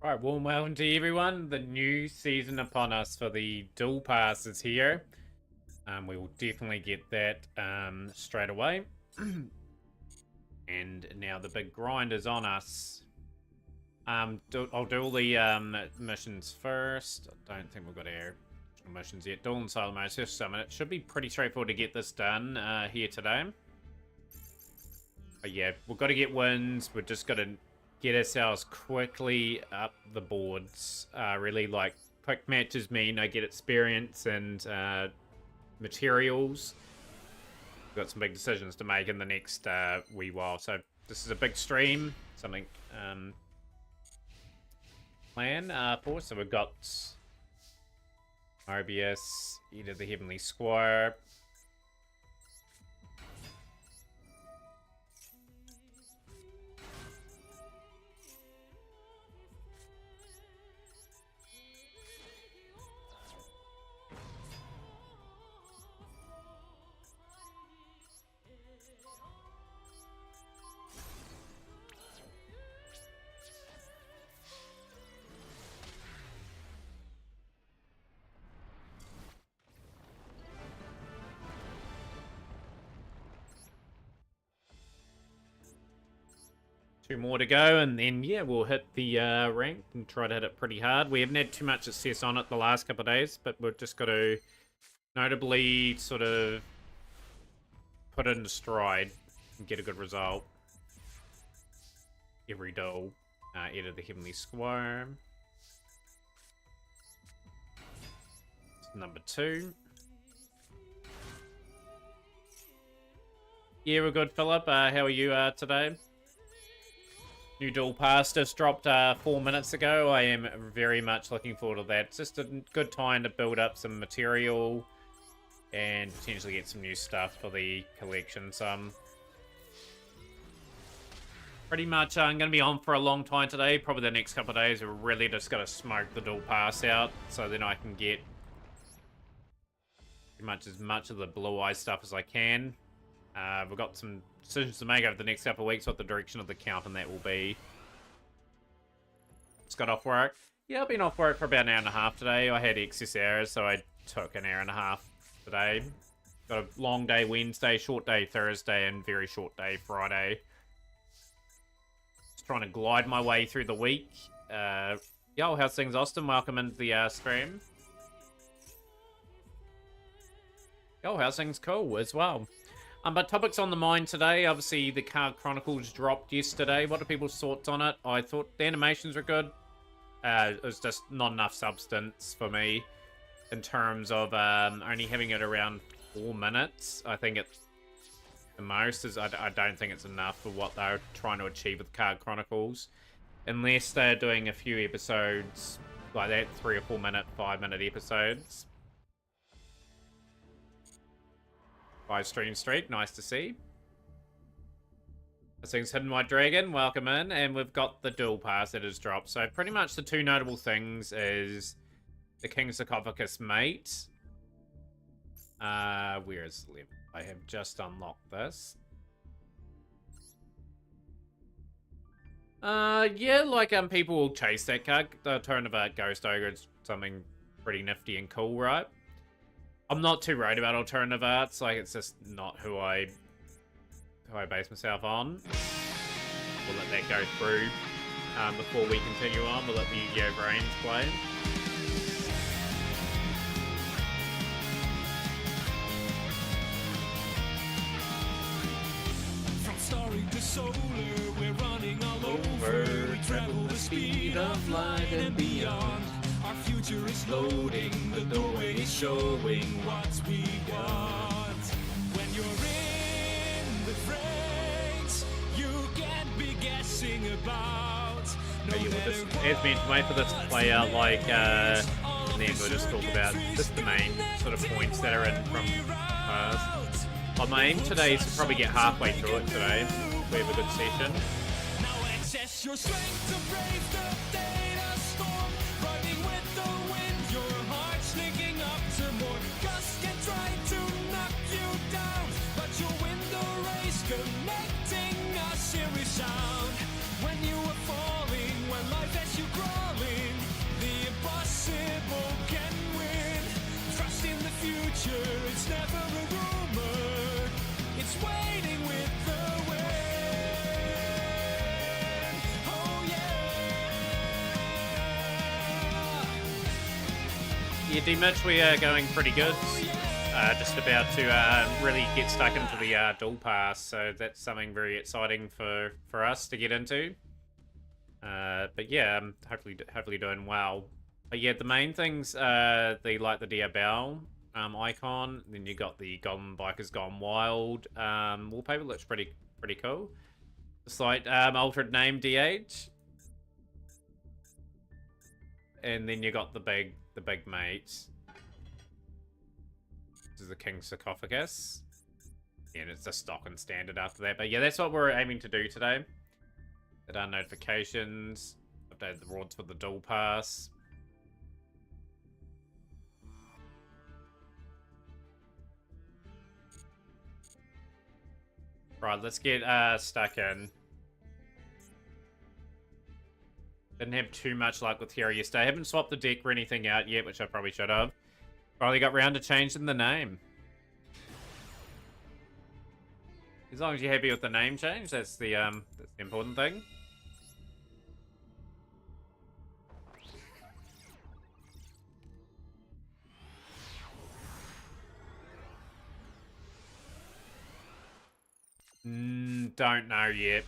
Right, warm welcome to everyone. The new season upon us for the Duelpass is here. We will definitely get that straight away. And now the big grind is on us. I'll do all the missions first. I don't think we've got our missions yet. Duel and Silent Mode, just summon. It should be pretty straightforward to get this done here today. But yeah, we've got to get wins. We're just got to get ourselves quickly up the boards. Really, like, quick matches mean I get experience and materials. We've got some big decisions to make in the next wee while. So this is a big stream, something plan for. So we've got RBS, Eater the Heavenly Squire. Two more to go, and then, yeah, we'll hit the rank and try to hit it pretty hard. We haven't had too much success on it the last couple of days, but we've just got to notably sort of put it into stride and get a good result. Every duel. Edit the Heavenly Squire. Number 2. Yeah, we're good, Philip. How are you today? New Duelpass just dropped 4 minutes ago. I am very much looking forward to that. It's just a good time to build up some material and potentially get some new stuff for the collection. So I'm pretty much I'm going to be on for a long time today. Probably the next couple of days. We're really just going to smoke the Duelpass out so then I can get pretty much of the blue eye stuff as I can. We've got some decisions to make over the next couple of weeks, what the direction of the count and that will be. It's got off work. Yeah, I've been off work for about an hour and a half today. I had excess hours, so I took an hour and a half today. Got a long day Wednesday, short day Thursday, and very short day Friday. Just trying to glide my way through the week. Yo, how's things, Austin? Welcome into the stream. Yo, how's things? Cool as well. But topics on the mind today, obviously the Card Chronicles dropped yesterday. What are people's thoughts on it? I thought the animations were good. It was just not enough substance for me in terms of only having it around 4 minutes. I think it's the most. I don't think it's enough for what they're trying to achieve with Card Chronicles. Unless they're doing a few episodes like that, 3 or 4 minute, 5 minute episodes. 5 Stream Street, nice to see. This thing's Hidden White Dragon, welcome in, and we've got the Duelpass that has dropped. So pretty much the two notable things is the King's Sarcophagus Mate. Where is it? I have just unlocked this. Yeah, like people will chase that card. The Turn of a Ghost Ogre is something pretty nifty and cool, right? I'm not too worried about alternative arts, like it's just not who I base myself on. We'll let that go through before we continue on. We'll let the Yu-Gi-Oh! Brains play. From starry to solar, we're running all over. We travel the speed of light and beyond. Our future is loading, the doorway is showing what we want. When you're in the fray, you can't be guessing about. No As mentioned, wait for this to play out like, and then we'll just talk about just the main sort of points that are in from past. My aim today is to probably get halfway through it today. We have a good session. Now access your strength to brave the data storm. Riding with the wind, your heart's linking up to more. Gusts can try to knock you down, but you'll win the race, connecting a serious sound. When you are falling, when life has you crawling. Yeah, D-Mitch, we are going pretty good. Just about to really get stuck into the Duelpass, so that's something very exciting for us to get into. But yeah, I'm hopefully doing well. But yeah, the main things, the Diabell icon. Then you got the Golden Bikers Gone Wild wallpaper. Looks pretty cool. Slight altered name DH. And then you got the big mates. This is the King Sarcophagus. And it's a stock and standard after that. But yeah, that's what we're aiming to do today. Set our notifications. Update the rewards for the Duelpass. Right, let's get stuck in. Didn't have too much luck with Hero yesterday. I haven't swapped the deck or anything out yet, which I probably should have. Finally got round to changing the name. As long as you're happy with the name change, that's the important thing. Don't know yet.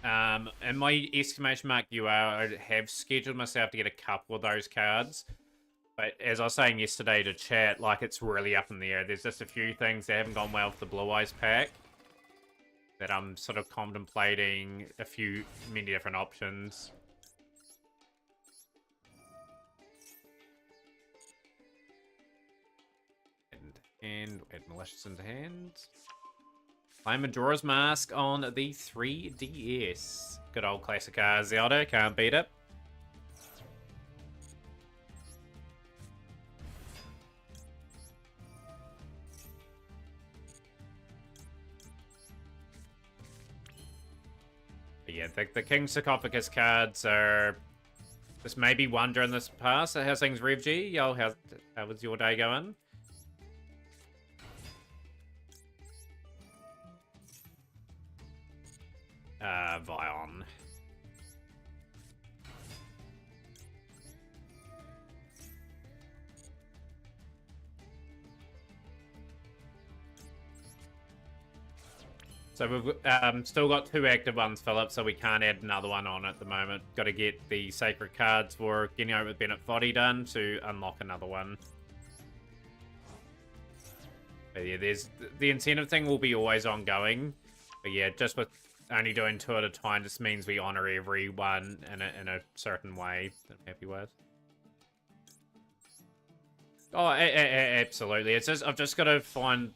And my exclamation mark UR, I have scheduled myself to get a couple of those cards. But as I was saying yesterday to chat, like, it's really up in the air. There's just a few things that haven't gone well with the Blue Eyes pack that I'm sort of contemplating many different options. And add Malicious into hand. I'm Majora's Mask on the 3DS. Good old classic Zelda, can't beat it. But yeah, the King Sarcophagus cards are just maybe one during this pass. How's things, Rev G? Yo, how was your day going? Vion. So we've still got 2 active ones, Philip, so we can't add another one on at the moment. Got to get the sacred cards for getting over with Bennett Foddy done to unlock another one. But yeah, the incentive thing will be always ongoing. But yeah, just with only doing 2 at a time just means we honor everyone in a certain way that I'm happy with. Oh, absolutely. It's just I've just got to find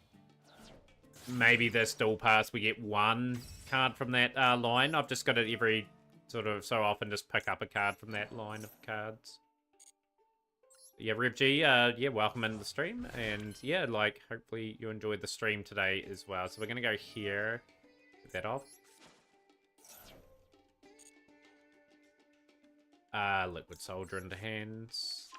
maybe this Duelpass we get 1 card from that line. I've just got to every sort of so often just pick up a card from that line of cards. Yeah, Rev G, yeah, welcome into the stream. And yeah, like, hopefully you enjoyed the stream today as well. So we're going to go here, get that off. Liquid Soldier into hands.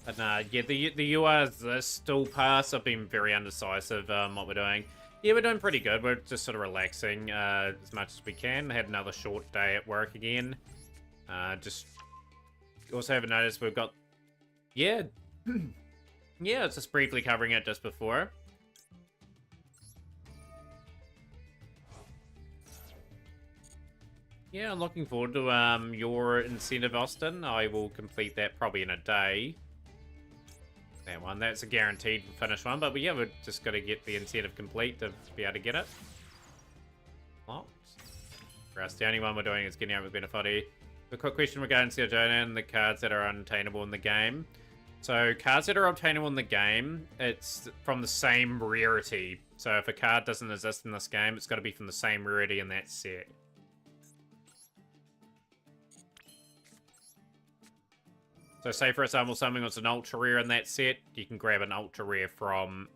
But yeah, the URs, the Duelpass, I've been very undecisive what we're doing. Yeah, we're doing pretty good. We're just sort of relaxing as much as we can. Had another short day at work again. Just also haven't noticed we've got... Yeah. Yeah, it's just briefly covering it just before. Yeah, I'm looking forward to your incentive, Austin. I will complete that probably in a day. That one, that's a guaranteed finish one, but yeah, we're just got to get the incentive complete to be able to get it. Locked. For us, the only one we're doing is getting out with Benefodi. The quick question regarding Jonan, the cards that are unattainable in the game. So, cards that are obtainable in the game, it's from the same rarity. So, if a card doesn't exist in this game, it's got to be from the same rarity in that set. So say, for example, something was an ultra rare in that set, you can grab an ultra rare from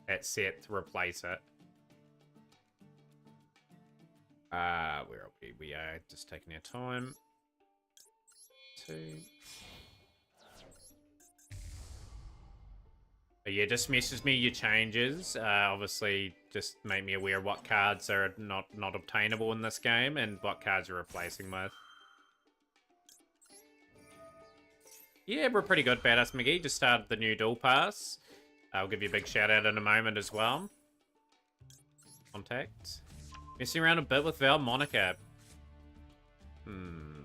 that set to replace it. Where are we? We are just taking our time. 2. But yeah, just message me your changes. Obviously, just make me aware of what cards are not obtainable in this game and what cards you're replacing with. Yeah, we're pretty good, Badass McGee. Just started the new Duelpass. I'll give you a big shout out in a moment as well. Contact. Messing around a bit with Val Monica.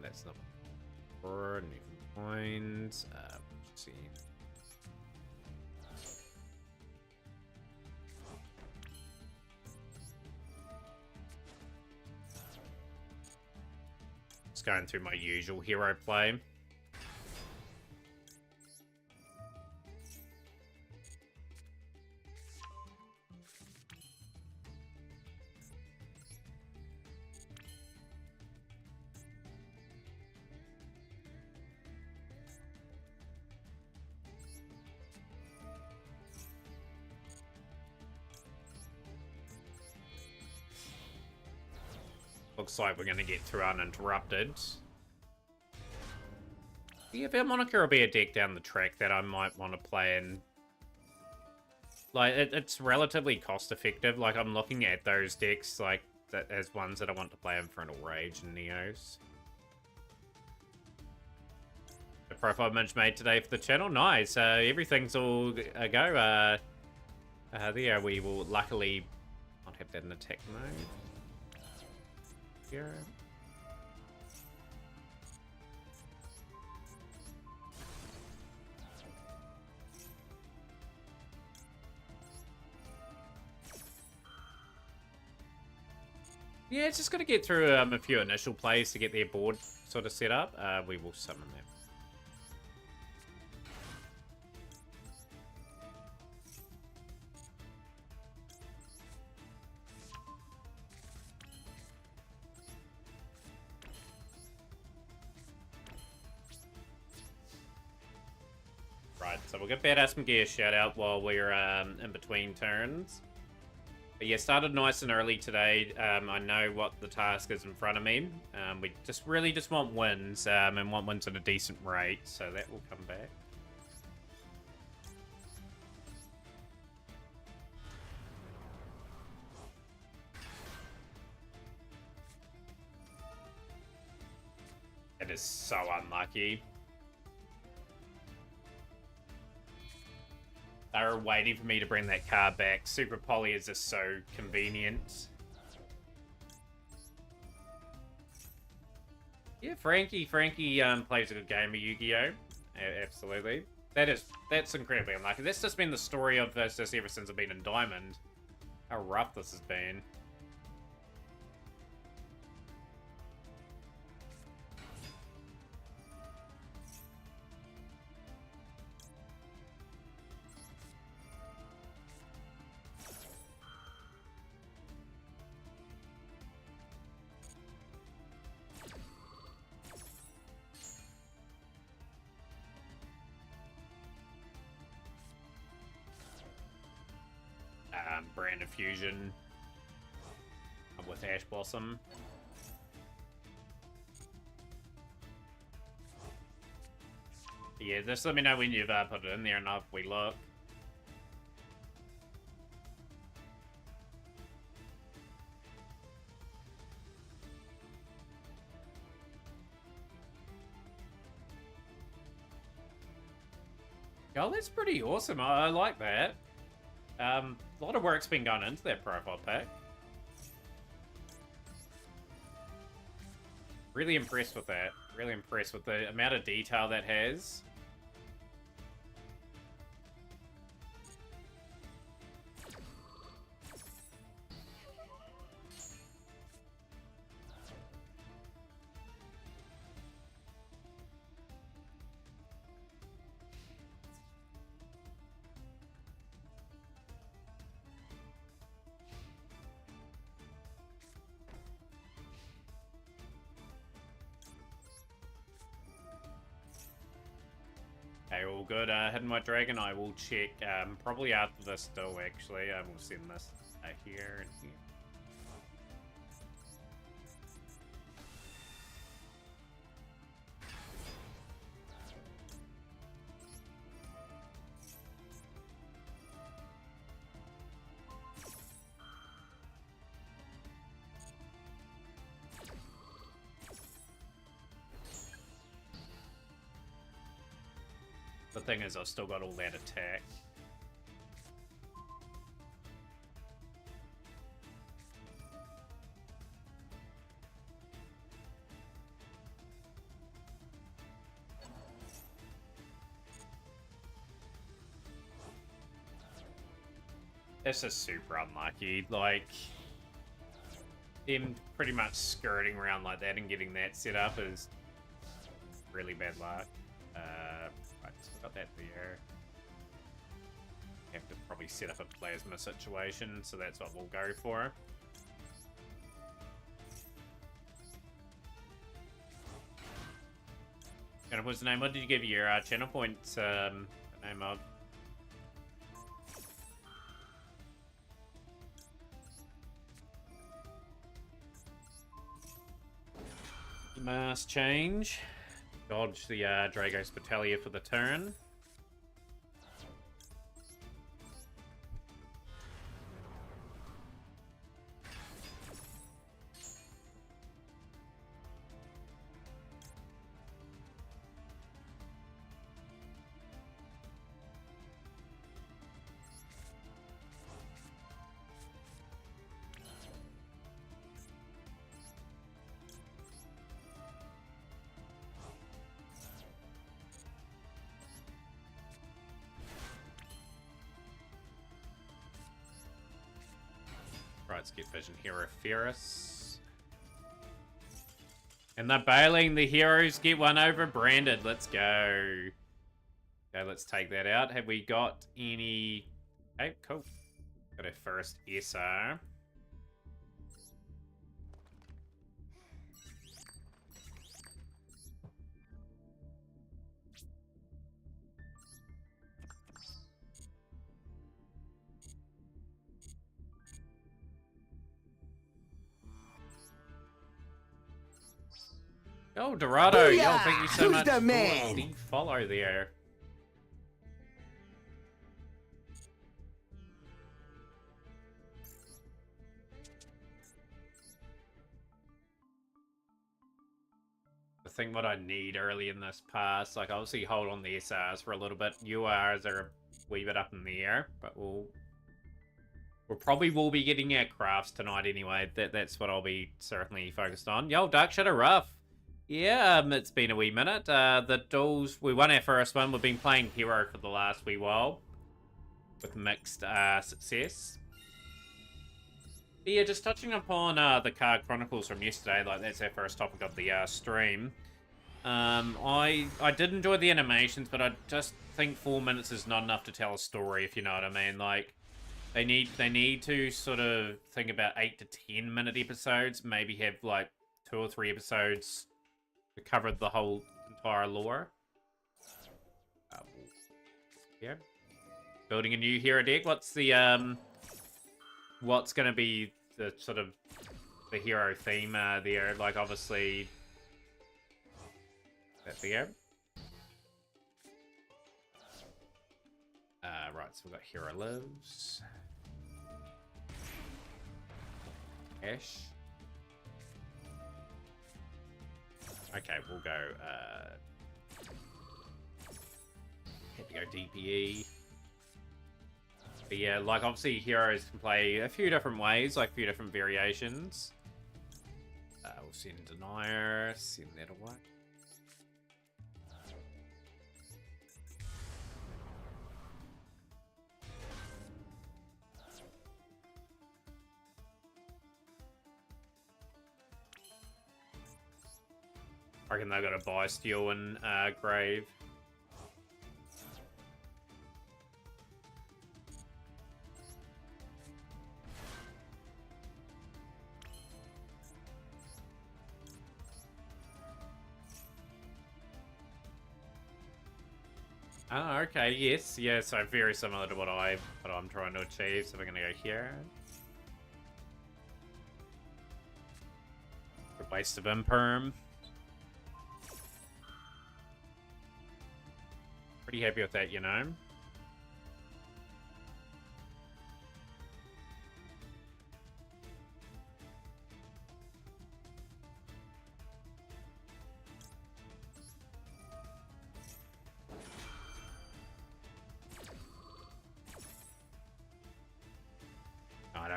That's not for new coins. Let's see. Just going through my usual hero play. Looks like we're going to get through uninterrupted. Yeah, Monica will be a deck down the track that I might want to play in. Like, it's relatively cost-effective. Like, I'm looking at those decks, like, as ones that I want to play Infernal Rage and Neos. The profile image made today for the channel. Nice. Everything's all a go. There we will luckily not have that in attack mode. Here. Yeah, it's just got to get through a few initial plays to get their board sort of set up. We will summon that. Right, so we'll give Badass McGee a shout out while we're in between turns. But yeah, started nice and early today. I know what the task is in front of me. We really just want wins, and want wins at a decent rate, so that will come back. It is so unlucky. They were waiting for me to bring that card back. Super Poly is just so convenient. Yeah, Frankie plays a good game of Yu-Gi-Oh! Absolutely. That's incredibly unlucky. That's just been the story of this just ever since I've been in Diamond. How rough this has been. Brand of Fusion with Ash Blossom. Yeah, just let me know when you've put it in there and we look. Oh, that's pretty awesome. I like that. A lot of work's been gone into that profile pack. Really impressed with that. Really impressed with the amount of detail that has. Okay, all good. Hidden White Dragon, I will check probably after this though, actually. I will send this here and here. The thing is, I've still got all that attack. This is super unlucky. Like, him pretty much skirting around like that and getting that set up is really bad luck. Right, still got that there. Have to probably set up a plasma situation, so that's what we'll go for. And what's the name? What did you give your channel points name of? Mass change. Dodge the Dragos Battalion for the turn. Right, let's get Vision Hero Ferris. And they're bailing. The heroes get one over Branded. Let's go. Okay, let's take that out. Have we got any... Okay, cool. Got our first SR. Oh, Dorado, yo, thank you so Who's much the for man? the follow there. I think what I need early in this pass, like obviously hold on the SRs for a little bit. URs are a wee bit up in the air, but we'll probably will be getting our crafts tonight anyway. That's what I'll be certainly focused on. Yo, Dark Shadow Rough. Yeah, it's been a wee minute. The duels, we won our first one. We've been playing Hero for the last wee while with mixed success. But yeah, just touching upon the Card Chronicles from yesterday, like that's our first topic of the stream. I did enjoy the animations, but I just think 4 minutes is not enough to tell a story, if you know what I mean. Like, they need to sort of think about 8 to 10 minute episodes, maybe have like 2 or 3 episodes to cover the whole entire lore. Yeah. Building a new hero deck. What's the what's gonna be the sort of the hero theme there? Like obviously that there. Right, so we've got Hero Lives. Ash. Okay, we'll go, had to go DPE. But yeah, like, obviously, heroes can play a few different ways, like, a few different variations. We'll send Denier, send that away. I reckon they've got a buy steel and grave. Oh, okay, yes, yeah, so very similar to what I'm trying to achieve. So we're gonna go here. A waste of imperm. Pretty happy with that, you know.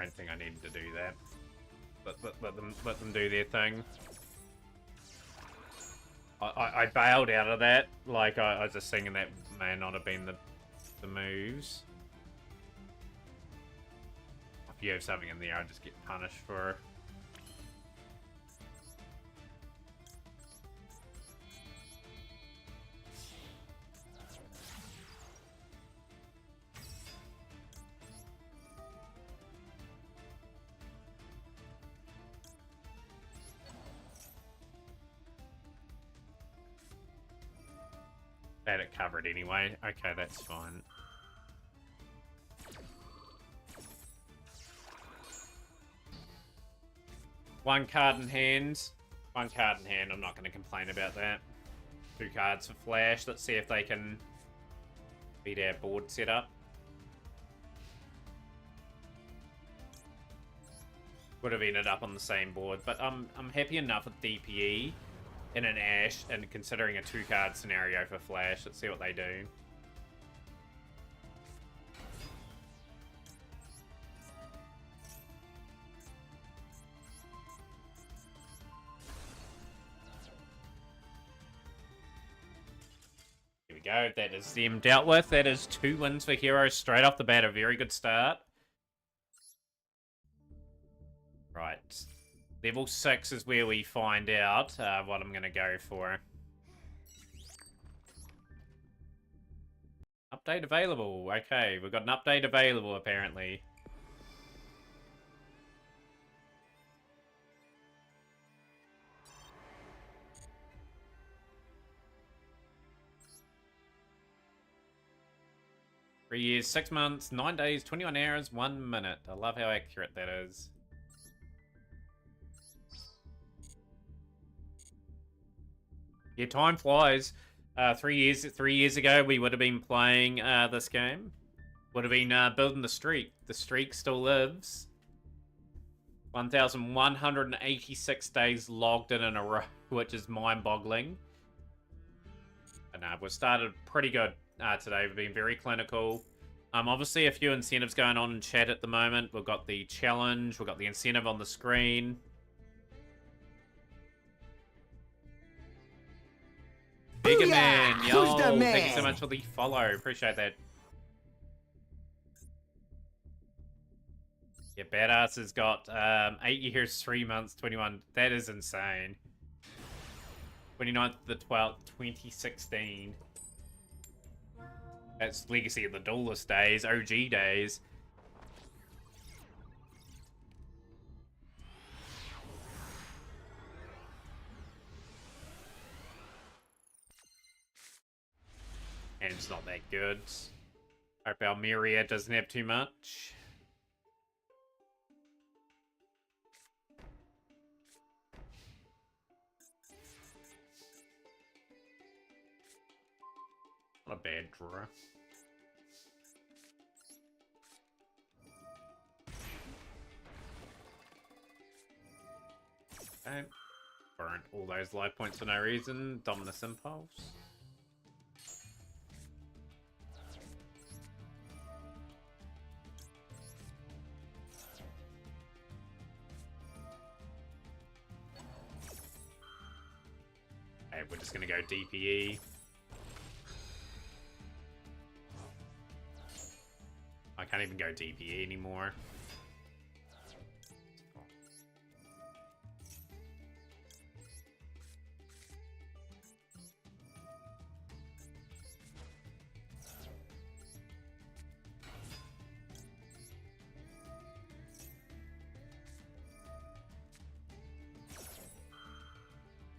don't think I needed to do that. Let them do their thing. I bailed out of that. Like, I was just thinking that may not have been the moves. If you have something in there, I'll just get punished for. Had it covered anyway. Okay, that's fine. One card in hand. One card in hand. I'm not going to complain about that. 2 cards for Flash. Let's see if they can beat our board setup. Would have ended up on the same board, but I'm happy enough with DPE in an Ash, and considering a 2-card scenario for Flash. Let's see what they do. Here we go. That is them dealt with. That is 2 wins for Heroes straight off the bat. A very good start. Right. Level 6 is where we find out what I'm going to go for. Update available. Okay, we've got an update available, apparently. Three years, 6 months, 9 days, 21 hours, 1 minute. I love how accurate that is. Yeah, time flies. 3 years ago, we would have been playing this game. Would have been building the streak. The streak still lives. 1,186 days logged in a row, which is mind-boggling. And we've started pretty good today. We've been very clinical. Obviously, a few incentives going on in chat at the moment. We've got the challenge. We've got the incentive on the screen. Bigger man, yo, thank you so much for the follow. Appreciate that. Yeah, Badass has got 8 years, 3 months, 21. That is insane. 29th to the 12th, 2016. That's Legacy of the Duelist days, OG days. And it's not that good. Hope Almeria doesn't have too much. Not a bad draw. Okay. Burnt all those life points for no reason. Dominus Impulse. Okay, we're just gonna go DPE. I can't even go DPE anymore.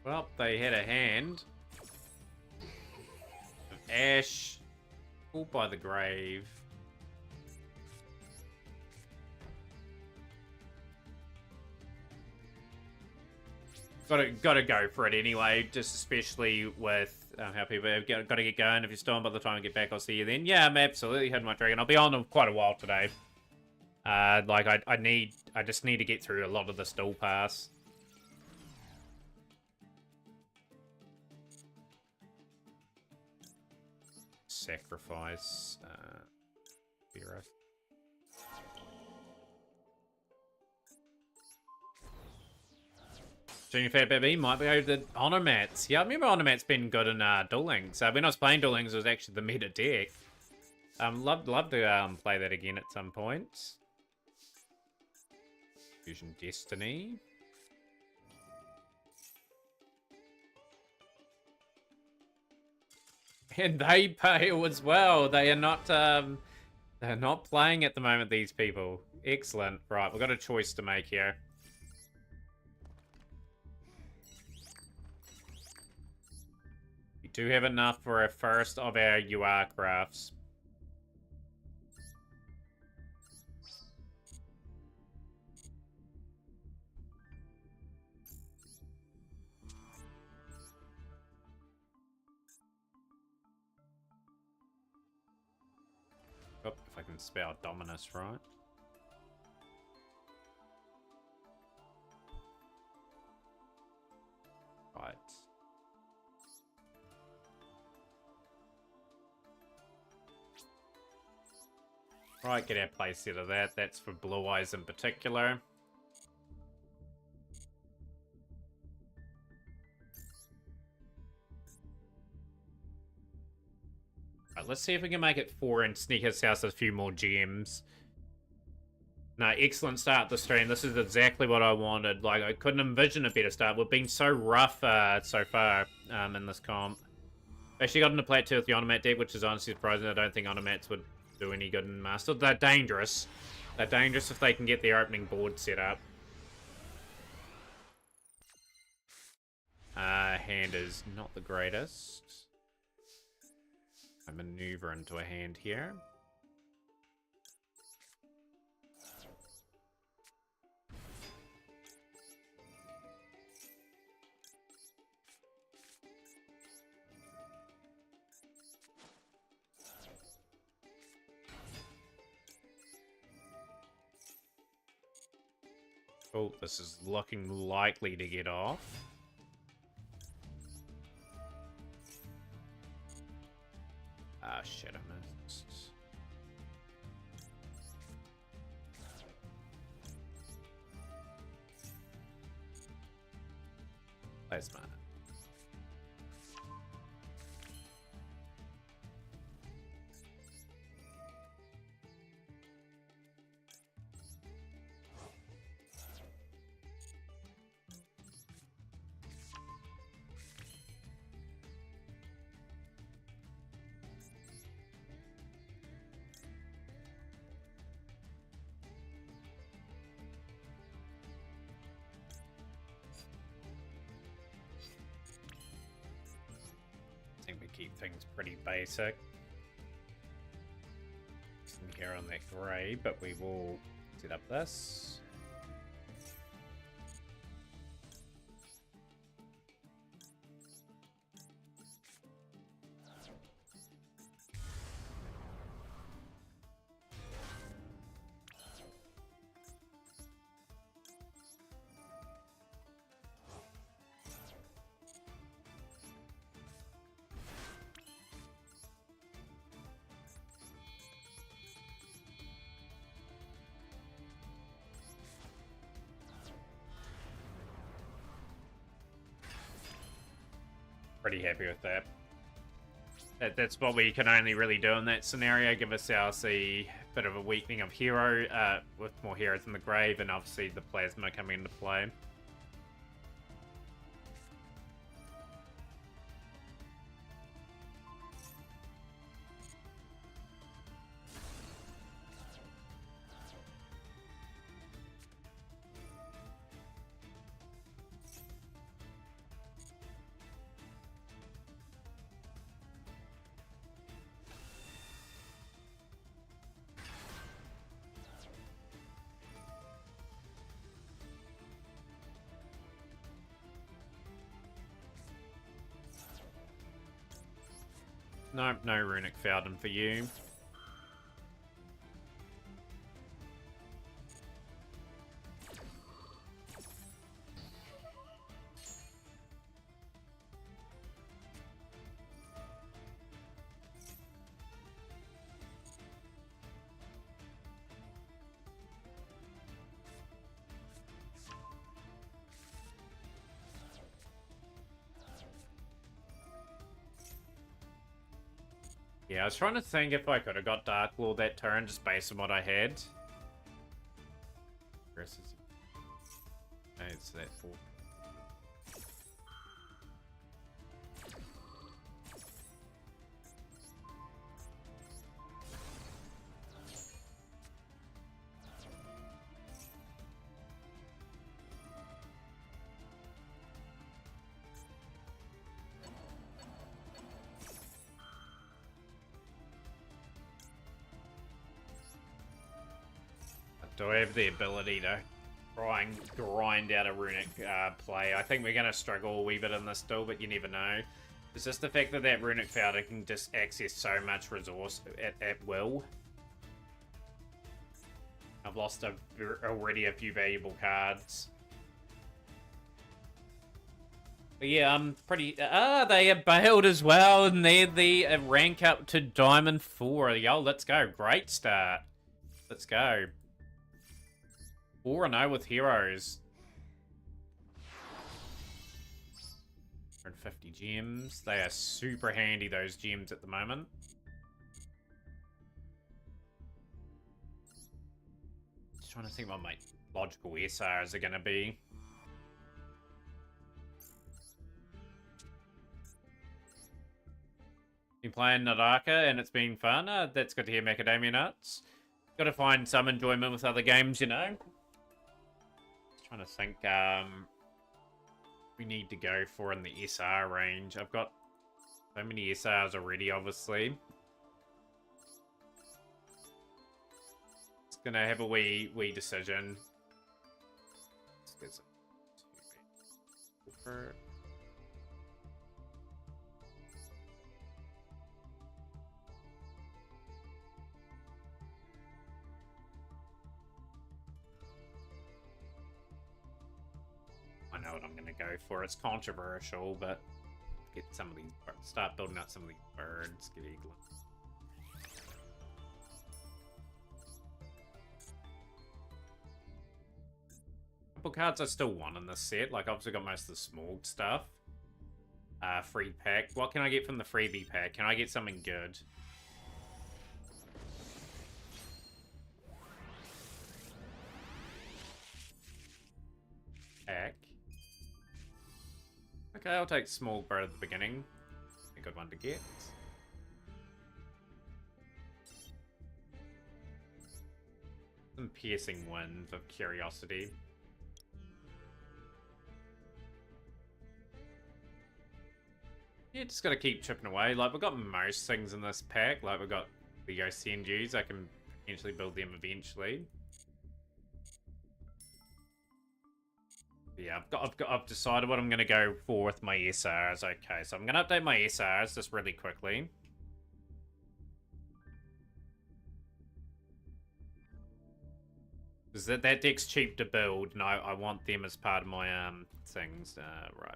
Well, they had a hand of Ash, all by the grave. Gotta go for it anyway, just especially with how people have got to get going. If you're still on by the time I get back, I'll see you then. Yeah, I'm absolutely hitting my dragon. I'll be on quite a while today. Like I just need to get through a lot of this Duelpass. Sacrifice Vera. Junior Fat Baby might be over the Onomats. Yeah, I remember Onomat's been good in Duel Links. When I was playing Duel Links, it was actually the meta deck. Love to play that again at some point. Fusion Destiny. And they pale as well. They're not playing at the moment, these people. Excellent. Right, we've got a choice to make here. We do have enough for a first of our UR crafts. Oh, if I can spell Dominus right. Right. Right, get our playset of that. That's for Blue Eyes in particular. Right, let's see if we can make it 4 and sneak us out a few more gems. No, excellent start to the stream. This is exactly what I wanted. Like, I couldn't envision a better start. We've been so rough so far in this comp. Actually got into play 2 with the Onomat deck, which is honestly surprising. I don't think Onomats would do any good in Master. They're dangerous. They're dangerous if they can get their opening board set up. Hand is not the greatest. I maneuver into a hand here. Oh, this is looking likely to get off. Ah, shit, I missed. Play smart. We keep things pretty basic. Some here on that grey, but we will set up this. Pretty happy with that. That's what we can only really do in that scenario. Give ourselves a bit of a weakening of hero with more heroes in the grave, and obviously the plasma coming into play. Nope, no runic Fountain for you. Yeah, I was trying to think if I could have got Dark Lord that turn just based on what I had. Versus... No, it's that 4. Do I have the ability to try and grind out a runic play? I think we're going to struggle a wee bit in this duel, but you never know. It's just the fact that that runic powder can just access so much resource at will. I've lost already a few valuable cards. But yeah, I'm pretty... they have bailed as well, and they're the rank up to Diamond 4. Yo, let's go. Great start. Let's go. 4-0 with heroes. 150 gems. They are super handy, those gems, at the moment. Just trying to think what my logical SRs are going to be. Been playing Naraka and it's been fun. That's good to hear, Macadamia Nuts. Got to find some enjoyment with other games, you know. Trying to think we need to go for in the SR range. I've got so many SRs already, obviously. It's gonna have a wee decision. I know what I'm gonna go for. It's controversial, but get some of these, start building out some of these birds. Get eagle. Couple cards I still want in this set. Like, obviously got most of the small stuff. Free pack. What can I get from the freebie pack? Can I get something good? Pack. Okay, I'll take small bird at the beginning. A good one to get. Some piercing winds of curiosity. Yeah, just gotta keep chipping away. Like, we've got most things in this pack. Like, we've got the CNGs. I can potentially build them eventually. Yeah, I've decided what I'm gonna go for with my SRs. Okay, so I'm gonna update my SRs just really quickly. Because that deck's cheap to build, and I want them as part of my things. Right.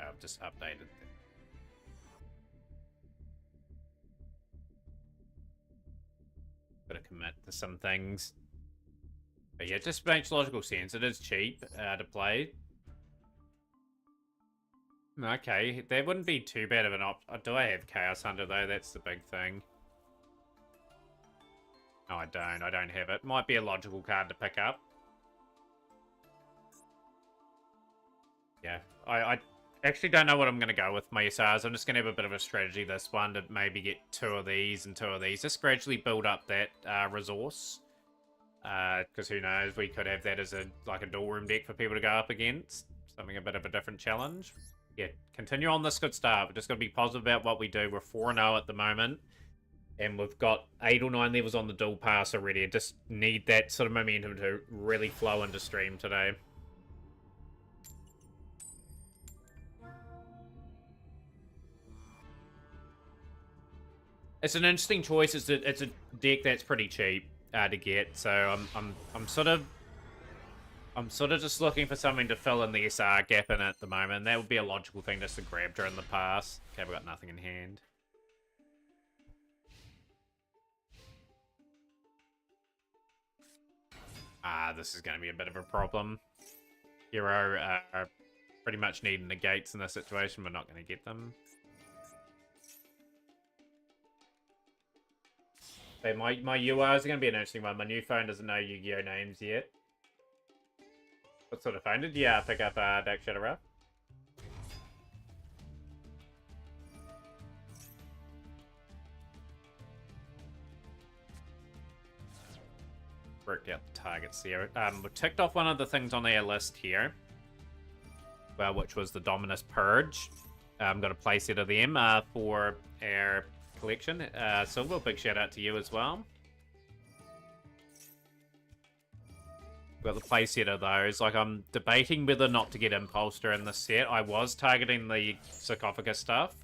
I've just updated them. Gotta commit to some things. But yeah, it just makes logical sense. It is cheap to play. Okay, that wouldn't be too bad of an do I have Chaos Hunter though? That's the big thing. No, I don't. I don't have it. Might be a logical card to pick up. Yeah, I actually don't know what I'm going to go with my SRs. I'm just going to have a bit of a strategy this one to maybe get 2 of these and 2 of these. Just gradually build up that resource. Because who knows, we could have that as like a dual room deck for people to go up against. Something a bit of a different challenge. Yeah, continue on this good start. We're just going to be positive about what we do. We're 4-0 at the moment. And we've got 8 or 9 levels on the Duelpass already. I just need that sort of momentum to really flow into stream today. It's an interesting choice. It's a deck that's pretty cheap to get, so I'm I'm sort of just looking for something to fill in the SR gap in at the moment. That would be a logical thing just to grab during the pass. Okay, we've got nothing in hand. This is going to be a bit of a problem. Hero pretty much needing negates in this situation. We're not going to get them. Okay, my URs are going to be an interesting one. My new phone doesn't know Yu-Gi-Oh names yet. What sort of phone did you pick up, Dark Shadow Ruff? Worked out the targets here. We've ticked off one of the things on our list here. Well, which was the Dominus Purge. Got a playset of them for our collection. Silver, big shout out to you as well. Got the playset of those. Like, I'm debating whether or not to get Impulster in the set. I was targeting the Sarcophagus stuff,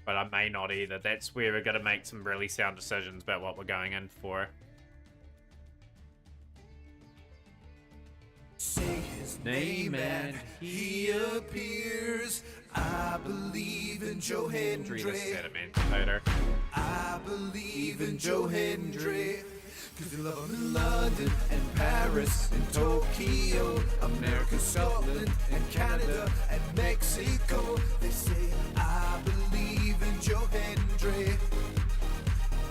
but I may not either. That's where we're going to make some really sound decisions about what we're going in for. Say his name and he appears. I believe in Joe Hendry. I believe in Joe Hendry. Cause you love him in London and Paris and Tokyo, America, Scotland and Canada and Mexico. They say I believe in Joe Hendry.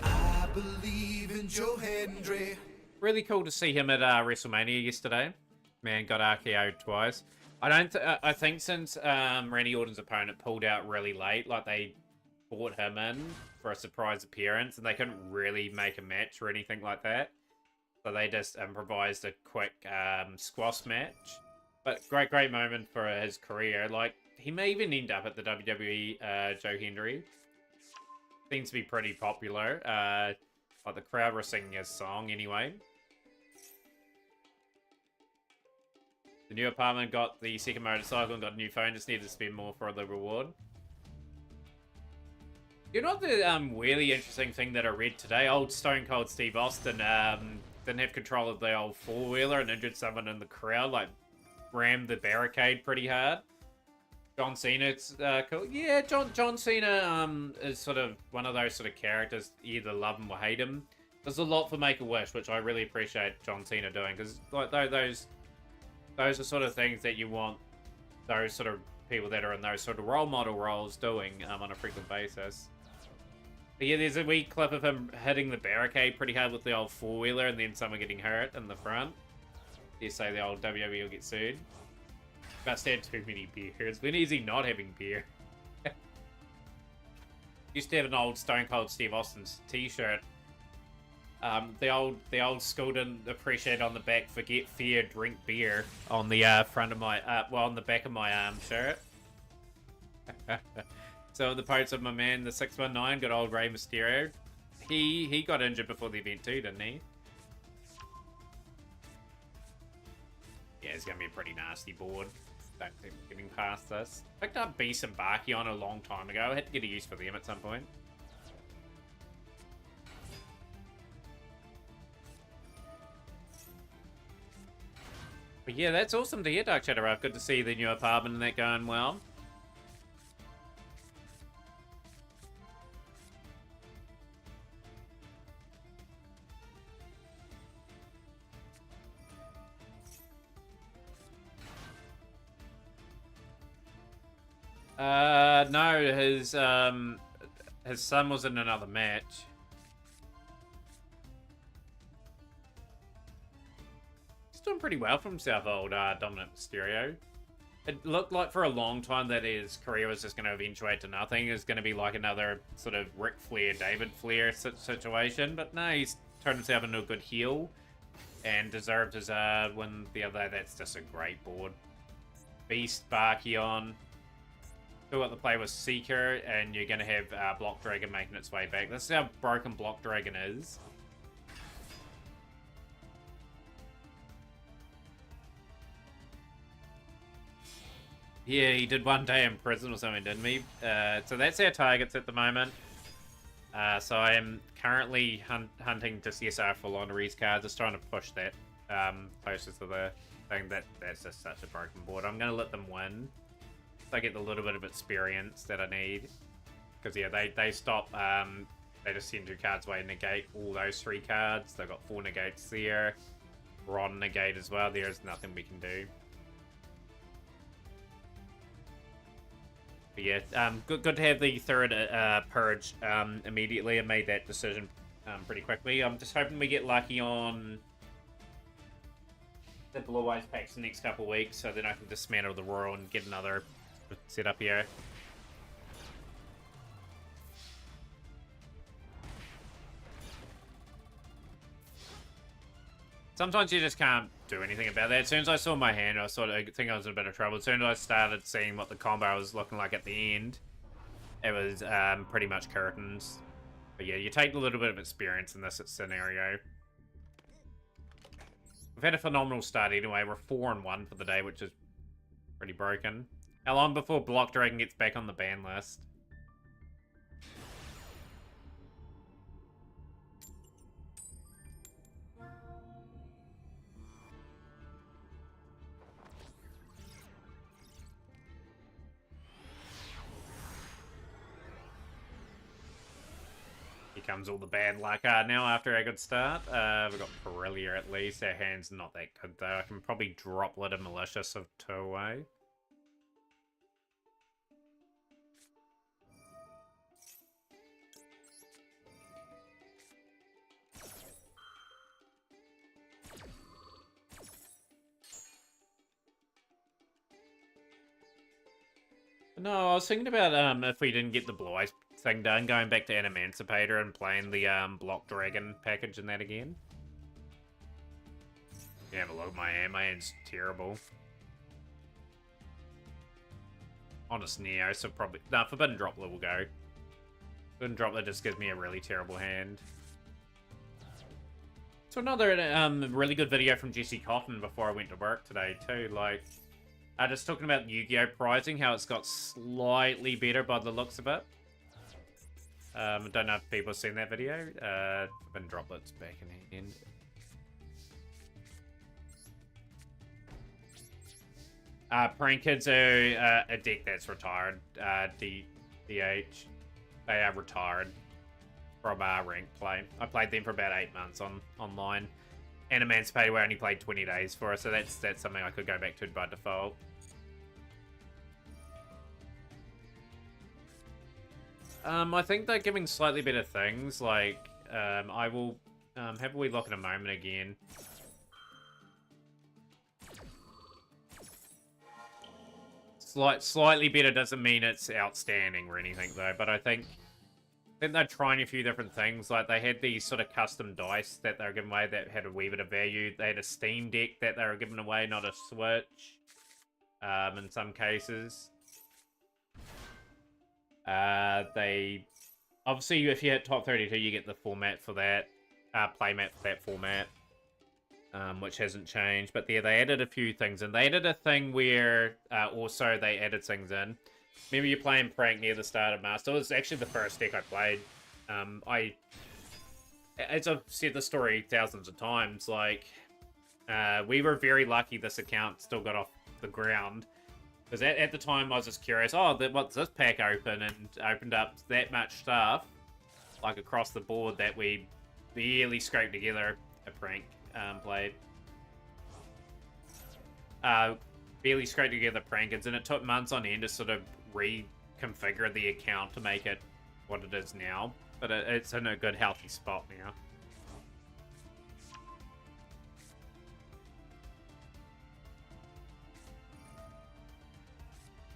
I believe in Joe Hendry. Really cool to see him at WrestleMania yesterday. Man, got RKO'd twice. I think since Randy Orton's opponent pulled out really late, like they brought him in for a surprise appearance, and they couldn't really make a match or anything like that. So they just improvised a quick squash match. But great moment for his career. Like, he may even end up at the WWE, Joe Hendry. Seems to be pretty popular. Like, the crowd were singing his song anyway. The new apartment got the second motorcycle and got a new phone. Just needed to spend more for the reward. You know what the really interesting thing that I read today? Old Stone Cold Steve Austin didn't have control of the old four-wheeler and injured someone in the crowd. Like, rammed the barricade pretty hard. John Cena's cool. Yeah, John Cena is sort of one of those sort of characters. You either love him or hate him. There's a lot for Make-A-Wish, which I really appreciate John Cena doing. Because like those are sort of things that you want those sort of people that are in those sort of role model roles doing on a frequent basis. But yeah, there's a wee clip of him hitting the barricade pretty hard with the old four-wheeler and then someone getting hurt in the front. You say the old WWE will get sued. Must have too many beers. When is he not having beer? Used to have an old Stone Cold Steve Austin's t-shirt. The old school didn't appreciate on the back, forget fear, drink beer on the front of my, on the back of my shirt. So the posts of my man, the 619, good old Rey Mysterio. He got injured before the event too, didn't he? Yeah, it's gonna be a pretty nasty board. Don't think we're getting past this. Picked up Beast and Barky on a long time ago. I had to get a use for them at some point. But yeah, that's awesome to hear, Dark Shadow Ruff. Good to see the new apartment and that going well. No, his son was in another match. He's doing pretty well for himself, old Dominic Mysterio. It looked like for a long time that his career was just going to eventuate to nothing. It was going to be like another sort of Ric Flair, David Flair situation. But no, he's turned himself into a good heel and deserved his win the other day. That's just a great board. Beast, Barky on. Still got the play with Seeker, and you're going to have Block Dragon making its way back. This is how broken Block Dragon is. Yeah, he did one day in prison or something, didn't he? So that's our targets at the moment. So I am currently hunting to CSR for Laundry's cards, just trying to push that closest to the thing. That's just such a broken board. I'm gonna let them win. So I get the little bit of experience that I need. Because yeah, they stop. They just send 2 cards away and negate all those 3 cards. They've got 4 negates there. Ron negate as well. There's nothing we can do. But yeah, good to have the third purge immediately. I made that decision pretty quickly. I'm just hoping we get lucky on the Blue Eyes packs the next couple of weeks, so then I can dismantle the Royal and get another set up here. Sometimes you just can't do anything about that. As soon as I saw my hand, I sort of think I was in a bit of trouble. As soon as I started seeing what the combo was looking like at the end, it was pretty much curtains. But yeah, you take a little bit of experience in this scenario. We've had a phenomenal start anyway. We're 4-1 for the day, which is pretty broken. How long before Block Dragon gets back on the ban list? Comes all the bad luck now after a good start. We've got Perillia at least. Our hand's not that good though. I can probably droplet a Malicious of 2 away. No, I was thinking about if we didn't get the Blue Eyes thing done, going back to Emancipator and playing the Block Dragon package in that again. You have a look at my hand. My hand's terrible. Honest Neo, so probably... Nah, Forbidden Droplet will go. Forbidden Droplet just gives me a really terrible hand. So another really good video from Jesse Coffin before I went to work today too, like... just talking about Yu-Gi-Oh! Pricing, how it's got slightly better by the looks of it. I don't know if people have seen that video. Forbidden Droplet's back in hand. Prank Kids are a deck that's retired. DH. They are retired from ranked play. I played them for about 8 months online. And Emancipator, where I only played 20 days for, so that's something I could go back to by default. I think they're giving slightly better things, like, I will have a wee look in a moment again. Slightly better doesn't mean it's outstanding or anything, though, but I think they're trying a few different things. Like, they had these sort of custom dice that they were giving away that had a wee bit of value. They had a Steam Deck that they were giving away, not a Switch, in some cases. They... Obviously, if you hit top 32, you get the format for that, playmat for that format, which hasn't changed. But yeah, they added a few things, and they added a thing where, also they added things in. Remember you're playing Prank near the start of Master? It was actually the first deck I played. As I've said the story thousands of times, like, we were very lucky this account still got off the ground. Because at the time I was just curious, what's this pack open? And opened up that much stuff, like across the board, that we barely scraped together a Prank played. Barely scraped together Prankins, and it took months on end to sort of reconfigure the account to make it what it is now. But it's in a good, healthy spot now.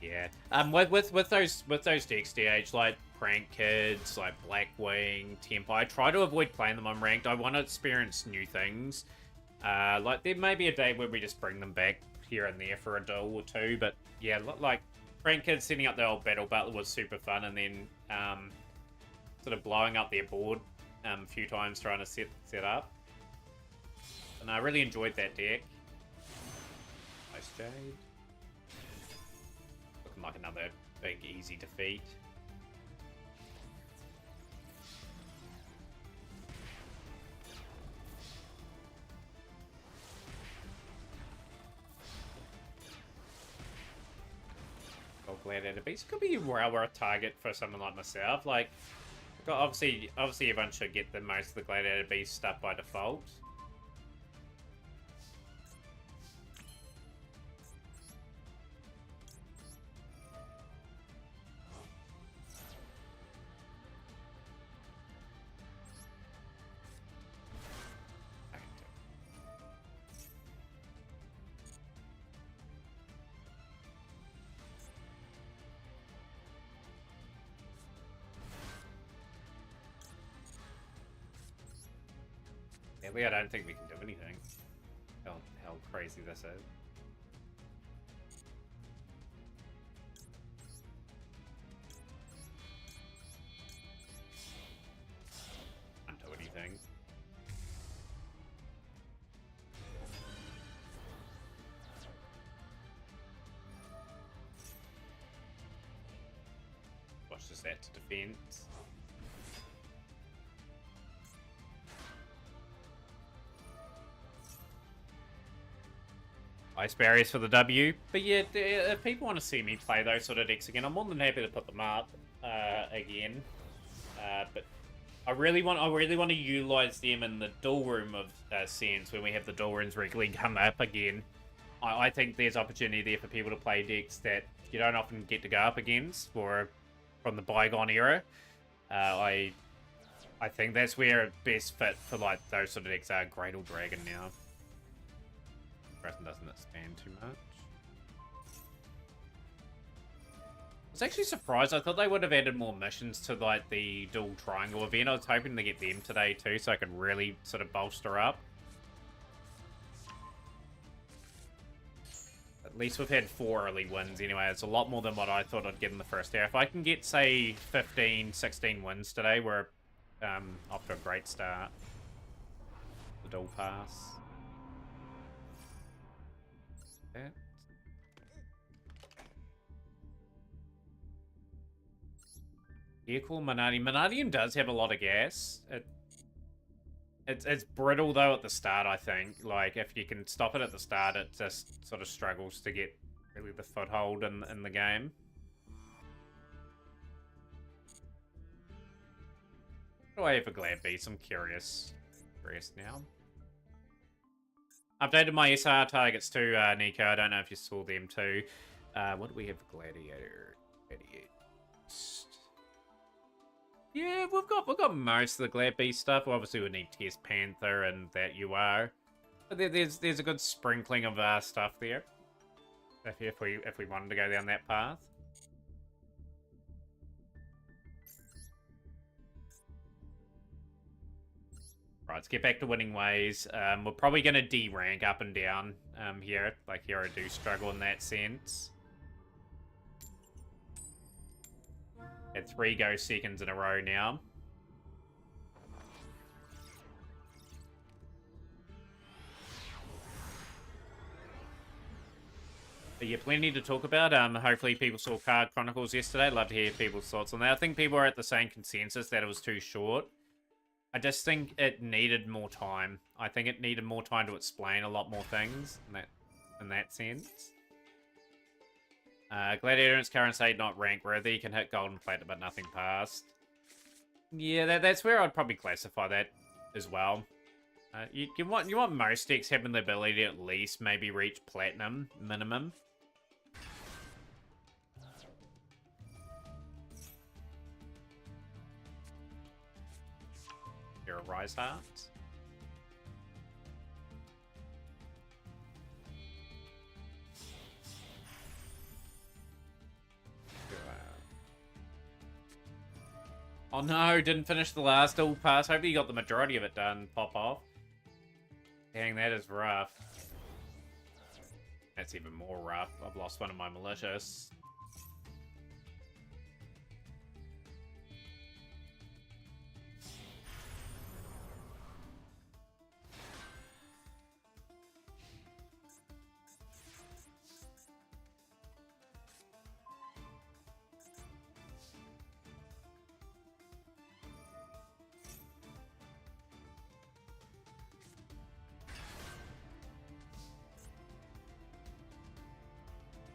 Yeah. With those decks, DH, like Prank Kids, like Blackwing, Tempo, I try to avoid playing them on ranked. I want to experience new things. Like, there may be a day where we just bring them back here and there for a duel or two, but yeah, like Prank Kids setting up the old Battle Butler was super fun, and then sort of blowing up their board a few times trying to set up. And I really enjoyed that deck. Ice Jade. Looking like another big easy defeat. Gladiator Beast. Could be a well worth target for someone like myself. Like, obviously everyone should get the most of the Gladiator Beast stuff by default. I don't think we can do anything. How crazy this is. Can't do anything. Watch this out to defense. Ice barriers for the W. But yeah, if people want to see me play those sort of decks again, I'm more than happy to put them up again. But I really want to utilize them in the dual room of sense when we have the dual rooms regularly come up again. I think there's opportunity there for people to play decks that you don't often get to go up against from the bygone era. I think that's where it best fit for like those sort of decks are. Great Dragon now. Person doesn't expand too much. I was actually surprised. I thought they would have added more missions to like the dual triangle event. I was hoping to get them today too, so I could really sort of bolster up. At least we've had 4 early wins anyway. It's a lot more than what I thought I'd get in the first hour. If I can get, say, 15, 16 wins today, we're off to a great start. The Duelpass. Vehicle Manadium. Manadium does have a lot of gas. It's brittle though at the start, I think. Like if you can stop it at the start, it just sort of struggles to get really the foothold in the game. What do I have for Glad Beast? I'm curious now. Updated my SR targets too, Nico. I don't know if you saw them too. What do we have for Gladiator? Yeah, we've got most of the Glad Beast stuff. Obviously, we need Test Panther and that you are. But there's a good sprinkling of stuff there. If we wanted to go down that path. Right, let's get back to winning ways. We're probably going to D-rank up and down here. Like, here I do struggle in that sense. Had 3 go seconds in a row now. But yeah, plenty to talk about. Hopefully people saw Card Chronicles yesterday. Love to hear people's thoughts on that. I think people are at the same consensus that it was too short. I just think it needed more time. I think it needed more time to explain a lot more things in that sense. Gladiator in its current state not rank worthy. You can hit gold and platinum, but nothing past. Yeah, that's where I'd probably classify that as well. You want most decks having the ability to at least maybe reach platinum minimum. Here are Rise Hearts. Oh no, didn't finish the last Duelpass. Hopefully you got the majority of it done, Pop Off. Dang, that is rough. That's even more rough. I've lost one of my malicious.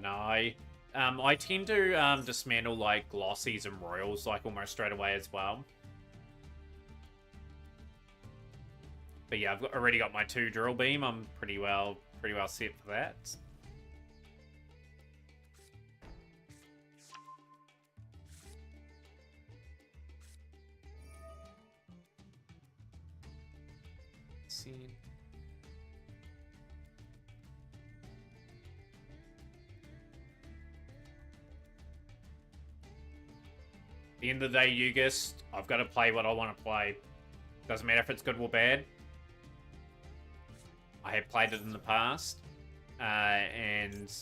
But no, I tend to dismantle like glossies and royals like almost straight away as well. But yeah, I've already got my 2 drill beam. I'm pretty well set for that. See. At the end of the day, Yugis, I've got to play what I want to play. Doesn't matter if it's good or bad. I have played it in the past, and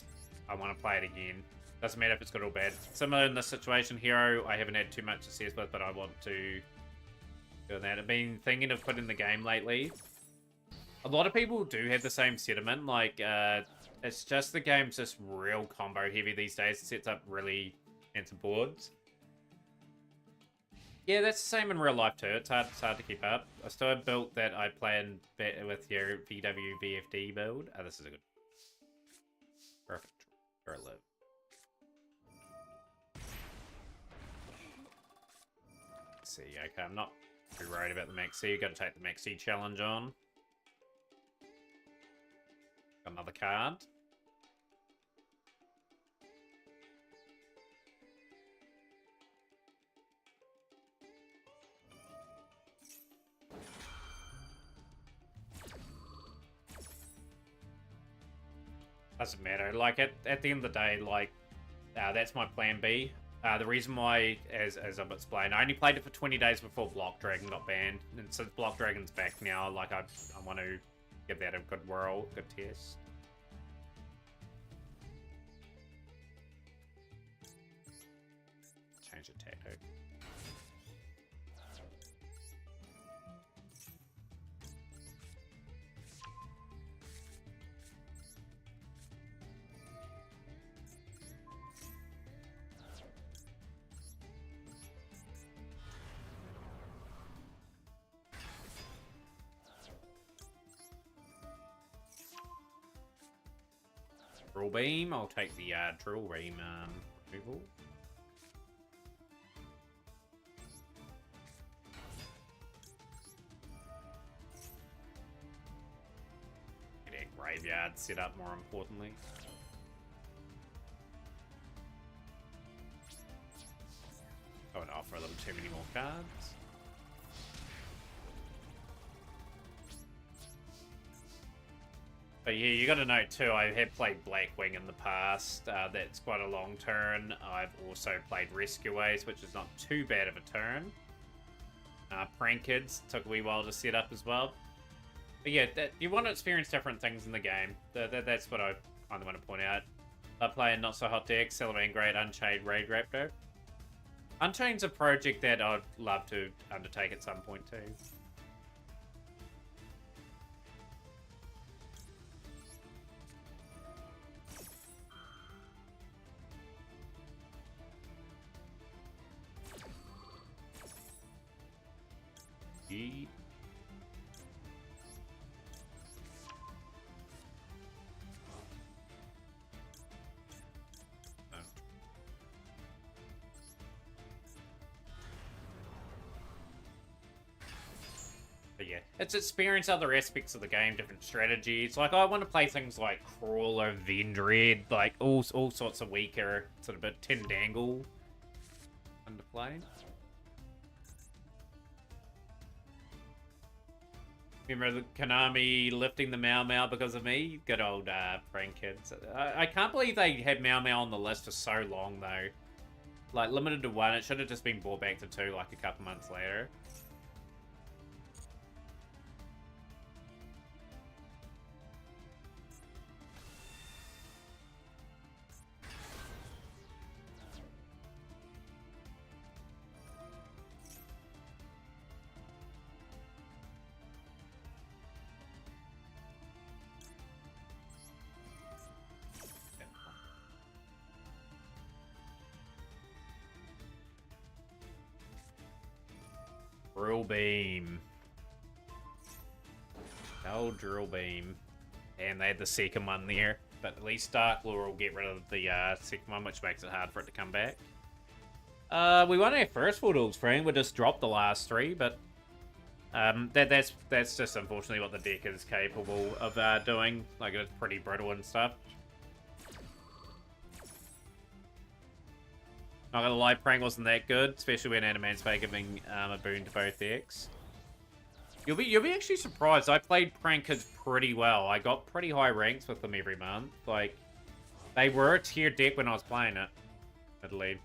I want to play it again. Doesn't matter if it's good or bad. Similar in this situation, Hero, I haven't had too much success with, but I want to do that. I've been thinking of putting the game lately. A lot of people do have the same sentiment. Like, it's just the game's just real combo heavy these days. It sets up really handsome boards. Yeah, that's the same in real life too. It's hard to keep up. I still have built that I planned with your VW VFD build. Oh, this is a good... Perfect. Where I live. Let's see, okay, I'm not too worried about the Maxi. You've got to take the Maxi challenge on. Got another card. Doesn't matter. Like, at the end of the day, like, that's my plan B. The reason why, as I've explained, I only played it for 20 days before Block Dragon got banned. And since Block Dragon's back now, like, I want to give that a good whirl, good test. Change the tactic. Drill beam. I'll take the drill beam removal. Get a graveyard set up, more importantly. Oh, and offer a little too many more cards. But yeah, you got to know too, I have played Blackwing in the past. That's quite a long turn. I've also played Rescueways, which is not too bad of a turn. Prank Kids took a wee while to set up as well. But yeah, you want to experience different things in the game. That's what I kind of want to point out. I play a not so hot deck, Celebrating Great Unchained Raid Raptor. Unchained's a project that I'd love to undertake at some point too. Yeet. But yeah, it's experience other aspects of the game, different strategies. Like, I want to play things like Crawler, Vendread, like all sorts of weaker, sort of a Tindangle under play. Remember the Konami lifting the Mau Mau because of me? Good old Prank Kids. I can't believe they had Mau Mau on the list for so long, though. Like, limited to 1. It should have just been brought back to 2, like, a couple months later. Drill Beam. Oh, Drill Beam. And they had the second one there. but at least Dark Lure will get rid of the second one, which makes it hard for it to come back. We won our first 4 duels, friend. We just dropped the last 3, but that's just unfortunately what the deck is capable of doing. Like, it's pretty brittle and stuff. Not gonna lie, Prank wasn't that good, especially when Animan's Bay giving a boon to both decks. You'll be actually surprised. I played Prankers pretty well. I got pretty high ranks with them every month. Like, they were a tier deck when I was playing it, I believe.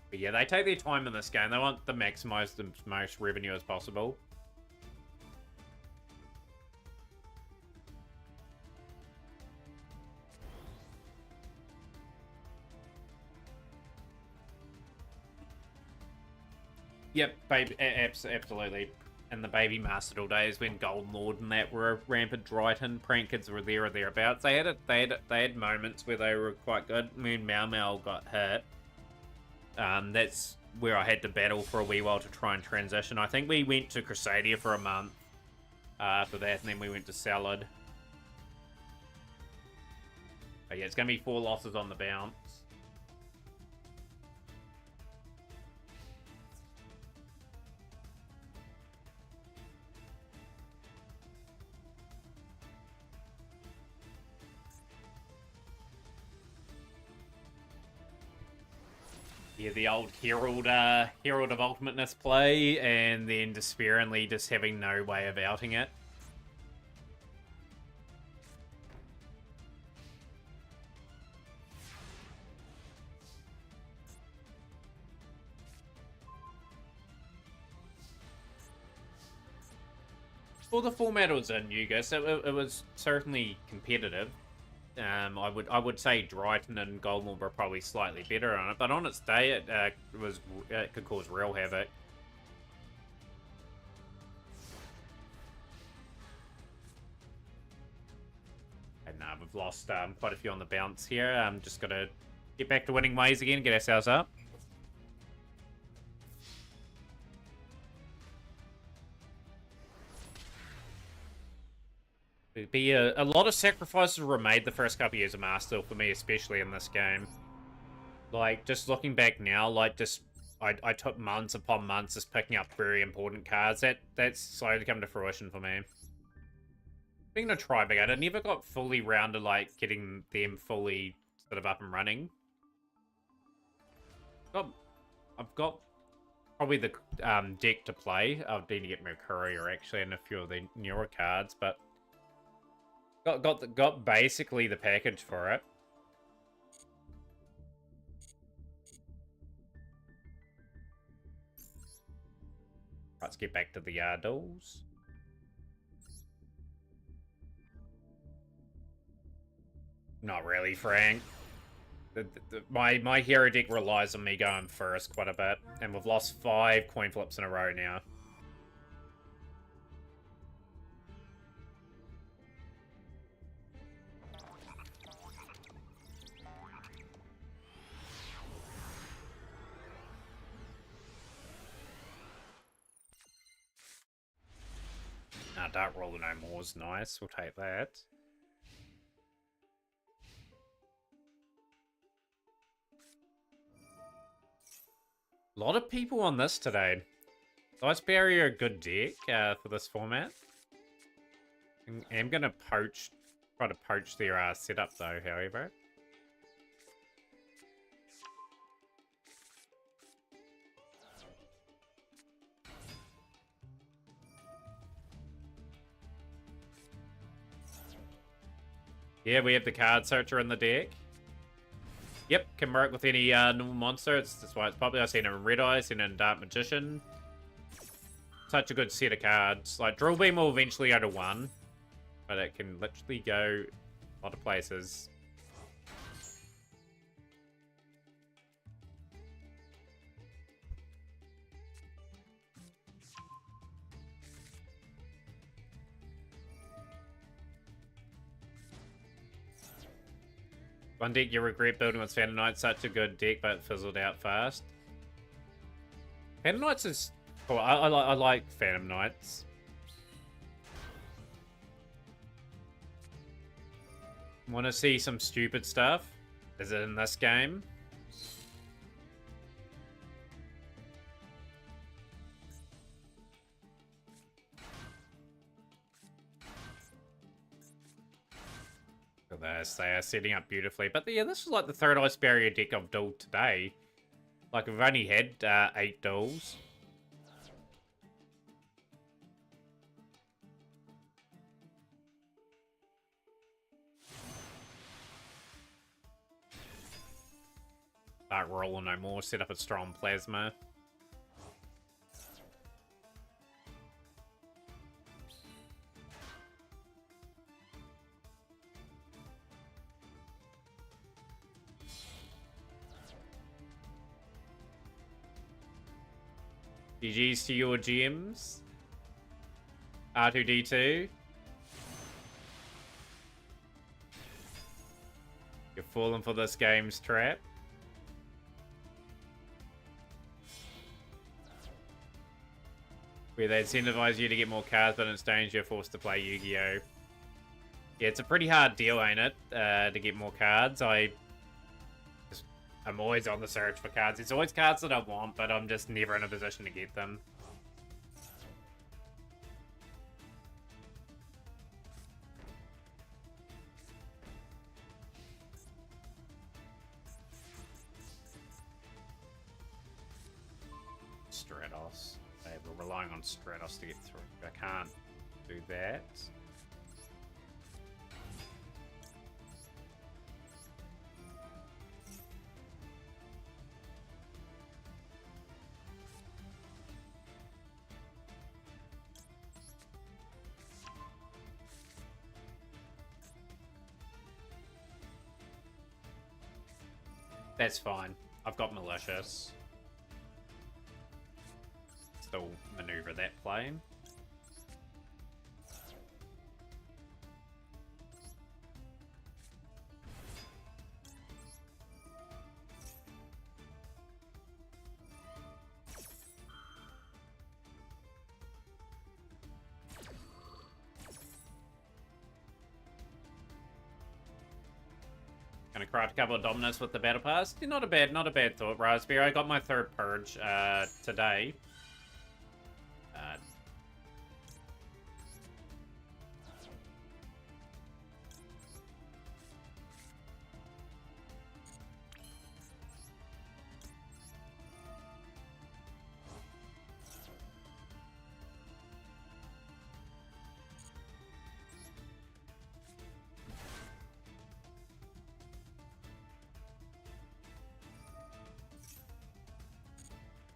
But yeah, they take their time in this game. They want to maximize the most revenue as possible. Yep, baby, absolutely. In the baby Masterdoll days when Golden Lord and that were rampant Dryton, Prank Kids were there or thereabouts. They had moments where they were quite good. When Mau Mau got hit, that's where I had to battle for a wee while to try and transition. I think we went to Crusadia for a month after that, and then we went to Salad. But yeah, it's going to be 4 losses on the bounce. Yeah, the old Herald of Ultimateness play, and then despairingly just having no way of outing it. Well, the format was in Yuga, so it was certainly competitive. I would say Dryton and Goldmore were probably slightly better on it, but on its day, it could cause real havoc. And we've lost quite a few on the bounce here. Just got to get back to winning ways again, get ourselves up. A lot of sacrifices were made the first couple of years of Master for me, especially in this game. Like, just looking back now, like, I took months upon months just picking up very important cards. That's slowly come to fruition for me. Being a Tri-Brigade, I never got fully round to, like, getting them fully sort of up and running. I've got probably the deck to play. I need to get Mercuria, actually, and a few of the newer cards, but got basically the package for it. Let's get back to the duels. Not really, Frank. My hero deck relies on me going first quite a bit, and we've lost 5 coin flips in a row now. Dark Roller no more is nice. We'll take that. A lot of people on this today. Ice Barrier a good deck for this format. I'm gonna try to poach their setup though, however. Yeah, we have the card searcher in the deck. Yep, can work with any normal monster. That's why it's popular. I've seen it in Red Eye, seen it in Dark Magician. Such a good set of cards. Like, Drill Beam will eventually go to 1, but it can literally go a lot of places. One deck you regret building was Phantom Knight. Such a good deck, but it fizzled out fast. Phantom Knights is cool. I like Phantom Knights. Want to see some stupid stuff? Is it in this game? Look at this. They are setting up beautifully. But yeah, this is like the third Ice Barrier deck I've dueled today. Like, I've only had 8 duels. Dark Roller no more. Set up a strong plasma. GG's to your GMs. R2D2. You're falling for this game's trap. Where they incentivize you to get more cards, but in exchange you're forced to play Yu-Gi-Oh! Yeah, it's a pretty hard deal, ain't it? To get more cards. I'm always on the search for cards. It's always cards that I want, but I'm just never in a position to get them. Stratos. We're relying on Stratos to get through. I can't do that. That's fine. I've got Malicious. Still maneuver that plane. Gonna craft a couple of Dominus with the Battle Pass. Not a bad thought, Raspberry. I got my third Purge today.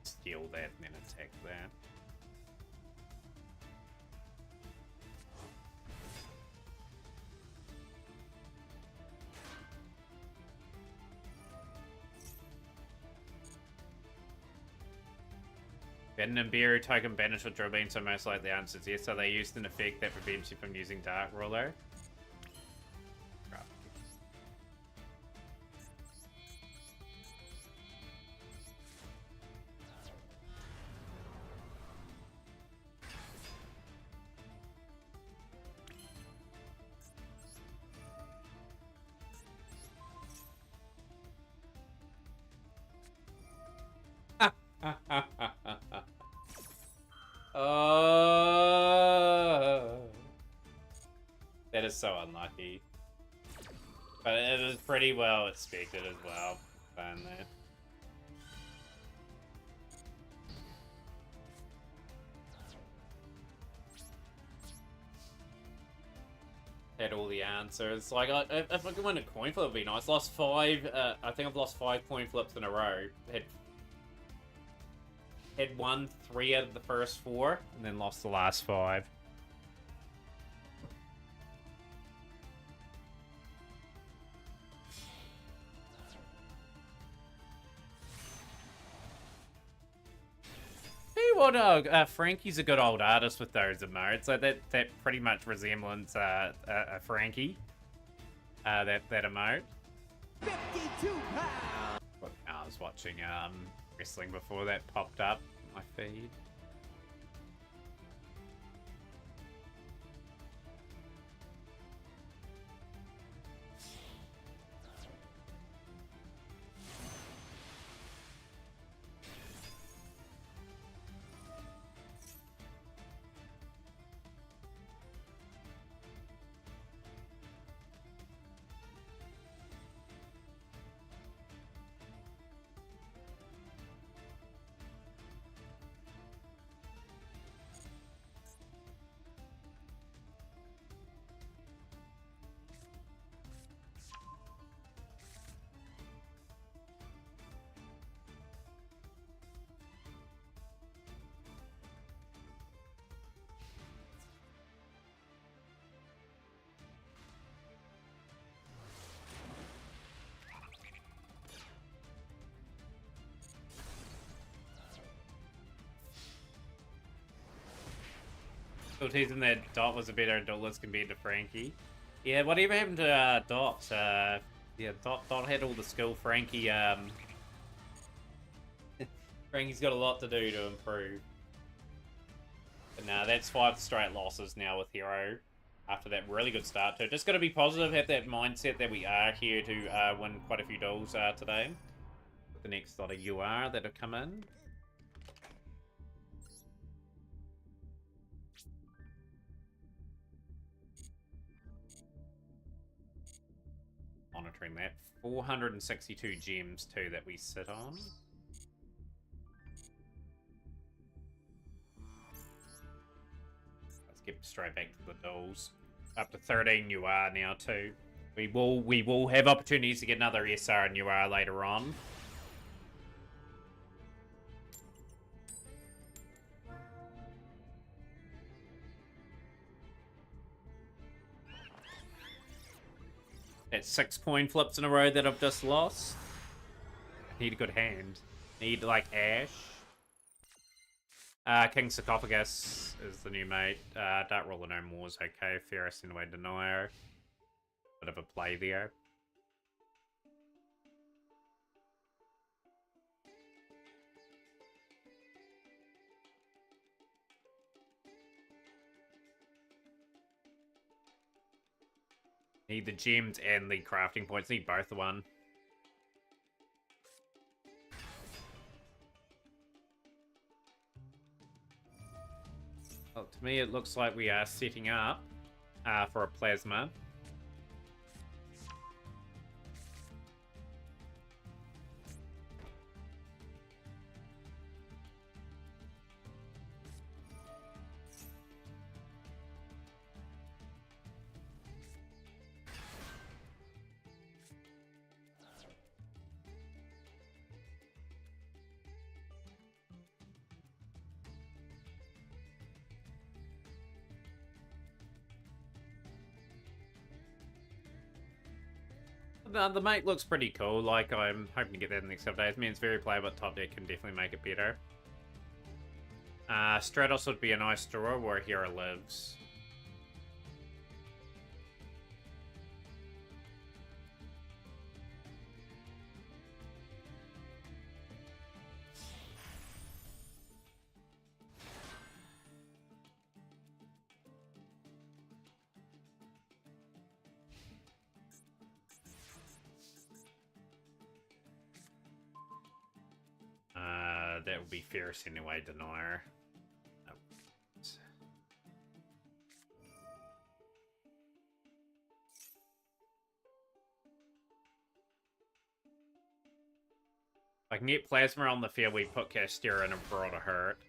Steal that and then attack that. Getting a Beer token banished with Drill Beam, so most likely the answer is yes. So they used an effect that prevents you from using Dark Ruler. That is so unlucky. But it was pretty well expected as well. Found that. Had all the answers. Like, if I could win a coin flip, it'd be nice. Lost 5. I think I've lost 5 coin flips in a row. Had won 3 out of the first 4, and then lost the last 5. Tell you what, Frankie's a good old artist with those emotes. So that pretty much resembles a Frankie. That emote. 52 pounds. I was watching wrestling before that popped up on my feed. Still teasing that Dot was a better duelist compared to Frankie. Yeah, whatever happened to Dot? Yeah, Dot had all the skill. Frankie, Frankie's got a lot to do to improve. But nah, that's 5 straight losses now with Hero. After that really good start too. Just got to be positive, have that mindset that we are here to win quite a few duels today. With the next lot of UR that have come in. Monitoring that. 462 gems too that we sit on. Let's get straight back to the duels. Up to 13 UR now too. We will have opportunities to get another SR and UR later on. That's 6 coin flips in a row that I've just lost. Need a good hand. Need, like, Ash. King Sarcophagus is the new mate. Dark Ruler no more is okay. Ferris anyway, Denier. Bit of a play there. Need the gems and the crafting points. Need both of one. Well, to me, it looks like we are setting up for a plasma. The mate looks pretty cool. Like, I'm hoping to get that in the next couple days. I mean, it's very playable, but top deck can definitely make it better. Stratos would be a nice draw where a hero lives. That would be Ferris anyway, Denier. Nope. If I can get Plasma on the field, we put Castera in a broader hurt.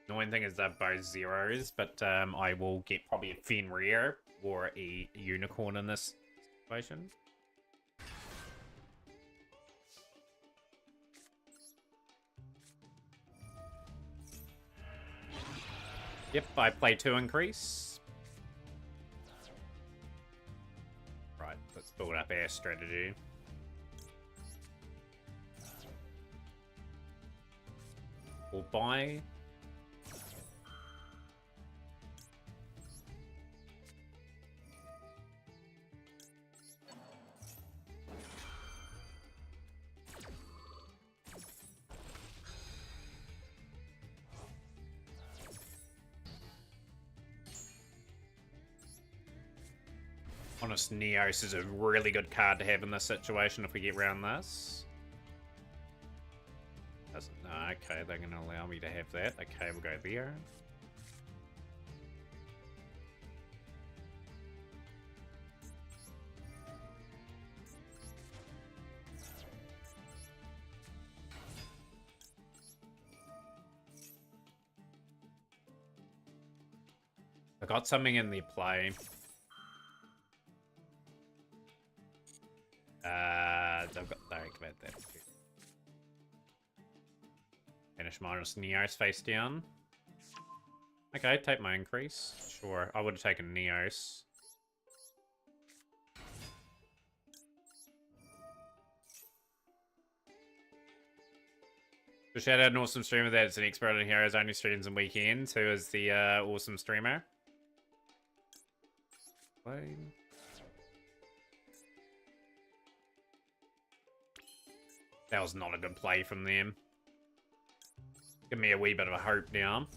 Annoying thing is they're both zeros, but I will get probably a Fenrir or a Unicorn in this situation. Yep, I play 2 increase. Right, let's build up our strategy. We'll buy. Honest Neos is a really good card to have in this situation if we get around this. Doesn't. No, okay, they're going to allow me to have that. Okay, we'll go there. I got something in their play. I've got to activate that. Finish minus Neos face down. Okay, take my increase. Sure, I would have taken Neos. So shout out an awesome streamer that's an expert on heroes, only streams and weekends, who is the awesome streamer. Play. That was not a good play from them. Give me a wee bit of a hope now.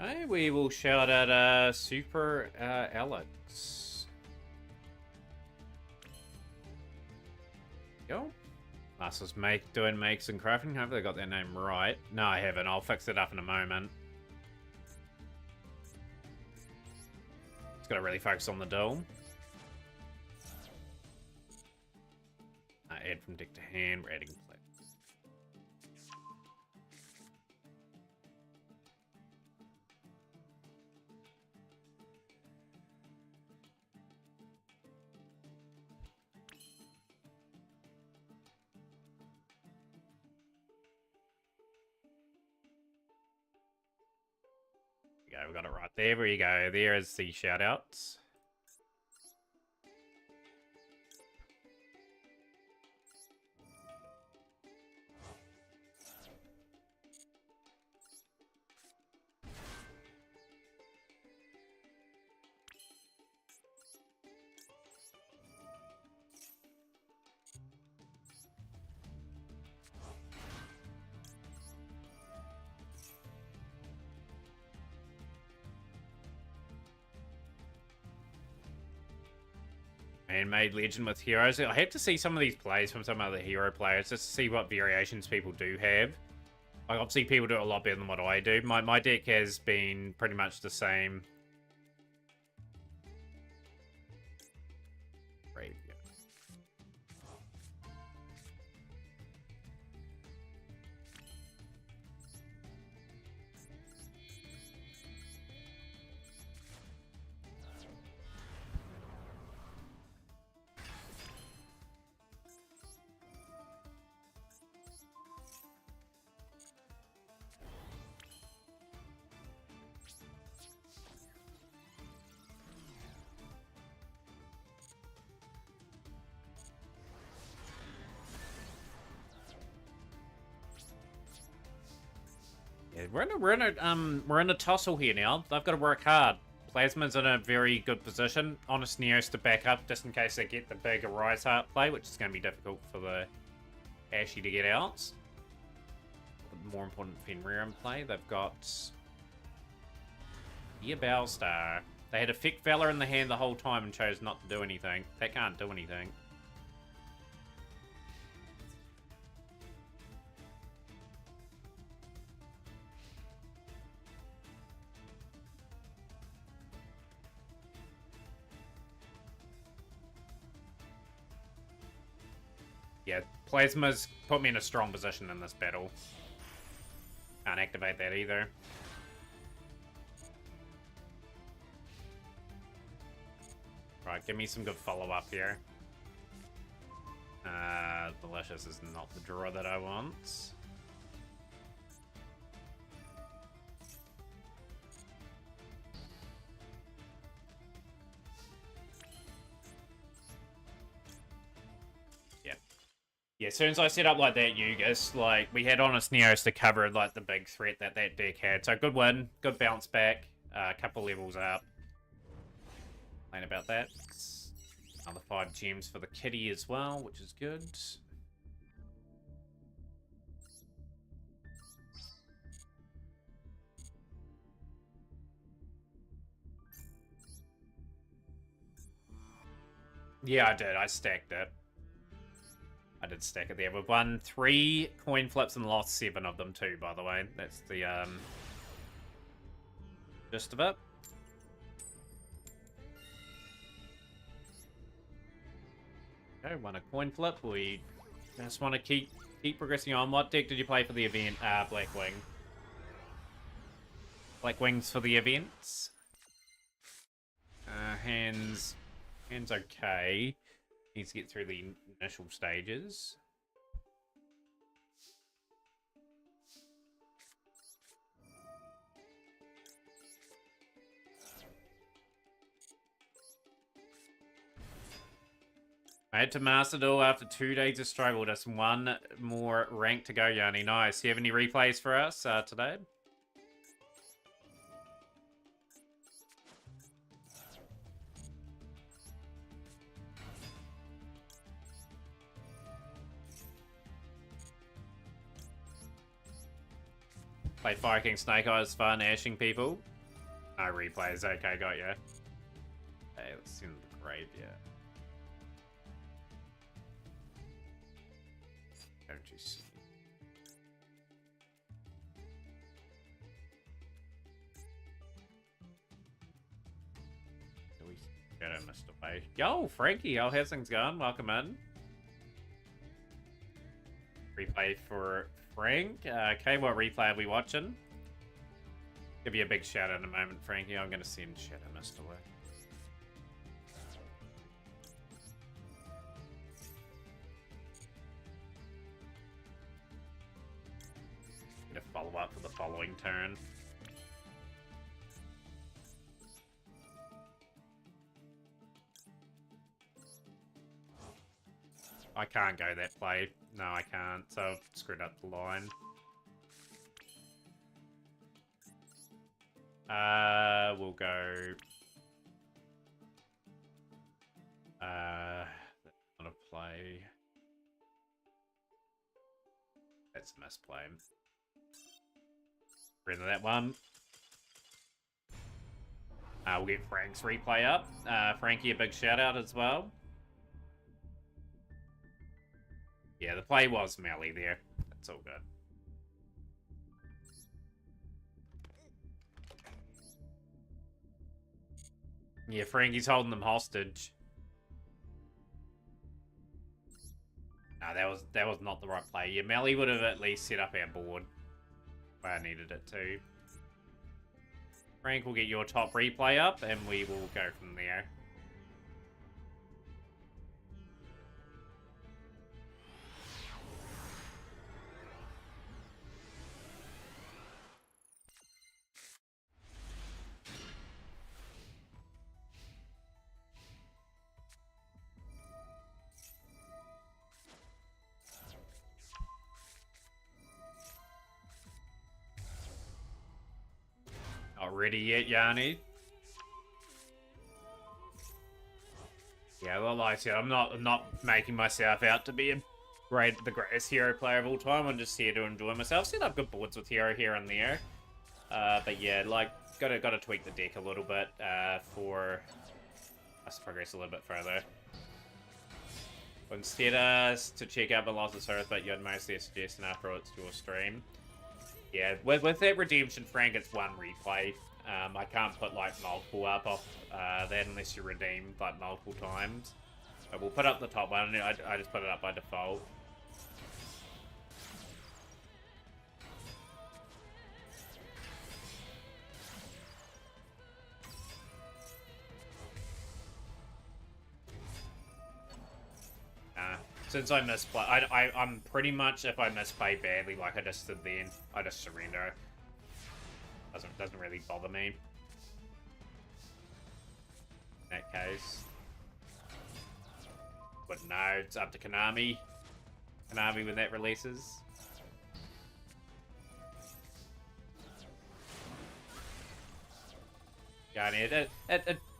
Okay, we will shout at Super Alex. Go. Masters doing makes and crafting. Hopefully I got their name right. No, I haven't. I'll fix it up in a moment. Just gotta really focus on the dome. Add from deck to hand. We're adding play. Go, we got it right there. There you go. There is the shout outs. Man-made legend with heroes. I have to see some of these plays from some other hero players just to see what variations people do have. Like, obviously people do it a lot better than what I do. My deck has been pretty much the same. Right, yeah. Yeah, we're in a tussle here now. They've got to work hard. Plasma's in a very good position. Honest Neos to back up just in case they get the big Rise Heart play, which is going to be difficult for the Ashy to get out. But more important, Fenrir in play. They've got Bowstar. They had Effect Valor in the hand the whole time and chose not to do anything. They can't do anything. Yeah, Plasma's put me in a strong position in this battle. Can't activate that either. Right, give me some good follow-up here. Delicious is not the draw that I want. Yeah, as soon as I set up like that Yugis, like, we had Honest Neos to cover, like, the big threat that that deck had. So, good win, good bounce back, a couple levels up. Complain about that. Another 5 gems for the kitty as well, which is good. Yeah, I did. I stacked it. I did stack it there. We've won 3 coin flips and lost 7 of them too, by the way. That's the gist of it. Okay, won a coin flip. We just want to keep progressing on. What deck did you play for the event? Blackwing. Blackwings for the events. Hands okay. Needs to get through the initial stages. Made to Master Duel after 2 days of struggle. Just 1 more rank to go, Yanni. Nice. Do you have any replays for us today? Play Fire King Snake Eyes, fun, ashing people. No replays, okay, got ya. Hey, let's see the graveyard. Don't you see? Do we get a missed away? Yo, Frankie, how's things going? Welcome in. Replay for Frank. Okay, what replay are we watching? Give you a big shout out in a moment, Frankie. I'm going to send Shadow Mist away. Get a follow up for the following turn. I can't go that play. No, I can't. So I've screwed up the line. We'll go. That's not a play. That's a misplay. Rid of that one. We'll get Frank's replay up. Frankie, a big shout out as well. Yeah, the play was Melly there. That's all good. Yeah, Frankie's holding them hostage. No, that was not the right play. Yeah, Melly would have at least set up our board where I needed it to. Frank will get your top replay up, and we will go from there. Not ready yet, Yanni. Yeah, well, like I said, I'm not making myself out to be the greatest hero player of all time. I'm just here to enjoy myself. Set up good boards with hero here and there. But yeah, like gotta tweak the deck a little bit for us to progress a little bit further. Instead, to check out Velocious Earth, but you'd mostly a suggestion after it's your stream. Yeah, with that Redemption, Frank, it's 1 replay. I can't put, like, multiple up off that unless you redeem, like, multiple times. But we'll put up the top one. I just put it up by default. Since I misplay, I'm pretty much, if I misplay badly, like I just did then, I just surrender. Doesn't really bother me. In that case. But no, it's up to Konami. Konami when that releases. Yeah, I mean,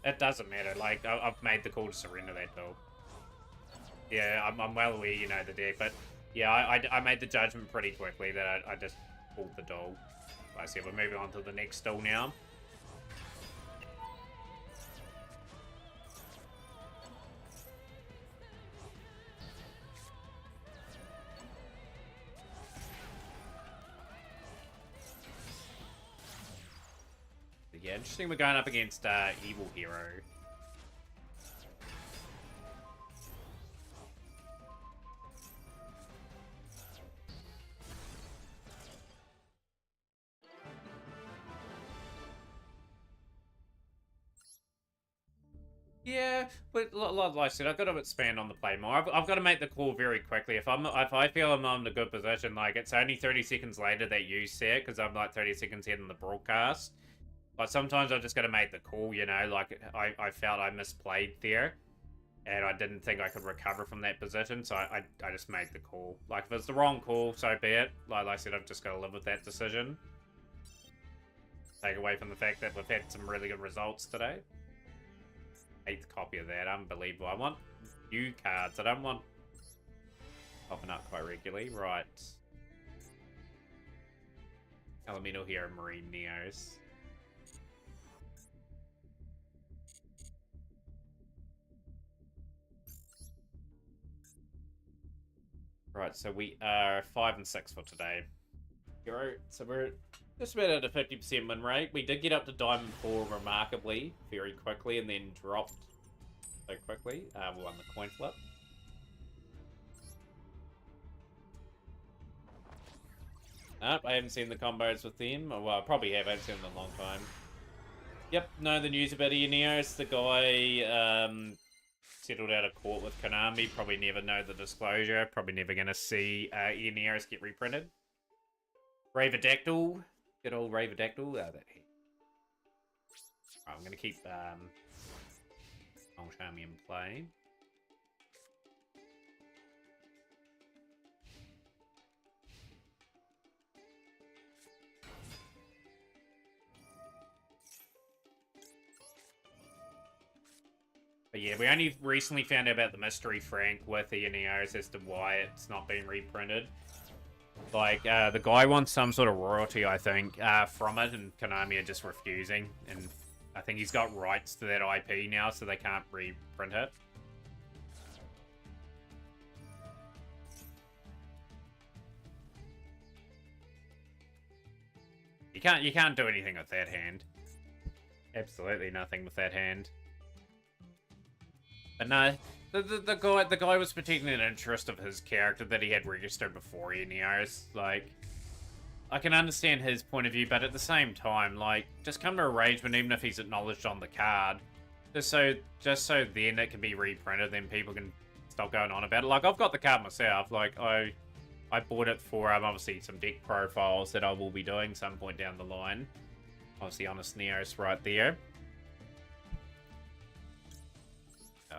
it doesn't matter. Like, I've made the call to surrender that duel. Yeah, I'm well aware you know the deck, but yeah, I made the judgment pretty quickly that I just pulled the duel. I see we're moving on to the next duel now. Yeah, interesting we're going up against Evil Hero. Yeah, but like I said, I've got to expand on the play more. I've got to make the call very quickly. If I feel I'm in a good position, like it's only 30 seconds later that you see it because I'm like 30 seconds ahead in the broadcast. But sometimes I've just got to make the call, you know, like I felt I misplayed there. And I didn't think I could recover from that position, so I just made the call. Like, if it's the wrong call, so be it. Like I said, I've just got to live with that decision. Take away from the fact that we've had some really good results today. 8th copy of that, unbelievable. I want new cards, I don't want popping up quite regularly. Right. Elemental Hero Marine Neos. Right, so we are 5 and 6 for today. Hero, so we're just about at a 50% win rate. We did get up to Diamond 4 remarkably, very quickly, and then dropped so quickly. We won the coin flip. Nope, I haven't seen the combos with them. Well, I probably have. I haven't seen them in a long time. Yep, no, the news about Ineos. The guy settled out of court with Konami. Probably never know the disclosure. Probably never going to see Ineos get reprinted. Ravidactyl. Good old Ravidactyl. Oh, that heat. Right, I'm going to keep Charmy in play. But yeah, we only recently found out about the mystery Frank with Ineos as to why it's not being reprinted. Like, the guy wants some sort of royalty, I think, from it, and Konami are just refusing. And I think he's got rights to that IP now, so they can't reprint it. You can't do anything with that hand. Absolutely nothing with that hand. But no, the guy was protecting an interest of his character that he had registered before Ineos. Like, I can understand his point of view, but at the same time, like, just come to arrangement, even if he's acknowledged on the card, just so then it can be reprinted, then people can stop going on about it. Like, I've got the card myself. Like, I bought it for obviously some deck profiles that I will be doing some point down the line. Obviously, Honest Neos right there.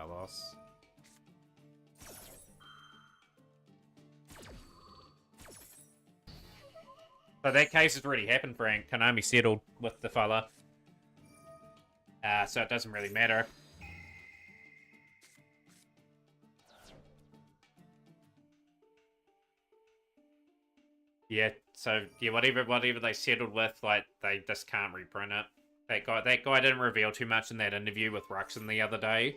Loss. So that case has already happened, Frank. Konami settled with the fella. So it doesn't really matter. Yeah, so yeah, whatever they settled with, like, they just can't reprint it. That guy didn't reveal too much in that interview with Ruxin the other day.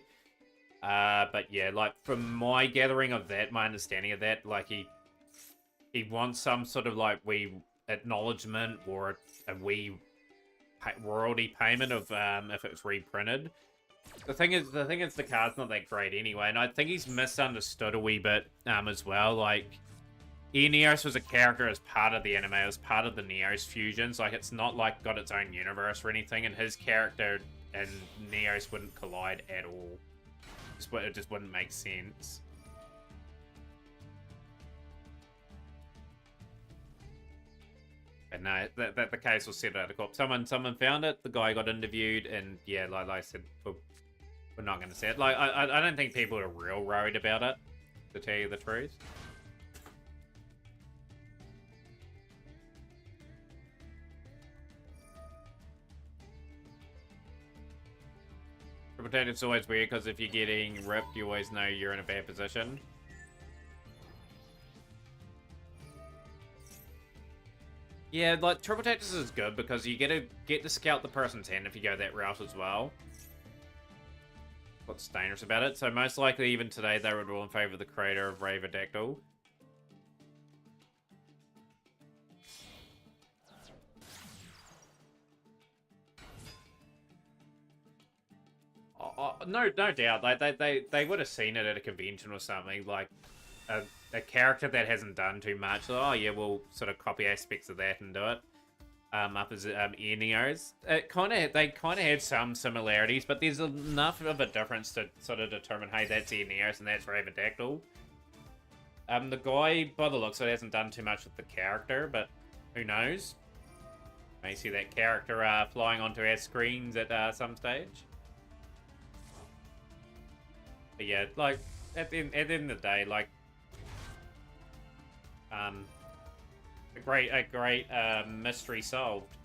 But yeah, like, from my gathering of that, my understanding of that, like, he wants some sort of, like, acknowledgement or a royalty payment of if it was reprinted. The thing is the card's not that great anyway, and I think he's misunderstood a wee bit as well. Like, Ineos was a character as part of the anime, as part of the Neos fusions. Like, it's not like got its own universe or anything, and his character and Neos wouldn't collide at all. It just wouldn't make sense. And no, that the case was settled out of court. Someone found it. The guy got interviewed, and yeah, like I said, we're not going to say it. Like, I don't think people are real worried about it, to tell you the truth. It's always weird because if you're getting ripped, you always know you're in a bad position. Yeah, like triple tactics is good because you get to scout the person's hand if you go that route as well. What's dangerous about it? So most likely, even today, they would rule in favor of the creator of Ravadactyl. No doubt. Like they would have seen it at a convention or something. Like a character that hasn't done too much. So, oh yeah, we'll sort of copy aspects of that and do it. Up as Neos. They kind of had some similarities, but there's enough of a difference to sort of determine, hey, that's Neos and that's Ravadactyl. The guy, by the looks of it, hasn't done too much with the character, but who knows? May see that character flying onto our screens at some stage. But yeah, like at the end of the day, like a great mystery solved.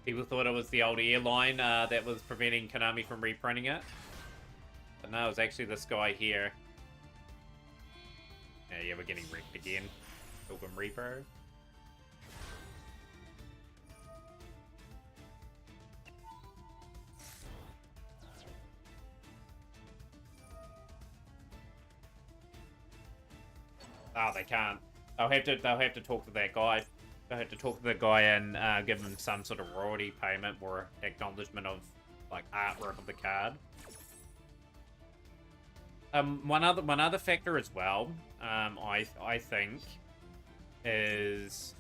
People thought it was the old airline that was preventing Konami from reprinting it, but no, it was actually this guy here. Yeah, we're getting wrecked again. Pilgrim Reaper. Oh, they can't. They'll have to talk to that guy. They'll have to talk to the guy and give him some sort of royalty payment or acknowledgement of like artwork of the card. One other factor as well, I think, is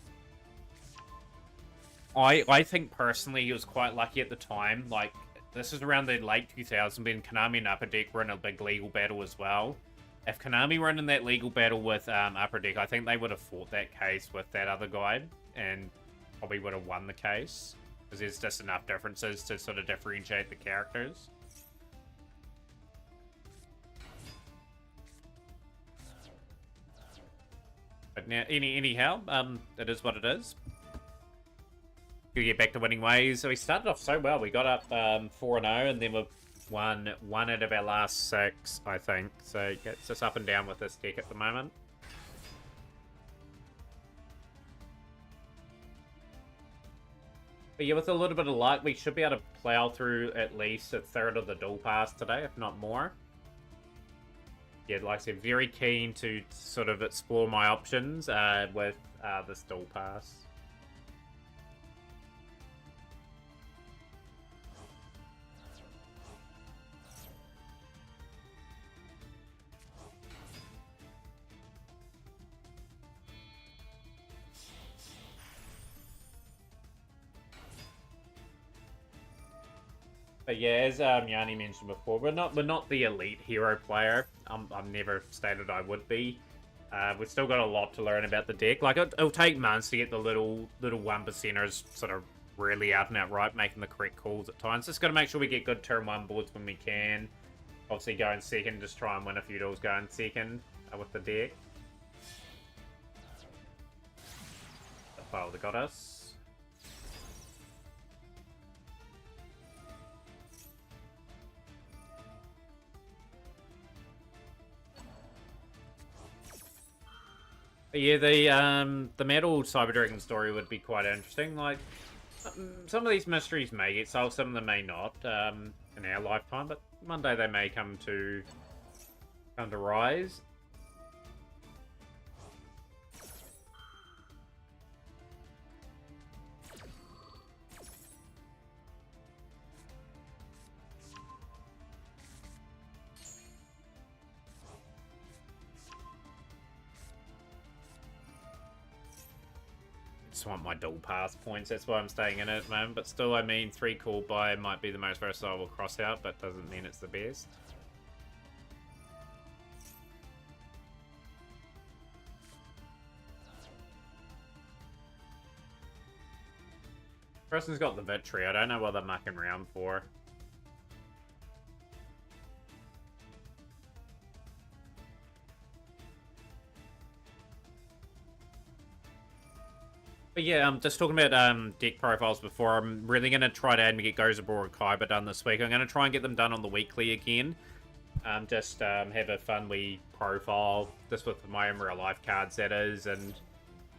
I think personally he was quite lucky at the time. Like this is around the late 2000s when Konami and Upper Deck were in a big legal battle as well. If Konami were in that legal battle with Upper Deck, I think they would have fought that case with that other guy and probably would have won the case. Because there's just enough differences to sort of differentiate the characters. But now, anyhow, it is what it is. We get back to winning ways. So we started off so well. We got up 4-0 and then we've won one out of our last 6, I think. So it's just up and down with this deck at the moment. But yeah, with a little bit of luck, we should be able to plow through at least a third of the Duelpass today, if not more. Yeah, like I said, very keen to sort of explore my options with this Duelpass. But yeah, as Yanni mentioned before, we're not the elite hero player. I've never stated I would be. We've still got a lot to learn about the deck. Like it'll take months to get the little 1%ers sort of really out and out right, making the correct calls at times. Just got to make sure we get good turn 1 boards when we can. Obviously, go in second, just try and win a few duels going second with the deck. The file that got us. But yeah, the Metal Cyber Dragon story would be quite interesting. Like, some of these mysteries may get solved, some of them may not in our lifetime, but one day they may come to rise. Just want my Duelpass points, that's why I'm staying in it at the moment. But still, I mean, 3 call by might be the most versatile cross out, but doesn't mean it's the best. Person's got the victory. I don't know what they're mucking around for. But But yeah, just talking about deck profiles before, I'm really going to try to aim to get Gozabor and Kaiba done this week. I'm going to try and get them done on the weekly again. Just have a fun wee profile, just with my own real life cards, that is, and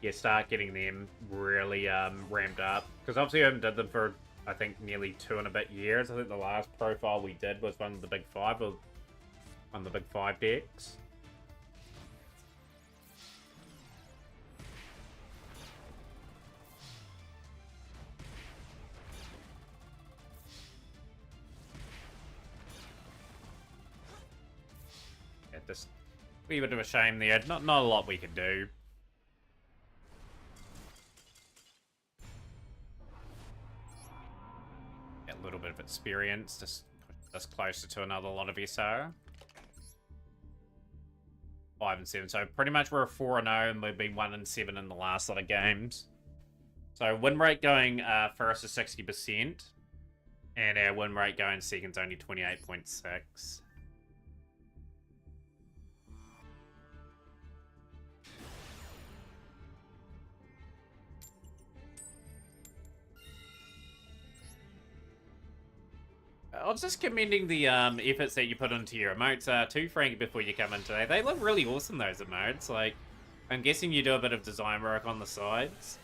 yeah, start getting them really ramped up. Because obviously I haven't did them for, I think, nearly 2 and a bit years. I think the last profile we did was one of the big 5, or one of the big 5 decks. Just a wee bit of a shame there. Not a lot we could do. Get a little bit of experience, just push us closer to another lot of SR. 5 and 7, so pretty much we're a 4-0, and we've been 1 and 7 in the last lot of games. So win rate going first is 60%, and our win rate going second's only 28.6. I was just commending the efforts that you put into your emotes too, Frank, before you come in today. They look really awesome, those emotes. Like, I'm guessing you do a bit of design work on the sides.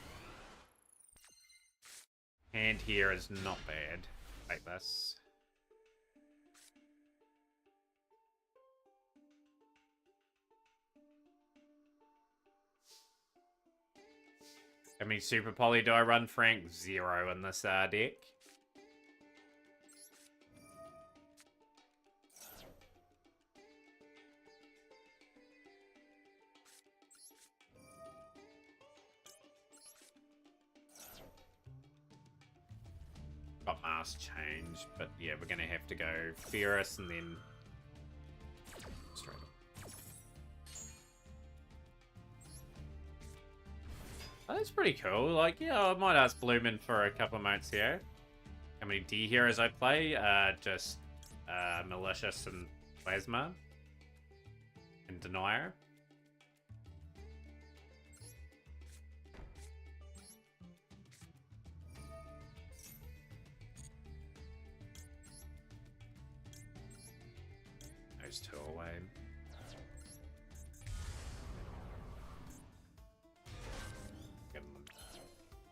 Hand here is not bad. Like this. How many Super Poly do I run, Frank? 0 in this deck. Got mass change, but yeah, we're gonna have to go Ferris and then straight up. Oh, that's pretty cool. Like, yeah, I might ask Bloomin for a couple of motes here. How many D heroes I play? Just Malicious and Plasma and Denier. Those 2 away.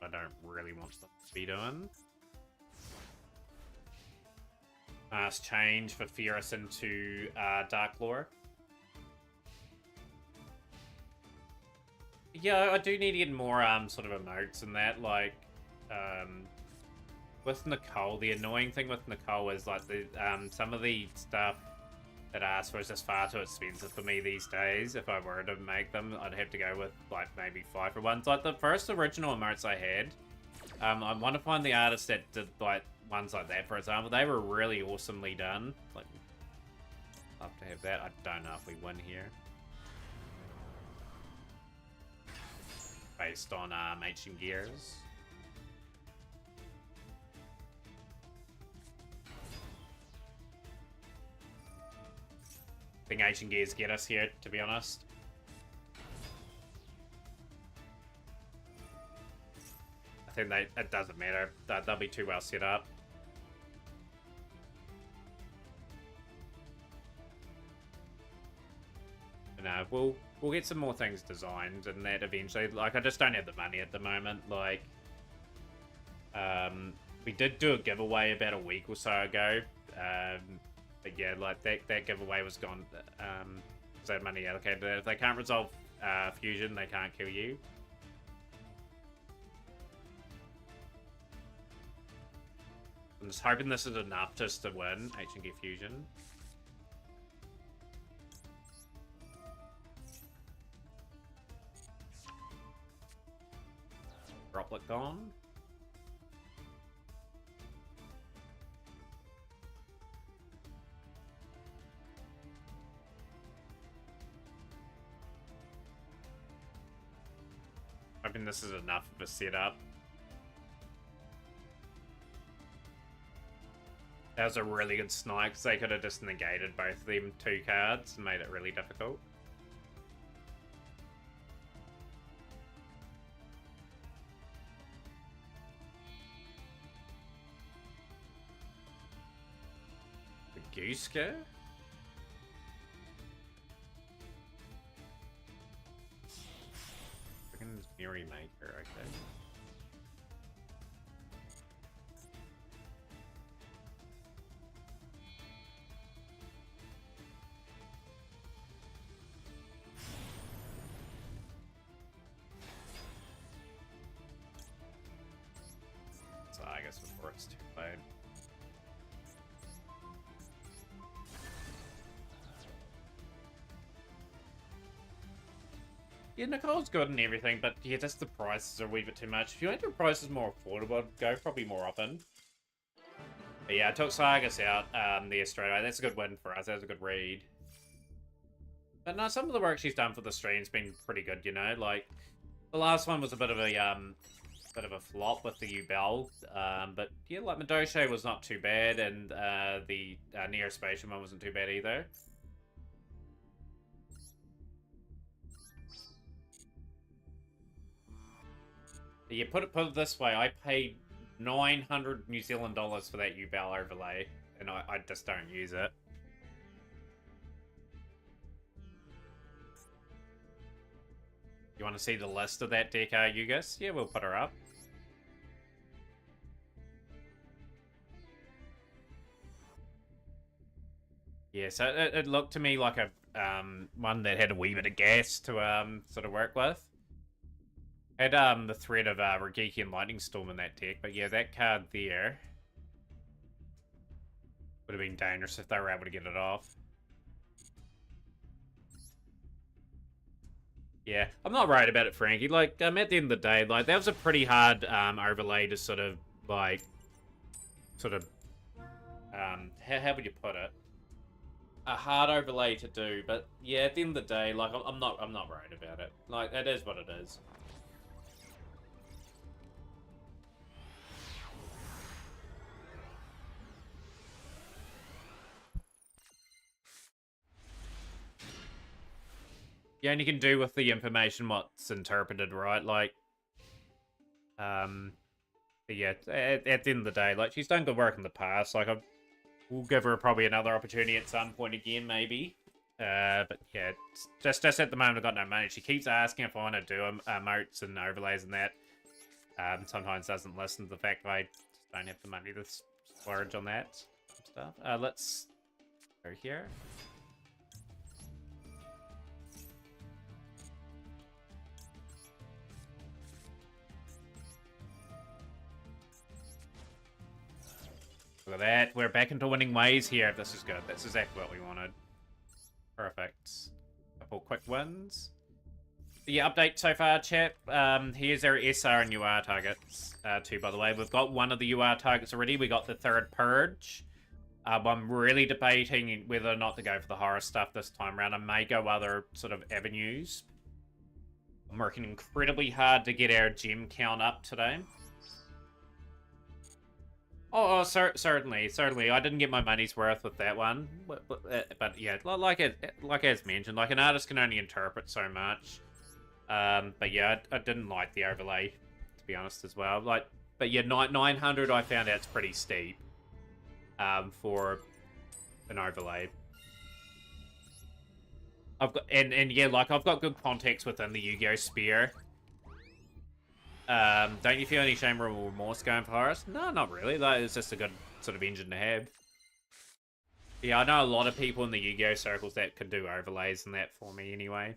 I don't really want them to be doing. Mass change for Ferris into Dark Lore. Yeah, I do need to get more sort of emotes in that. Like, with Nicole, the annoying thing with Nicole is like the some of the stuff that asks for is just far too expensive for me these days. If I were to make them, I'd have to go with like maybe 5 for ones. Like the first original emotes I had, I want to find the artists that did like ones like that, for example. They were really awesomely done. Like, love to have that. I don't know if we win here. Based on Ancient Gears. I think Ancient Gears get us here, to be honest. I think it doesn't matter. They'll be too well set up. No, we'll get some more things designed and that eventually. Like, I just don't have the money at the moment. Like, we did do a giveaway about a week or so ago. But yeah, like that giveaway was gone. Was that money allocated? If they can't resolve fusion, they can't kill you. I'm just hoping this is enough just to win H&G fusion. Droplet gone. Hoping this is enough of a setup. That was a really good snipe because they could have just negated both of them 2 cards and made it really difficult. Guska? Freaking Mirror Maker, okay. So I guess before it's too late. Yeah, Nicole's good and everything, but yeah, just the prices are a wee bit too much. If you want your prices more affordable, I'd go probably more often. But yeah, I took Sargus out, the Australia. That's a good win for us. That was a good read. But no, some of the work she's done for the stream's been pretty good, you know? Like, the last one was a bit of a flop with the U-Bell. But yeah, like, Madoshe was not too bad, and the Neospatial one wasn't too bad either. Yeah, put it this way, I paid 900 New Zealand dollars for that U-Bell overlay, and I just don't use it. You want to see the list of that deck, you guys? Yeah, we'll put her up. Yeah, so it looked to me like a one that had a wee bit of gas to sort of work with. Had the threat of Regeki and Lightning Storm in that deck, but yeah, that card there would have been dangerous if they were able to get it off. Yeah, I'm not worried about it, Frankie. Like, at the end of the day, like, that was a pretty hard overlay to sort of, like, how would you put it? A hard overlay to do, but yeah, at the end of the day, like, I'm not worried about it. Like, it is what it is. You only can do with the information what's interpreted, right? Like, but yeah, at the end of the day, like, she's done good work in the past. Like, we'll give her probably another opportunity at some point again, maybe. But yeah, just at the moment, I've got no money. She keeps asking if I want to do emotes and overlays and that. Sometimes doesn't listen to the fact that I just don't have the money to splurge on that stuff. Let's go here. Look at that. We're back into winning ways here. This is good. That's exactly what we wanted. Perfect. Couple quick wins. The update so far, chat. Here's our SR and UR targets, too, by the way. We've got one of the UR targets already. We got the third Purge. I'm really debating whether or not to go for the horror stuff this time around. I may go other sort of avenues. I'm working incredibly hard to get our gem count up today. Oh, certainly. I didn't get my money's worth with that one, but yeah, like as mentioned, like, an artist can only interpret so much. But yeah, I didn't like the overlay, to be honest, as well. Like, but yeah, 900 I found out's pretty steep, for an overlay. I've got and yeah, like, I've got good context within the Yu-Gi-Oh! Spear. Don't you feel any shame or remorse going for Horus? No, not really. Like, it's just a good sort of engine to have. Yeah, I know a lot of people in the Yu-Gi-Oh! Circles that could do overlays and that for me anyway.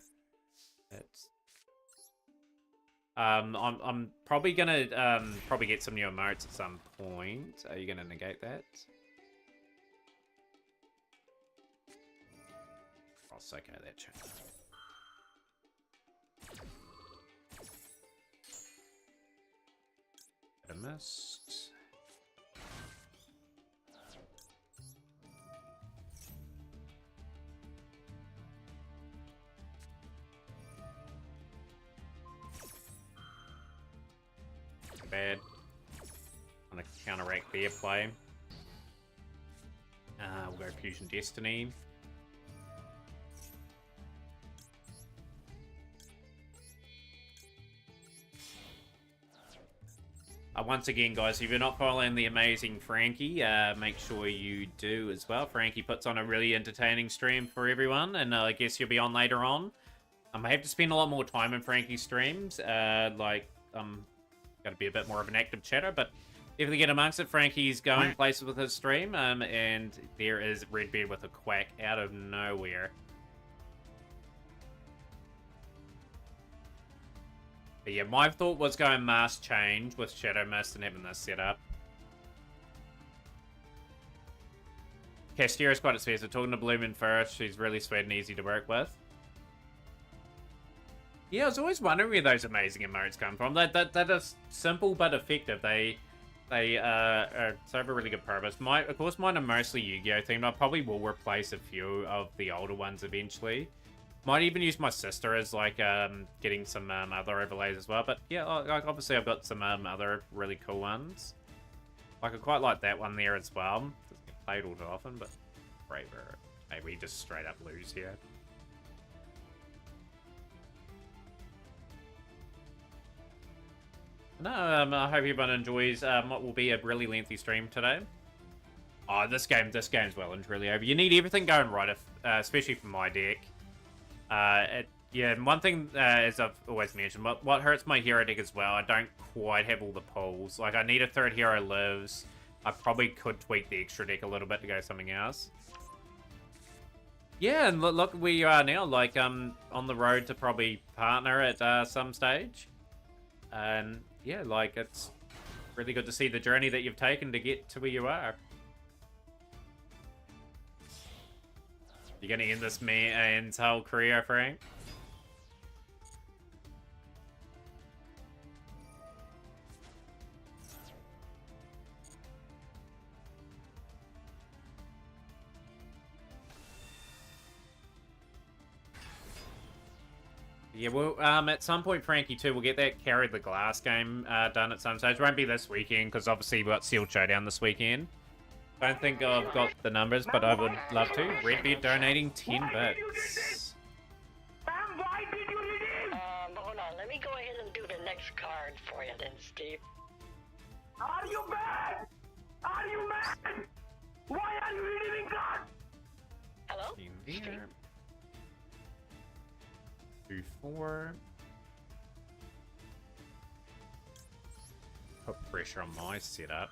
It's... I'm probably gonna probably get some new emotes at some point. Are you gonna negate that? I'll psycho that chat. Missed. Bad. On a counteract their play. We'll go Fusion Destiny. Once again, guys, if you're not following the amazing Frankie, make sure you do as well. Frankie puts on a really entertaining stream for everyone, and I guess you'll be on later on. I have to spend a lot more time in Frankie's streams. Got to be a bit more of an active chatter, but if they get amongst it, Frankie's going places with his stream, and there is Redbeard with a quack out of nowhere. But yeah, my thought was going mask change with Shadow Mist and having this set up. Castira's quite expensive. Talking to Bloomin' first, she's really sweet and easy to work with. Yeah, I was always wondering where those amazing emotes come from. That are simple but effective. They serve a really good purpose. Of course, mine are mostly Yu-Gi-Oh themed. I probably will replace a few of the older ones eventually. Might even use my sister as like getting some other overlays as well. But yeah, obviously I've got some other really cool ones. Like I quite like that one there as well. Doesn't get played all too often, but Braver. Maybe we just straight up lose here. No, I hope everyone enjoys what will be a really lengthy stream today. Oh, this game's well and truly over. You need everything going right, especially for my deck. Yeah, and one thing, as I've always mentioned, what hurts my hero deck as well, I don't quite have all the pulls. Like, I need a third hero lives. I probably could tweak the extra deck a little bit to go something else. Yeah, and look where you are now, like, on the road to probably partner at some stage. And, yeah, like, it's really good to see the journey that you've taken to get to where you are. You're gonna end this man's whole career, Frank? Yeah, well, at some point, Frankie, too, we'll get that Carry the Glass game done at some stage. Won't be this weekend, because obviously we've got Sealed Showdown this weekend. Don't think I've got the numbers, but I would love to. Redbeard donating 10 bits. Why did you redeem? Hold on. Let me go ahead and do the next card for you then, Steve. Are you mad? Are you mad? Why are you redeeming cards? Hello? In there. 2, 4. Put pressure on my setup.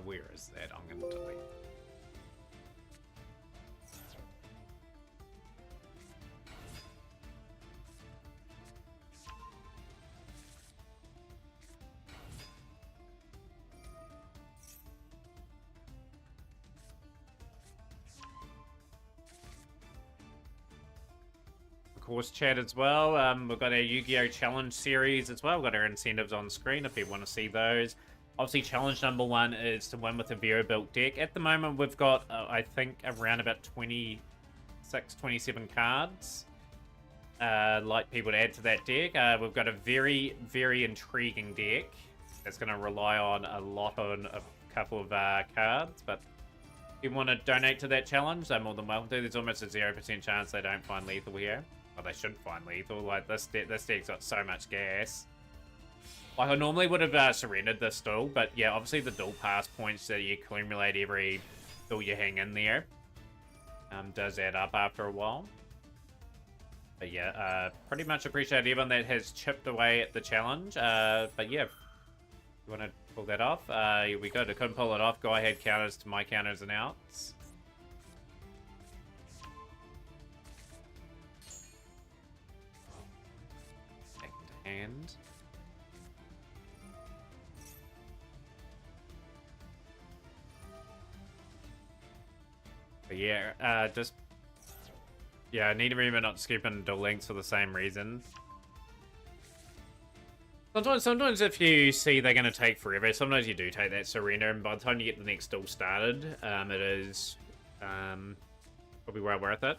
Where is that? I'm going to delete. Of course, chat as well. We've got our Yu-Gi-Oh! Challenge series as well. We've got our incentives on screen if you want to see those. Obviously, challenge number 1 is to win with a Vero-built deck. At the moment, we've got, I think, around about 26, 27 cards. Like people to add to that deck. We've got a very, very intriguing deck that's going to rely on a couple of cards. But if you want to donate to that challenge, they're more than welcome to. There's almost a 0% chance they don't find lethal here. Well, they should find lethal. Like, this deck's got so much gas. Like, I normally would have surrendered this duel, but yeah, obviously the Duelpass points that you accumulate every duel you hang in there does add up after a while. But yeah, pretty much appreciate everyone that has chipped away at the challenge. But yeah, if you want to pull that off, we go to couldn't pull it off. Go ahead, counters to my counters and outs. Second hand. But yeah, I need to remember not to skip into links for the same reason. Sometimes if you see they're going to take forever, sometimes you do take that surrender, and by the time you get the next duel started, it is probably well worth it.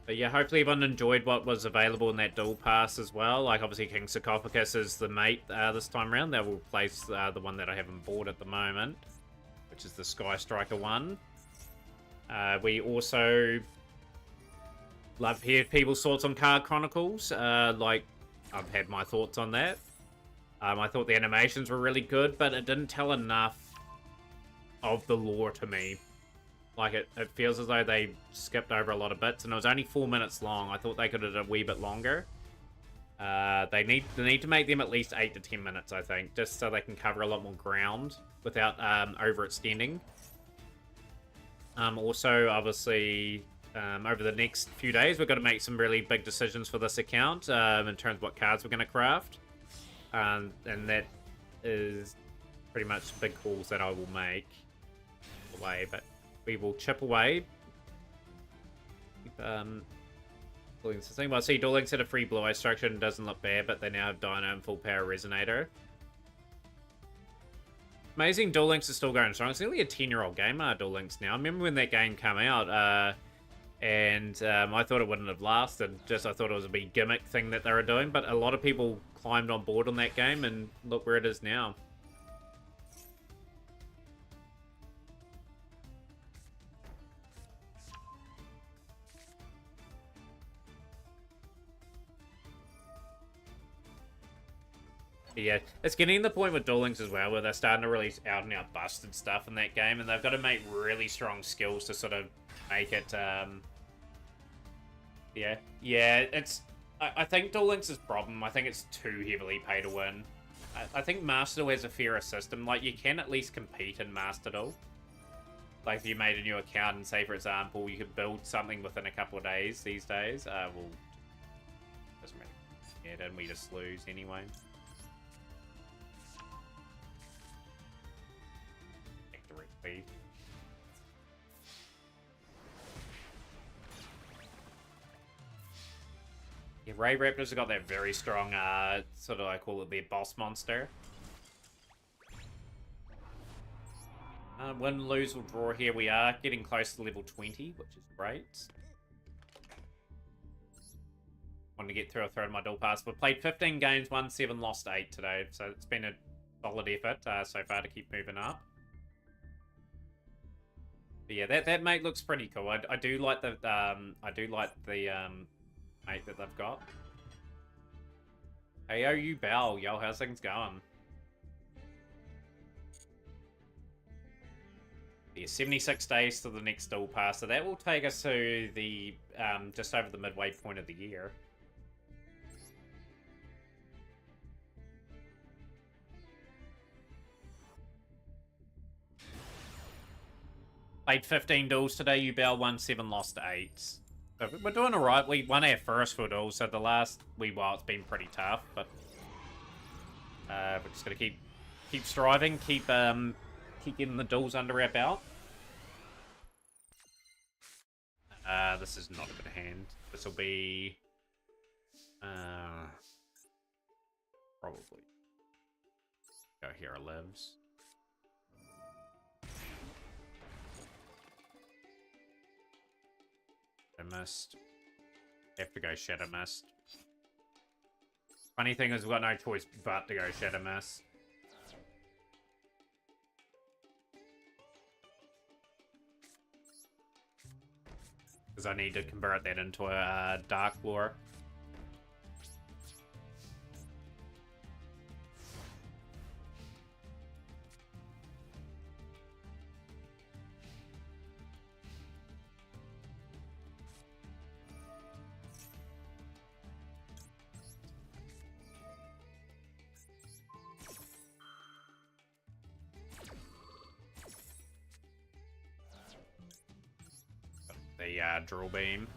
But yeah, hopefully everyone enjoyed what was available in that Duelpass as well. Like, obviously, King Sarcophagus is the mate this time around. That will replace the one that I haven't bought at the moment, which is the Sky Striker one. We also love to hear people's thoughts on Card Chronicles. Like, I've had my thoughts on that. I thought the animations were really good, but it didn't tell enough of the lore to me. Like, it feels as though they skipped over a lot of bits, and it was only 4 minutes long. I thought they could have done a wee bit longer. They need to make them at least 8 to 10 minutes, I think, just so they can cover a lot more ground without overextending. Also, obviously, over the next few days, we've got to make some really big decisions for this account in terms of what cards we're going to craft. And that is pretty much big calls that I will make away, but we will chip away. Well, I see Duel Links had a free Blue-Eye structure and doesn't look bad, but they now have Dino and Full Power Resonator. Amazing, Duel Links is still going strong. It's nearly a 10-year-old game, Duel Links now. I remember when that game came out, and I thought it wouldn't have lasted. I thought it was a big gimmick thing that they were doing, but a lot of people climbed on board on that game, and look where it is now. Yeah, it's getting to the point with Duel Links as well, where they're starting to release out-and-out busted stuff in that game, and they've got to make really strong skills to sort of make it, Yeah, it's... I think Duel Links' problem, I think it's too heavily pay to win. I think Master Duel has a fairer system. Like, you can at least compete in Master Duel. Like, if you made a new account and, say, for example, you could build something within a couple of days these days, well, doesn't really... Yeah, then we just lose anyway. Directly. Yeah, Ray Raptors have got that very strong, sort of, I call it their boss monster. Win, lose, or draw here. We are getting close to level 20, which is great. Want to get through a throw in my Duelpass. We've played 15 games, won 7, lost 8 today, so it's been a solid effort so far to keep moving up. But yeah, that mate looks pretty cool. I do like the mate that they've got. Hey, yo, you Bell. Yo, how's things going? Yeah, 76 days to the next Duelpass, so that will take us to the, just over the midway point of the year. Played 15 duels today, you Bell, won 7, lost 8. So we're doing alright. We won our first 4 duels, so the last wee while it's been pretty tough, but we're just gonna keep striving, keep getting the duels under our belt. This is not a good hand. This will be probably go Hero Lives. Shadow Mist. Have to go Shadow Mist. Funny thing is, we've got no choice but to go Shadow Mist. Because I need to convert that into a Dark Lore. The drill beam.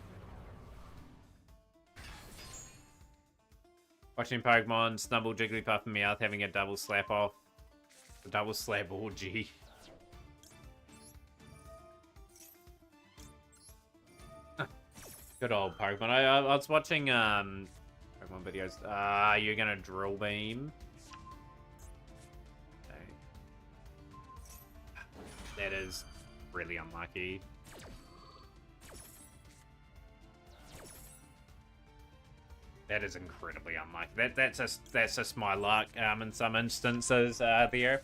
Watching Pokemon, Snubble, Jigglypuff, and Meowth having a double slap off. A double slap orgy. Good old Pokemon. I was watching Pokemon videos. You're gonna drill beam. That is really unlucky. That is incredibly unlucky. That's just my luck in some instances there.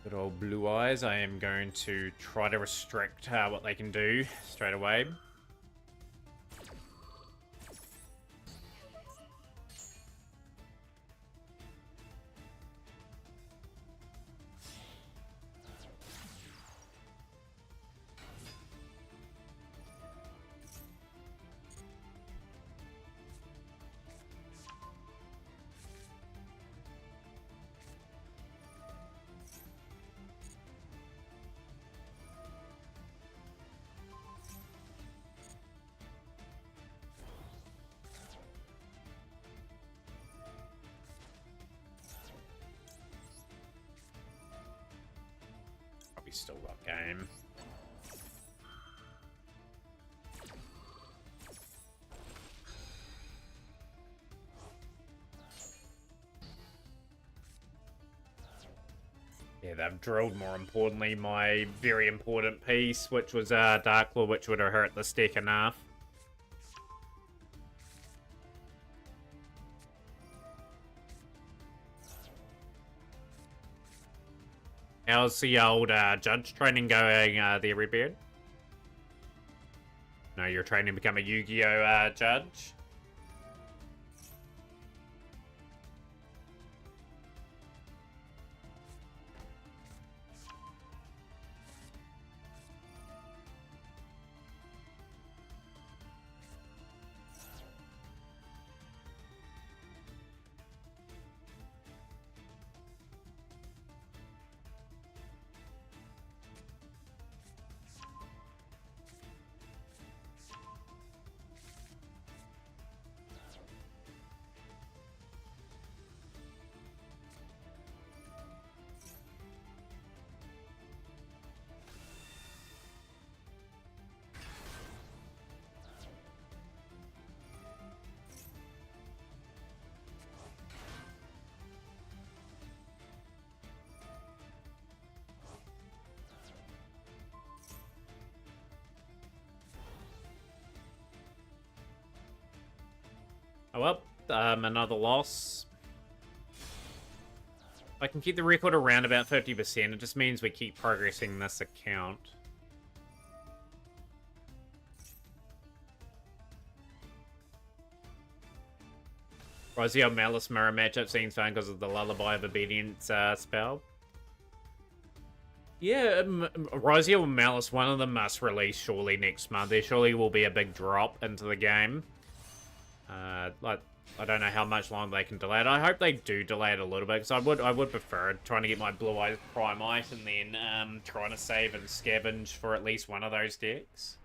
Good old Blue Eyes. I am going to try to restrict what they can do straight away. Probably still got game. Yeah, they've drilled, more importantly, my very important piece, which was Dark Claw, which would have hurt the deck enough. How's the old judge training going there, Redbeard? No, you're training to become a Yu-Gi-Oh judge? Oh well, another loss. If I can keep the record around about 50%, it just means we keep progressing this account. Raziel Malice mirror matchup seems fun because of the Lullaby of Obedience spell. Yeah, Raziel Malice, one of them must release surely next month. There surely will be a big drop into the game. Like, I don't know how much longer they can delay it. I hope they do delay it a little bit, because I would prefer trying to get my Blue Eyes Primite and then trying to save and scavenge for at least one of those decks.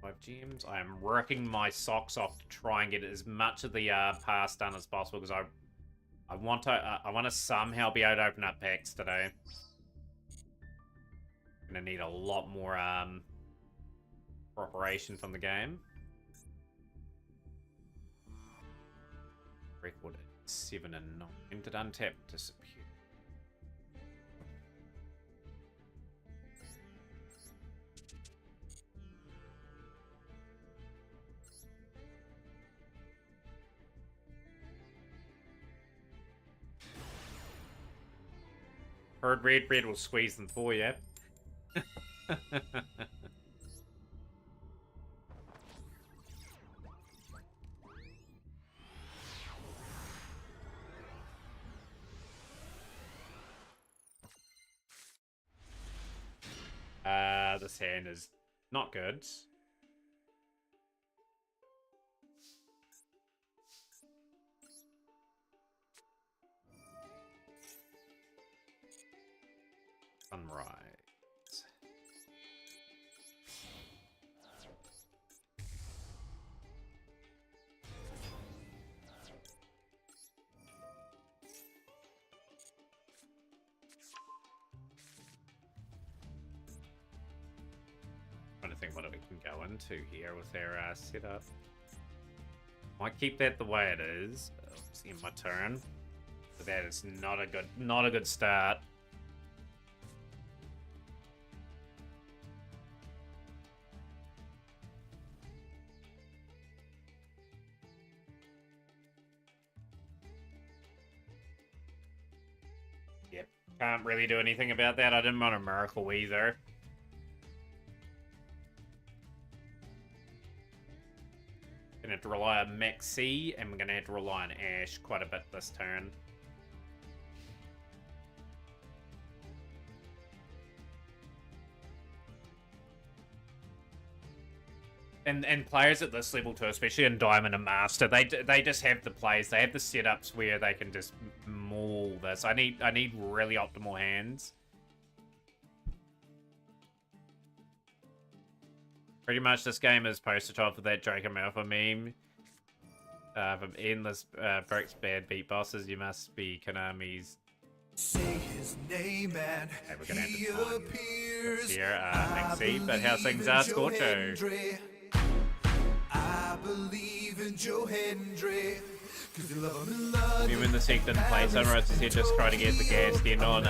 Five gems. I am working my socks off to try and get as much of the pass done as possible, because I want to somehow be able to open up packs today. Gonna need a lot more cooperation from the game. Record at 7 and 9. Entered untap, disappear. Heard Red will squeeze them for you. This hand is not good. Sunrise. Trying to think what we can go into here with our setup. Might keep that the way it is. Obviously, in my turn. But that is not a good start. Yep, can't really do anything about that. I didn't want a miracle either. Gonna have to rely on Maxi, and we're gonna have to rely on Ash quite a bit this turn. And players at this level too, especially in Diamond and Master, they just have the plays, they have the setups where they can just maul this. I need really optimal hands. Pretty much this game is poster child for that Draco Malfoy meme. From endless bricks, bad beat bosses, you must be Konami's. Say his name and Okay, we're gonna have he to find appears. here, Maxi, but how's things are, Scorcho? I believe in Joe Hendry. Cause you love him and love Remember when the Sec didn't play Sunrise is here just trying to get the gas in on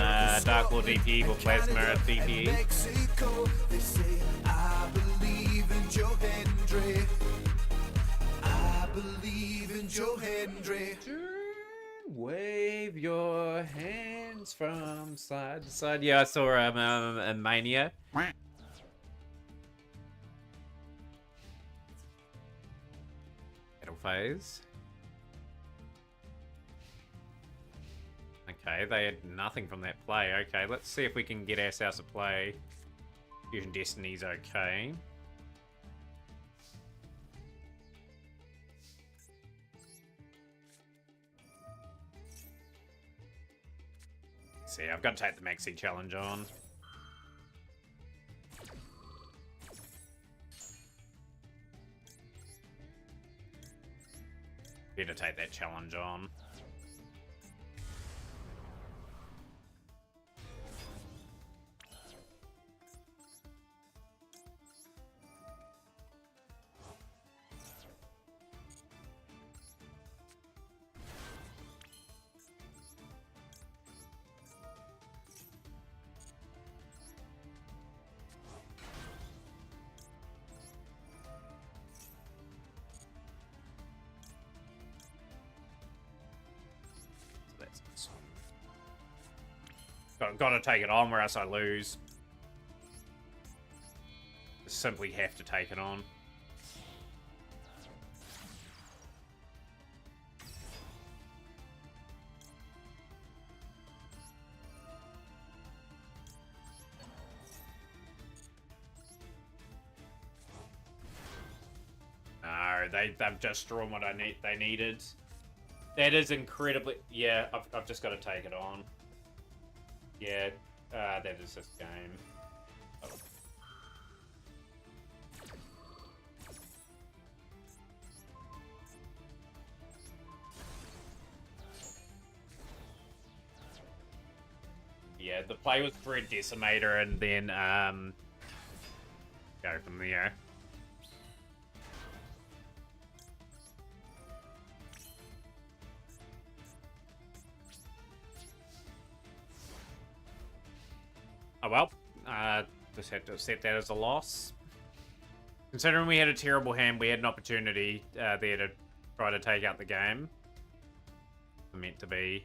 Dark Lord DP or Plasma DP. Mexico. They say I believe in Joe Hendry. I believe in Joe Hendry. Wave your hands from side to side. Yeah, I saw a Mania. Battle phase. Okay, they had nothing from that play. Okay, let's see if we can get ourselves a play. Fusion Destiny's okay. See, I've got to take the Maxi challenge on. Better take that challenge on. Gotta take it on, or else I lose. Simply have to take it on. No, they've just drawn what they needed. That is incredibly... Yeah, I've just got to take it on. Yeah, that is this game. Oh. Yeah, the play was for a Decimator and then go from there. Oh well, just had to accept that as a loss. Considering we had a terrible hand, we had an opportunity there to try to take out the game. Meant to be.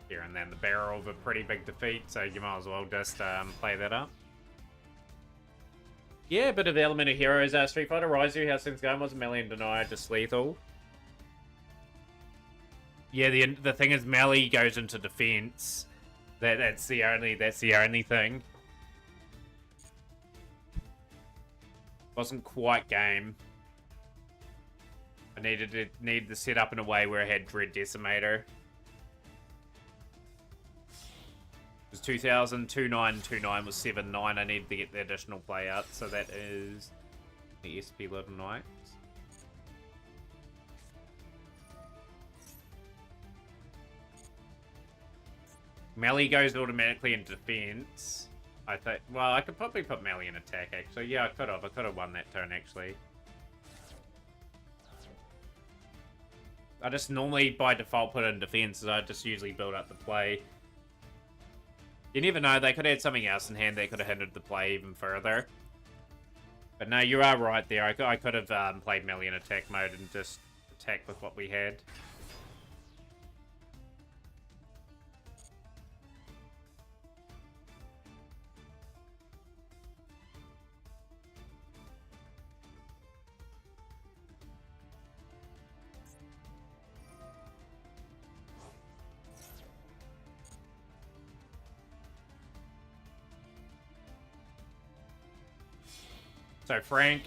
Here and then the barrel of a pretty big defeat, so you might as well just play that up. Yeah, a bit of Element of Heroes. Street Fighter Raizu, how's things going? Wasn't Melee and Denied just lethal? Yeah, the thing is Melee goes into defense. That's the only thing. Wasn't quite game. I needed to set up in a way where I had Dread Decimator. was 2,000, 2,929 was 7,9. I need to get the additional play out, so that is the SP Little Knights. Melee goes automatically into defense. I think. Well, I could probably put melee in attack, actually. Yeah, I could have. I could have won that turn, actually. I just normally, by default, put it in defense, as I just usually build up the play. You never know, they could have had something else in hand that could have hindered the play even further. But no, you are right there. I could have played melee in attack mode and just attacked with what we had. So Frank,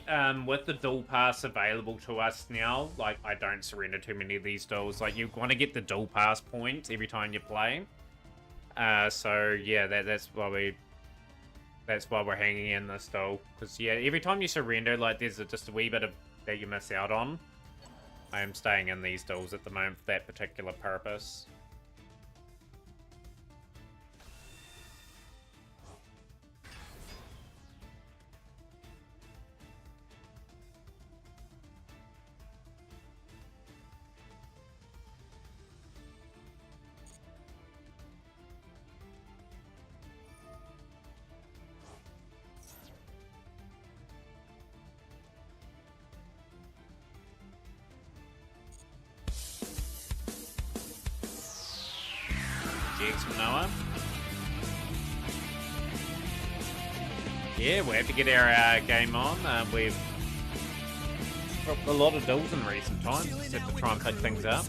with the dual pass available to us now, like, I don't surrender too many of these duels. Like, you want to get the dual pass points every time you play. So yeah, that's why we're hanging in this duel. Because yeah, every time you surrender, like, there's just a wee bit of that you miss out on. I am staying in these duels at the moment for that particular purpose. GX from Noah. Yeah, we have to get our game on. We've dropped a lot of duels in recent times. Just have to try and pick things up.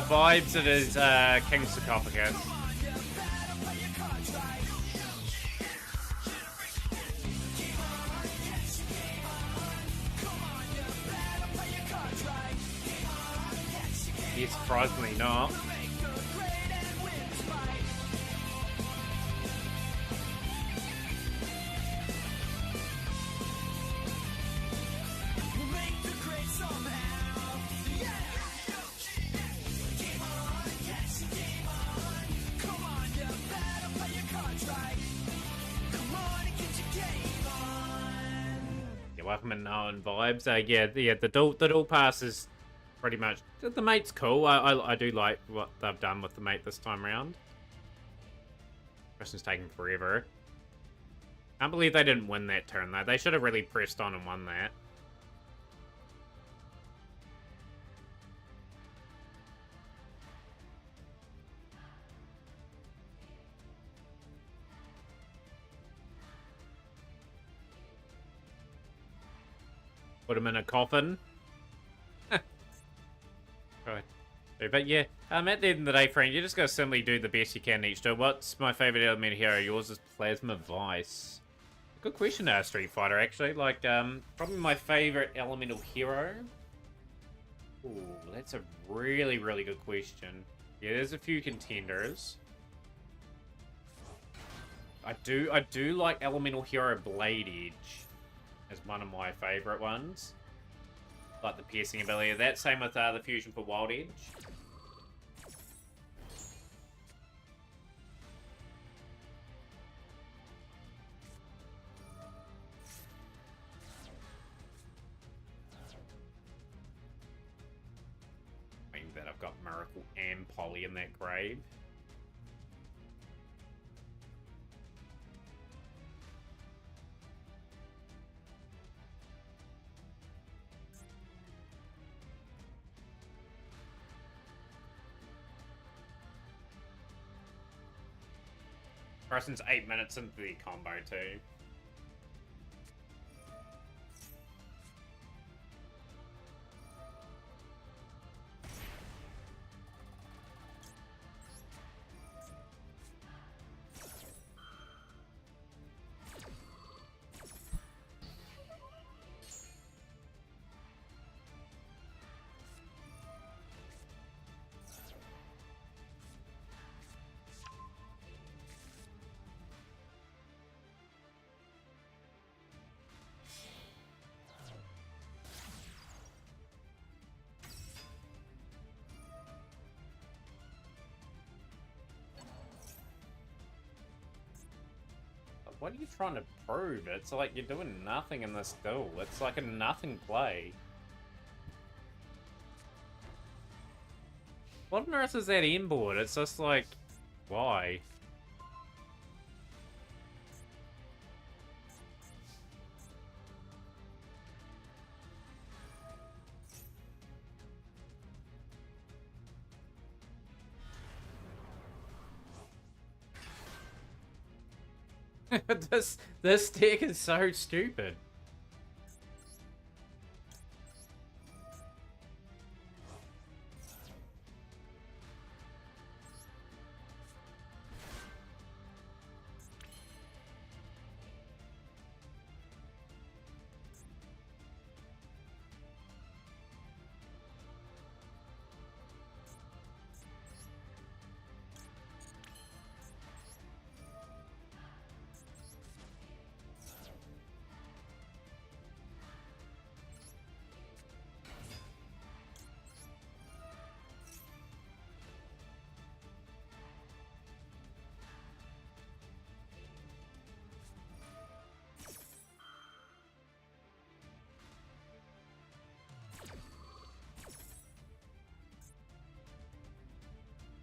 Vibes, it is King Sarcophagus. Yeah, surprisingly not. Welcome and known vibes. Yeah, the dual pass is pretty much the mate's cool. I do like what they've done with the mate this time around. Question's taking forever. Can't believe they didn't win that turn though. They should have really pressed on and won that. Put him in a coffin. Right. But yeah, at the end of the day, Frank, you just gotta simply do the best you can each day. What's my favorite elemental hero? Yours is Plasma Vice. Good question, Street Fighter, actually. Like, probably my favorite elemental hero. Ooh, that's a really, really good question. Yeah, there's a few contenders. I do like elemental hero Blade Edge as one of my favorite ones. Like the piercing ability of that. Same with the fusion for Wild Edge. I mean that I've got Miracle and Polly in that grave. Carson's 8 minutes into the combo too. What are you trying to prove? It's like you're doing nothing in this duel. It's like a nothing play. What on earth is that inboard? It's just like, why? this deck is so stupid.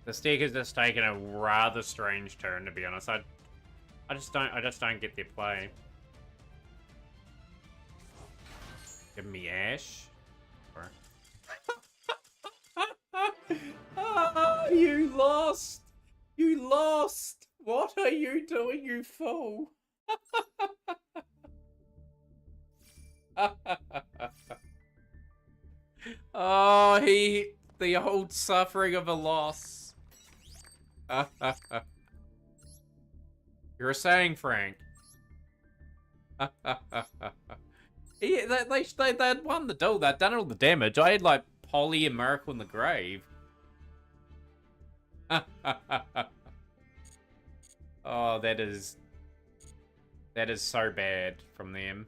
The deck has just taken a rather strange turn, to be honest. I just don't get their play. Give me Ash. Or... ah, you lost! You lost! What are you doing, you fool? Oh, the old suffering of a loss. You're saying, Frank. Yeah, they'd won the duel. They'd done all the damage. I had, like, Polly and Miracle in the grave. Oh, that is so bad from them.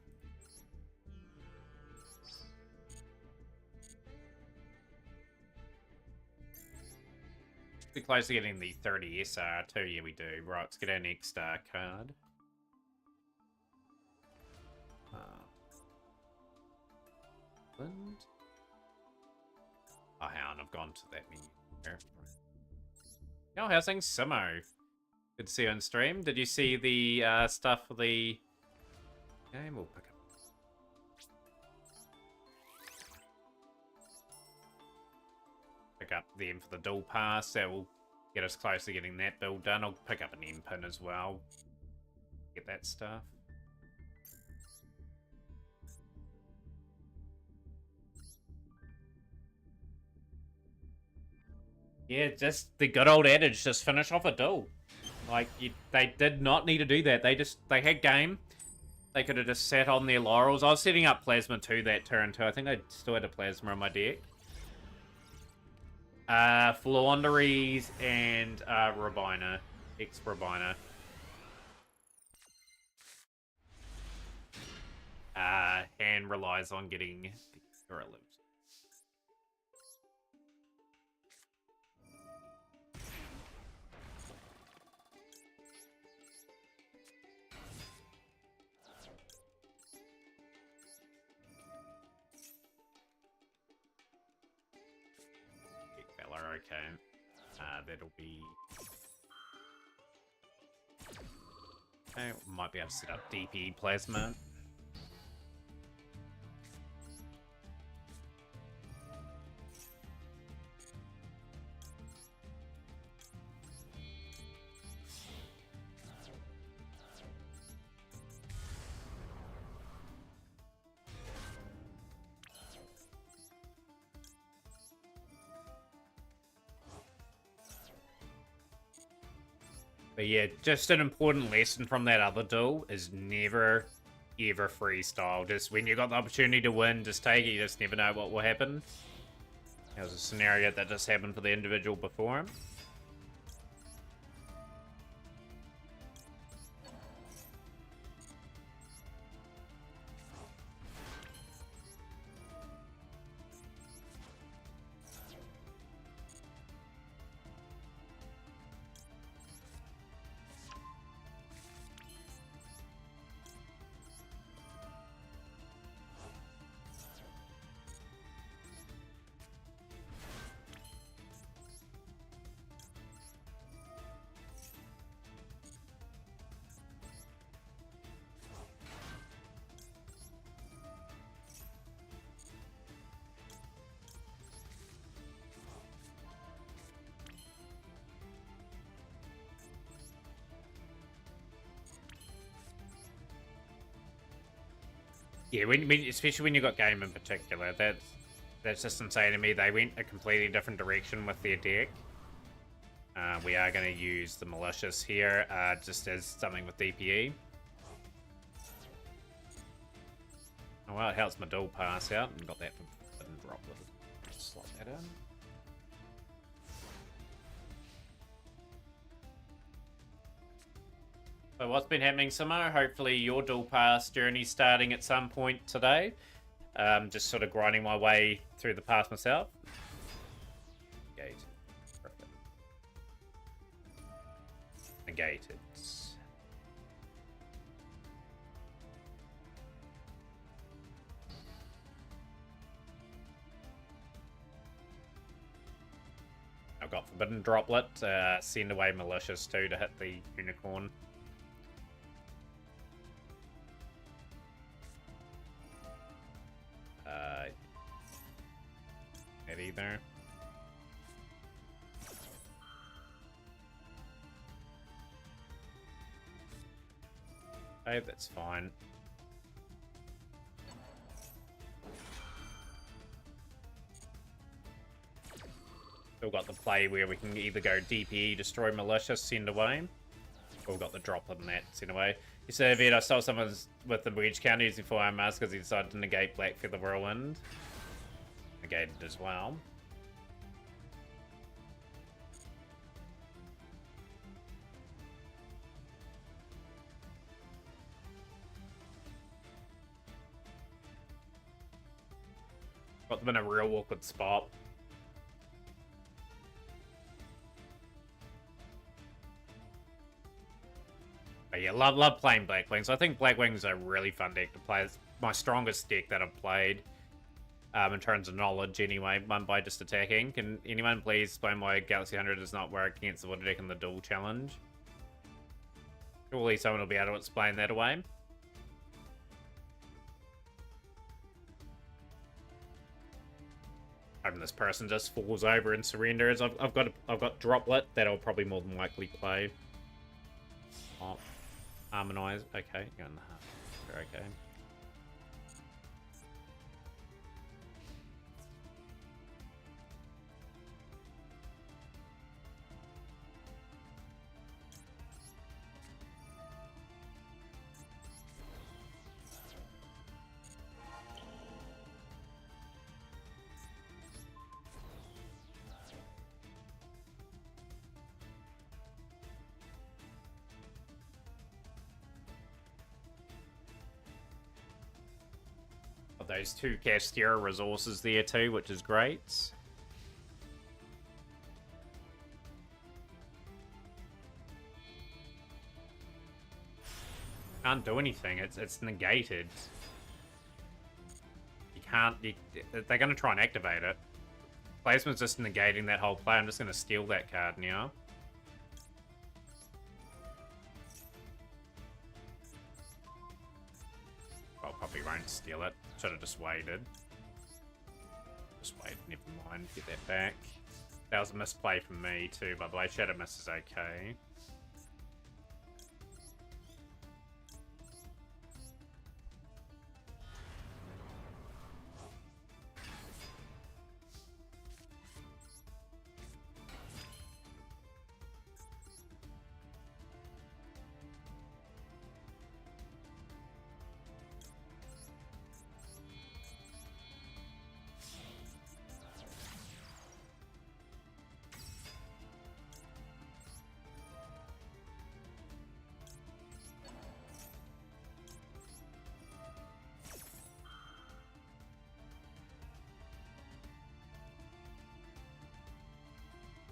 We're close to getting the 30 SR too. Yeah, we do. Right, let's get our next card. And... oh, hang on, I've gone to that menu. Oh, how's things, Simo? Good to see you on stream. Did you see the stuff for the game? We'll pick up them for the Duelpass. That will get us close to getting that build done. I'll pick up an M-pin as well. Get that stuff. Yeah, just the good old adage, just finish off a duel. Like, they did not need to do that. They had game. They could have just sat on their laurels. I was setting up Plasma 2 that turn too. I think I still had a Plasma on my deck. Fluonderies and Rabina. Ex-Rabina. Hand relies on getting the Gorillas. Valor, okay. That'll be... Okay, might be able to set up DP Plasma. But yeah, just an important lesson from that other duel is never, ever freestyle. Just when you got the opportunity to win, just take it. You just never know what will happen. There was a scenario that just happened for the individual before him. Yeah, especially when you got game in particular, that's just insane to me. They went a completely different direction with their deck. We are going to use the Malicious here, just as something with DPE. Oh well, it helps my Duelpass out, and got that from Droplet. Slot that in. So what's been happening, Simo? Hopefully your Duelpass journey starting at some point today. Just sort of grinding my way through the path myself. Gated. Perfect. Negated. I've got Forbidden Droplet. Send away Malicious too to hit the Unicorn. It either. Okay, that's fine. Still got the play where we can either go DPE, destroy Malicious, send away. Or we've got the droplet in that, send away. You said, Vid, I saw someone with the Wedge counter using 4 mask because he decided to negate Black Feather Whirlwind. Negated as well. Got them in a real awkward spot. But yeah, love playing Blackwings. I think Blackwings are a really fun deck to play. It's my strongest deck that I've played. In terms of knowledge, anyway, one by just attacking. Can anyone please explain why Galaxy 100 does not work against the water deck in the duel challenge? Surely someone will be able to explain that away. Hoping this person just falls over and surrenders. I've got Droplet that I'll probably more than likely play. Oh, Harmonize. Okay, you're in the half. Okay. Got those 2 Castera resources there too, which is great. Can't do anything. It's negated. You can't. They're gonna try and activate it. Placement's just negating that whole play. I'm just gonna steal that card now. Well, probably won't steal it. Should have just waited. Just wait. Never mind. Get that back. That was a misplay from me too, by the way. Shadow Miss is okay.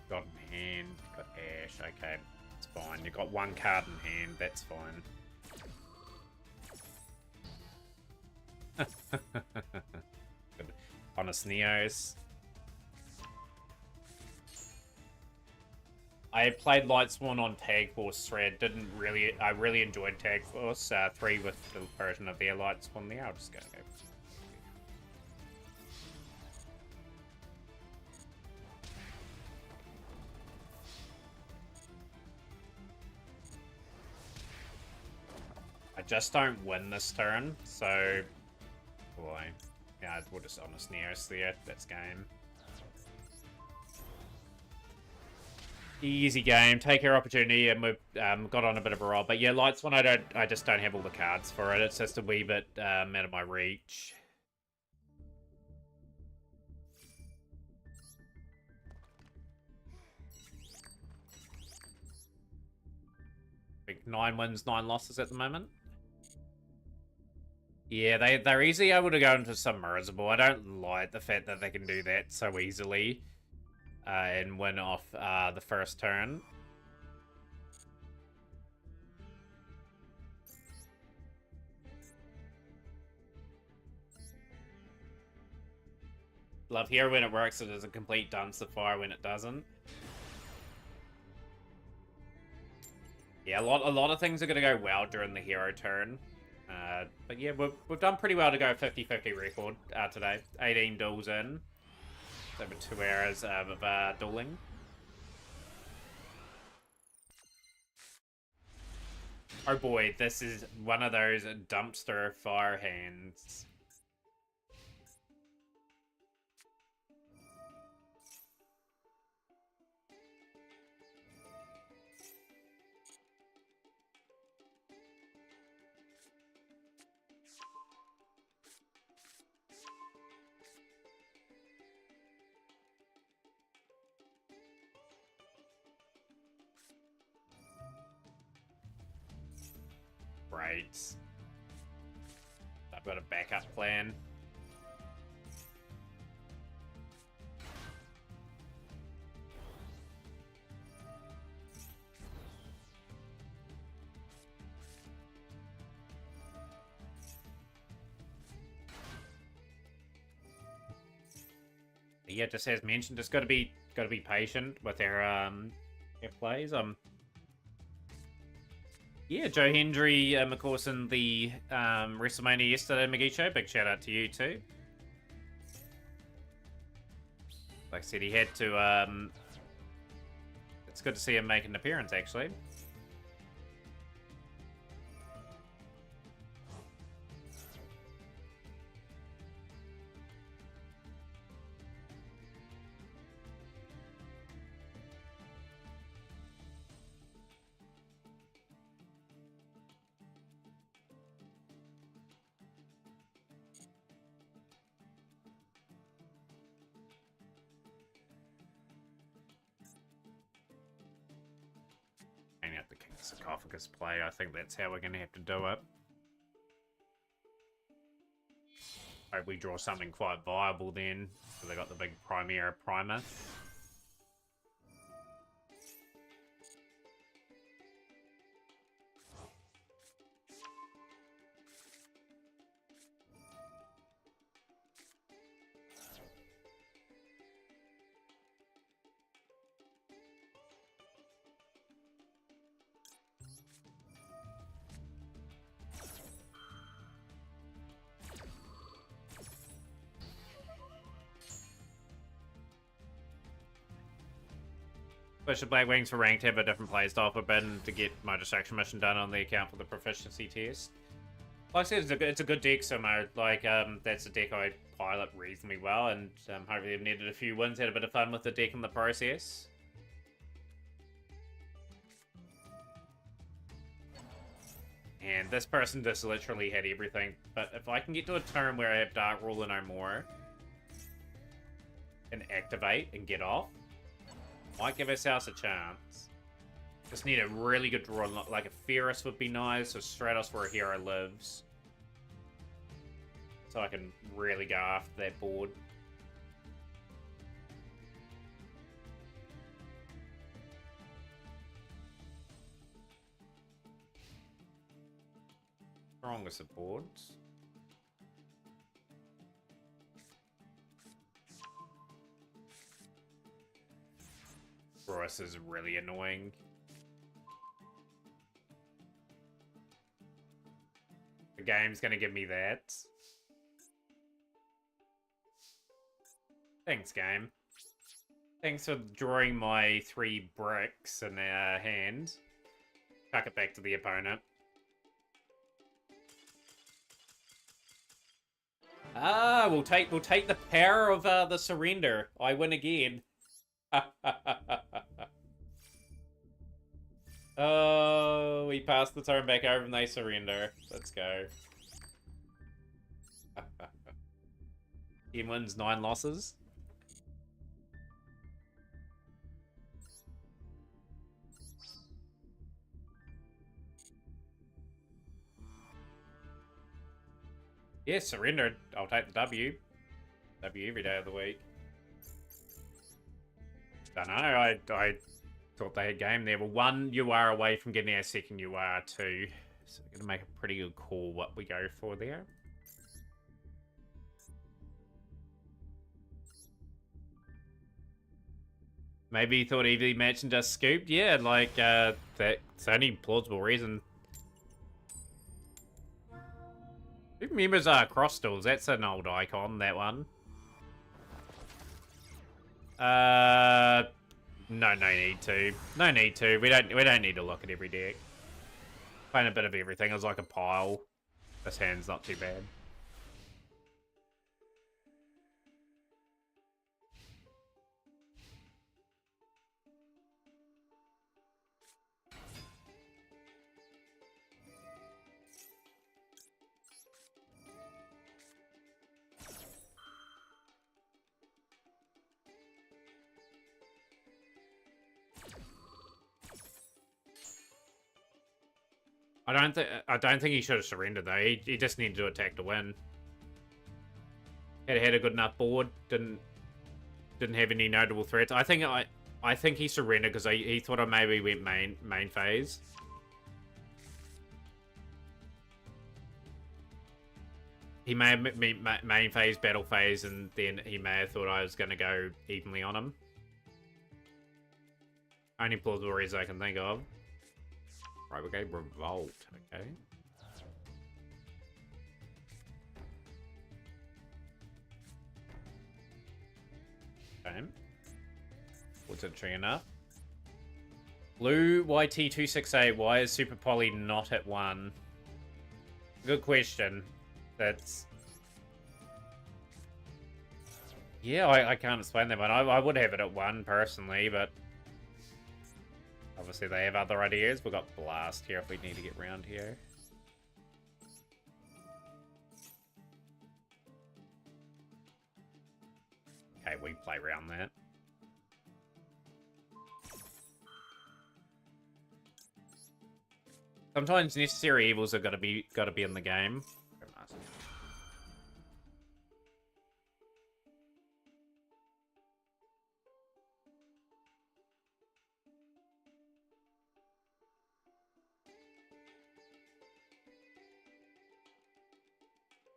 Got in hand, got Ash, okay, it's fine. You got 1 card in hand, that's fine. Good. Honest Neos. I played Lightsworn on Tag Force Thread, I really enjoyed Tag Force 3 with the version of their Lightsworn there. I'll just go. I just don't win this turn, so... Boy. Yeah, we'll just Honest Neos there. That's game. Easy game. Take our opportunity, and we've got on a bit of a roll. But yeah, Lights one, I just don't have all the cards for it. It's just a wee bit out of my reach. Big 9 wins, 9 losses at the moment. Yeah, they're easily able to go into Submersible. I don't like the fact that they can do that so easily and win off the first turn. Love Hero when it works, it is a complete dumpster fire when it doesn't. Yeah, a lot of things are going to go well during the hero turn. But yeah, we've done pretty well to go 50-50 record today. 18 duels in. Over 2 hours of dueling. Oh boy, this is one of those dumpster fire hands. Right. I've got a backup plan. Yeah, just as mentioned, just gotta be patient with our plays. Yeah, Joe Hendry, of course, in the WrestleMania yesterday, McGee Show. Big shout out to you too. Like I said, he had to. It's good to see him make an appearance, actually. Out the King Sarcophagus play. I think that's how we're going to have to do it. Hope we draw something quite viable then. So they got the big Primera Primer. Especially Black Wings for ranked have a different playstyle forbidden to get my distraction mission done on the account for the proficiency test. Like I said, it's a good deck, so mode. Like, that's a deck I pilot reasonably well, and hopefully I've needed a few wins, had a bit of fun with the deck in the process. And this person just literally had everything, but if I can get to a turn where I have Dark Ruler no more, and activate and get off, might give ourselves a chance. Just need a really good draw, like a Ferris would be nice, or Stratos where a hero lives. So I can really go after that board. Strongest of boards. Royce is really annoying. The game's gonna give me that. Thanks, game. Thanks for drawing my 3 bricks in our hand. Chuck it back to the opponent. Ah, we'll take the power of the surrender. I win again. Oh, we passed the turn back over and they surrender. Let's go. Team wins 9 losses. Yeah, surrendered. I'll take the W. W every day of the week. Don't know, I thought they had game there. But 1 UR away from getting our second UR too. So we're going to make a pretty good call what we go for there. Maybe he thought EV match and just scooped. Yeah, like, that's the only plausible reason. Who remembers Cross Stalls? That's an old icon, that one. No need to. No need to. We don't need to look at every deck. Playing a bit of everything. It was like a pile. This hand's not too bad. I don't think he should have surrendered though. He just needed to attack to win. Had a good enough board. Didn't have any notable threats. I think he surrendered because he thought I maybe went main phase. He may have main phase, battle phase, and then he may have thought I was going to go evenly on him. Only plausible reason I can think of. Right, okay, Revolt, okay. Okay. What's it tree enough? Blue YT268, why is Super Poly not at 1? Good question. That's... Yeah, I can't explain that one. I would have it at 1 personally, but... Obviously, they have other ideas. We've got Blast here if we need to get round here. Okay, we play around that. Sometimes necessary evils have got to be in the game.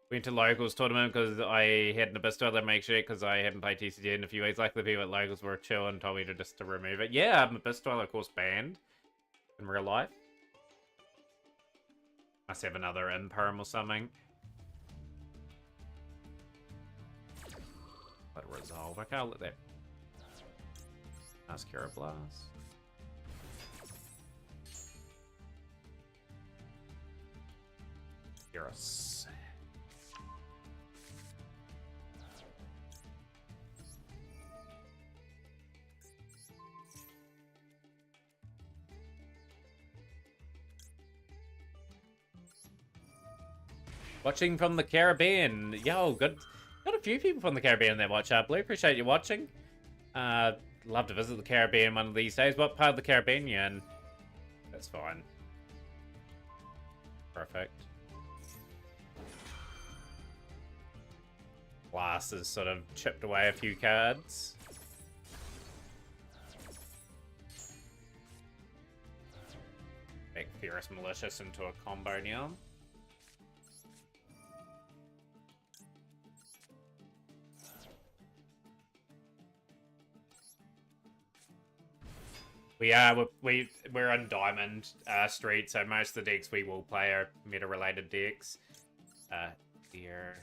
Went to locals tournament because I had an Abyss to make sure because I haven't played TCG in a few weeks. Like the people at locals were chill and told me to remove it. Yeah, I'm Abyss Dweller, of course, banned in real life. Must have another imperm or something. Let it resolve. Okay, I'll let that. Mascara Blast. Eurus. Watching from the Caribbean. Yo, got a few people from the Caribbean that watch Blue. Appreciate you watching. Love to visit the Caribbean one of these days. What part of the Caribbean you in? That's fine. Perfect. Glass has sort of chipped away a few cards. Make Fierce Malicious into a combo now. We're on Diamond Street, so most of the decks we will play are meta-related decks. Here.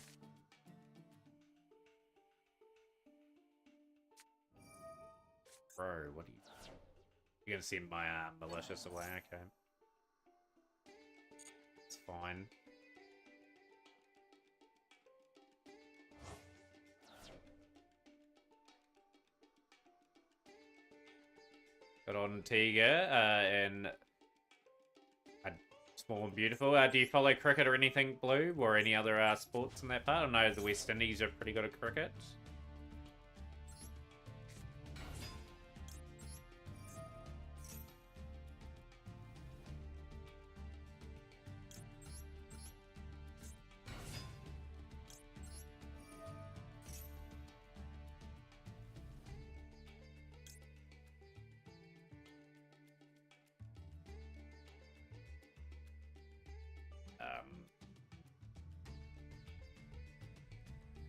Bro, what are you... You're gonna send my Malicious away, okay. It's fine. Got on Tiga, and Small and Beautiful. Do you follow cricket or anything, Blue, or any other sports in that part? I know the West Indies are pretty good at cricket.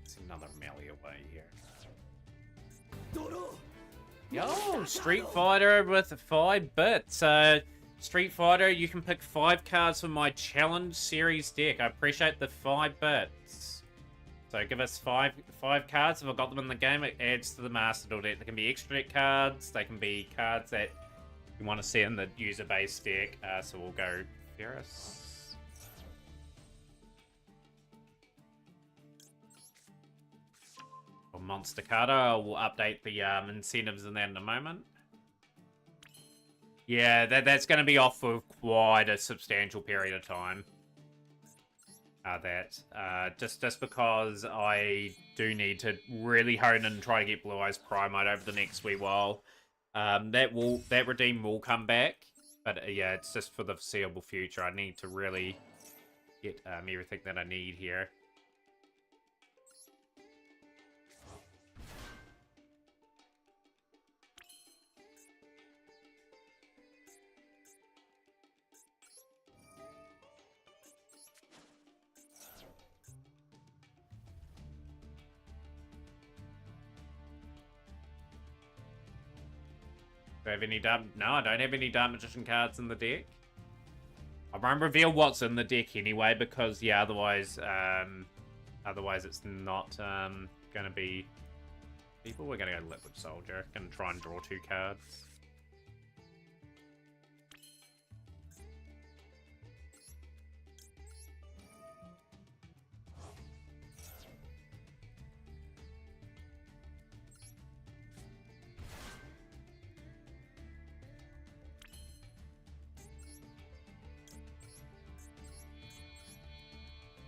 It's another melee away here. Yo, Street Fighter with 5 bits. Street Fighter, you can pick 5 cards from my Challenge Series deck. I appreciate the 5 bits. So give us five cards. If I've got them in the game, it adds to the Master Duel deck. They can be extra deck cards. They can be cards that you want to see in the user-based deck. So we'll go Ferris. Monster Carter. I will update the incentives in that in a moment. Yeah, that's going to be off for quite a substantial period of time. Just because I do need to really hone in and try to get Blue Eyes Prime mode over the next wee while. That redeem will come back, but yeah, it's just for the foreseeable future. I need to really get everything that I need here. Do I have any Dark... No, I don't have any Dark Magician cards in the deck. I won't reveal what's in the deck anyway, because, yeah, otherwise it's not going to be... People, we're going to go Liquid Soldier. Going to try and draw 2 cards.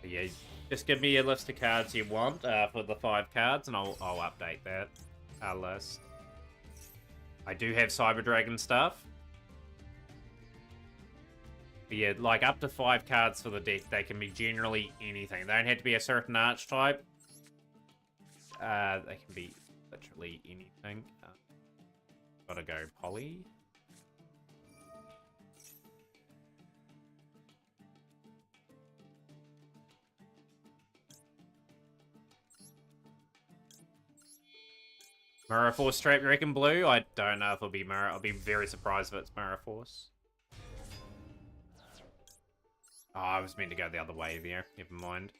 Yeah, just give me a list of cards you want for the 5 cards, and I'll update that list. I do have Cyber Dragon stuff. But yeah, like up to 5 cards for the deck. They can be generally anything. They don't have to be a certain archetype. They can be literally anything. Gotta go Poly. Mirror Force Strap, you reckon, Blue? I don't know if it'll be Mirror. I'll be very surprised if it's Mirror Force. Oh, I was meant to go the other way there. Never mind.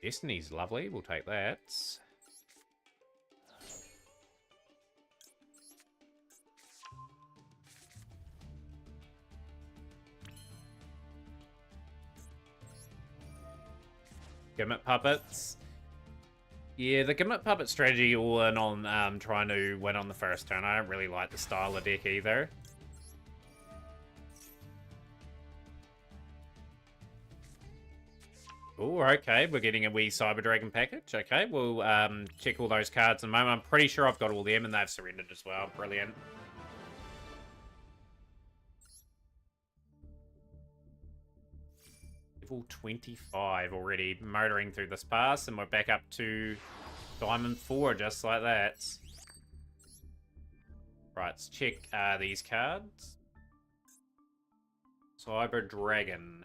Destiny's lovely. We'll take that. Gimmick puppets. Yeah, the gimmick puppet strategy all in on trying to win on the first turn. I don't really like the style of deck either. Oh, okay, we're getting a wee Cyber Dragon package. Okay, we'll check all those cards in a moment. I'm pretty sure I've got all them and they've surrendered as well. Brilliant. Level 25 already, motoring through this pass, and we're back up to Diamond 4 just like that. Right, let's check these cards. Cyber Dragon.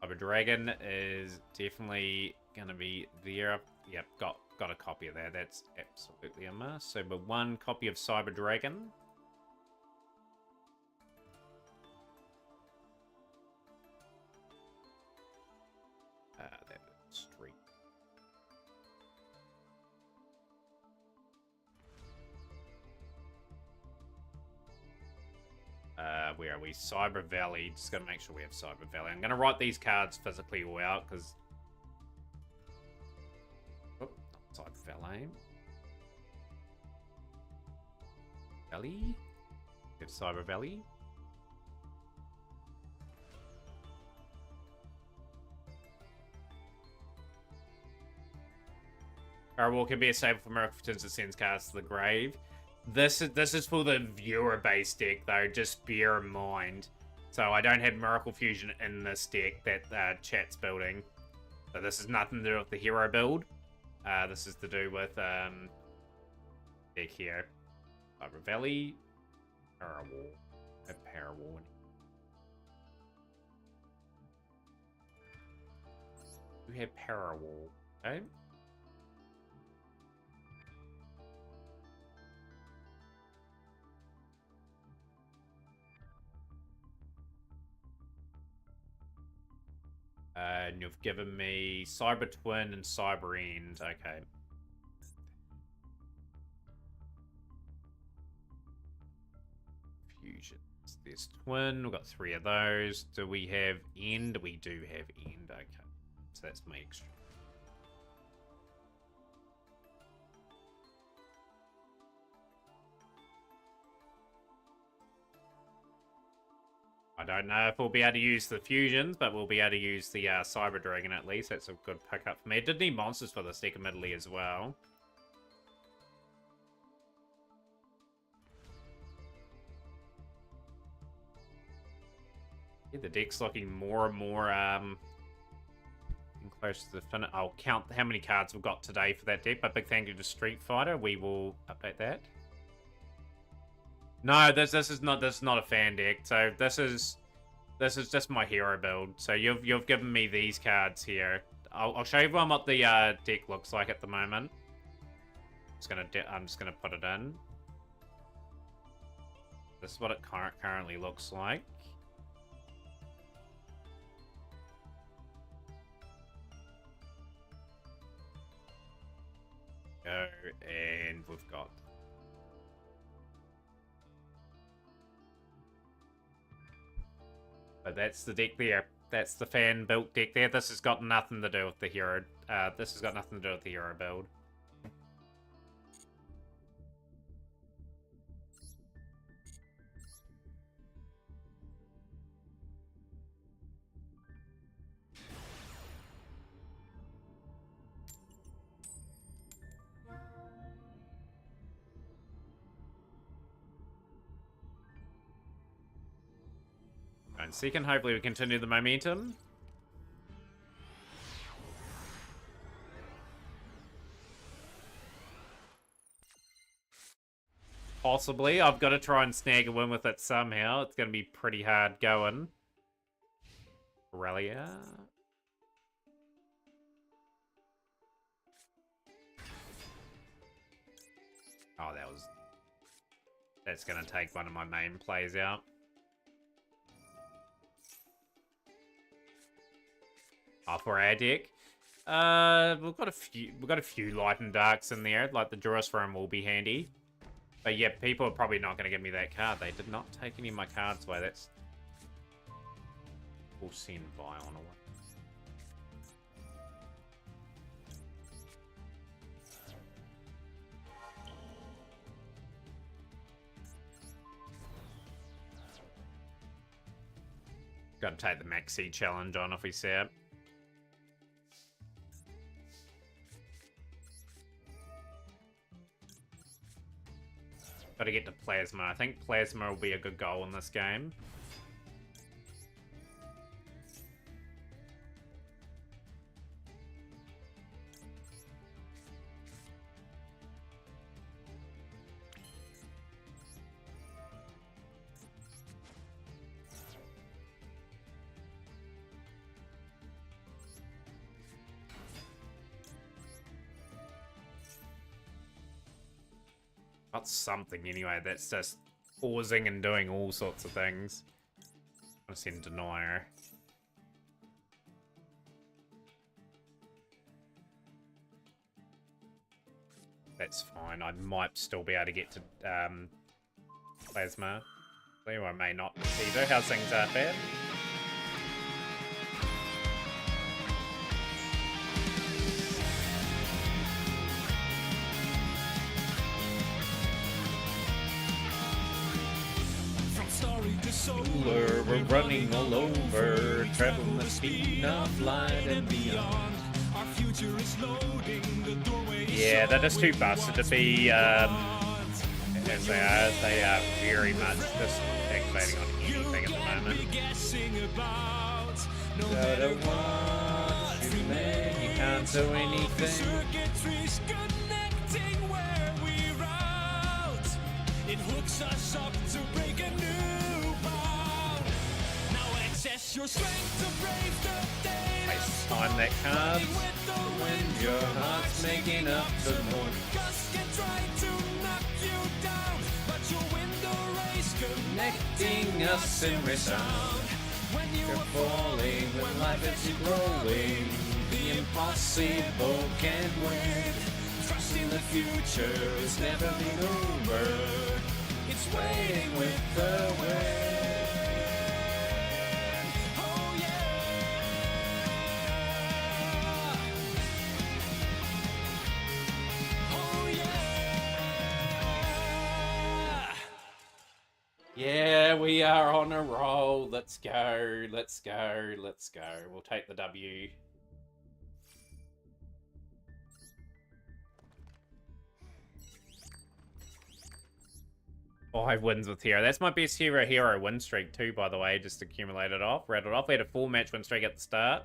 Cyber Dragon is definitely gonna be there. Yep, got a copy of that. That's absolutely a must. So, but one copy of Cyber Dragon. That street. Where are we? Cyber Valley. Just gotta make sure we have Cyber Valley. I'm gonna write these cards physically all out because. Oh, not Cyber Valley. Valley. We have Cyber Valley. Firewall can be a staple for Miracle Fortunes that sends cards to the grave. This is for the viewer-based deck, though, just bear in mind. So I don't have Miracle Fusion in this deck that chat's building. So this is nothing to do with the hero build. This is to do with deck here. Cyber Valley. Firewall. Firewall. We have Firewall. Okay. And you've given me Cyber Twin and Cyber End. Okay. Fusions. There's Twin. We've got 3 of those. Do we have End? We do have End. Okay. So that's my extra. I don't know if we'll be able to use the fusions, but we'll be able to use the Cyber Dragon at least. That's a good pickup for me. I did need monsters for this deck, admittedly, as well. Yeah, the deck's looking more and more close to the finish. I'll count how many cards we've got today for that deck, but big thank you to Street Fighter. We will update that. No, this is not a fan deck. So this is just my hero build. So you've given me these cards here. I'll show everyone what the deck looks like at the moment. I'm just gonna put it in. This is what it currently looks like. Go, and we've got. But that's the deck there. That's the fan-built deck there. This has got nothing to do with the hero. This has got nothing to do with the hero build. And second, hopefully we continue the momentum. Possibly. I've got to try and snag a win with it somehow. It's going to be pretty hard going. Aurelia. Oh, that's gonna take one of my main plays out. Oh, for our deck. We've got a few light and darks in there, like the Durasform will be handy. But yeah, people are probably not gonna give me that card. They did not take any of my cards away. That's we'll send Vion away. Gotta take the Maxi challenge on if we see it. Gotta get to Plasma. I think Plasma will be a good goal in this game. Got something anyway that's just pausing and doing all sorts of things. I'm gonna send Denier. That's fine. I might still be able to get to Plasma. Or I may not either. How's things are bad? Solar, we're running all over, traveling the speed of light and beyond. Our future is loading, the doorway is yeah, they're just too busted to be as they are very much just activating on anything at the moment. Gotta watch you, man, you can't do anything. It hooks us up to break a new bound. Now access your strength to brave the day. Nice time that card. When your heart's making up the moon. Gust can try to knock you down, but you'll win the race, connecting us in resound. When you're falling, when life is you growing, the impossible can't win. Trust in the future is never been over. It's waiting with the wind. Oh yeah. Oh yeah. Yeah, we are on a roll. Let's go. Let's go. Let's go. We'll take the W. 5 wins with Hero. That's my best hero win streak too, by the way. Just accumulated off, rattled off. We had a 4-match win streak at the start.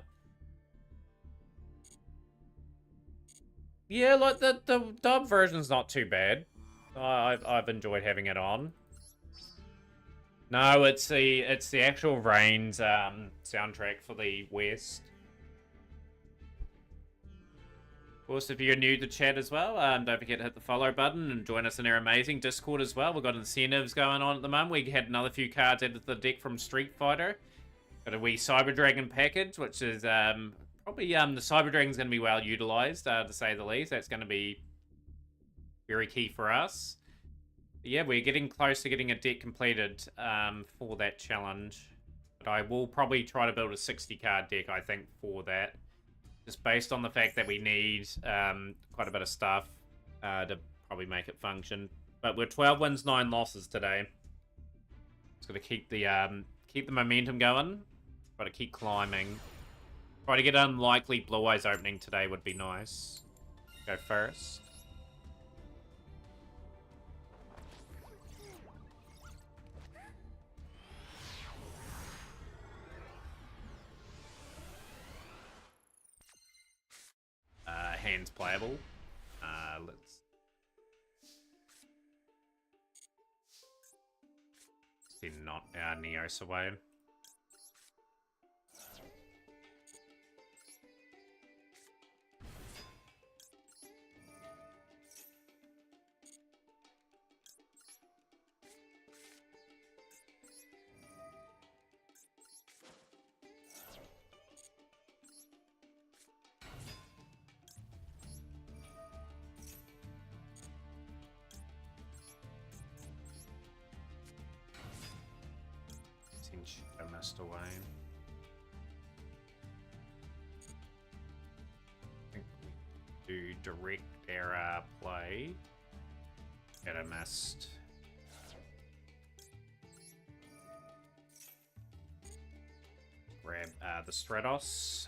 Yeah, like the dub version's not too bad. I've enjoyed having it on. No, it's the actual Reigns soundtrack for the West. Of course, if you're new to chat as well, don't forget to hit the follow button and join us in our amazing Discord as well. We've got incentives going on at the moment. We had another few cards added to the deck from Street Fighter. Got a wee Cyber Dragon package, which is probably the Cyber Dragon's going to be well utilized, to say the least. That's going to be very key for us. But yeah, we're getting close to getting a deck completed for that challenge. But I will probably try to build a 60-card deck, I think, for that. Just based on the fact that we need quite a bit of stuff to probably make it function. But we're 12 wins, 9 losses today. Just got to keep the momentum going. Got to keep climbing. Try to get unlikely Blue Eyes opening today would be nice. Go first. Hands playable. Let's send not our Neos away. change. I missed away. I think we do direct error play. And I missed. Grab the Stratos.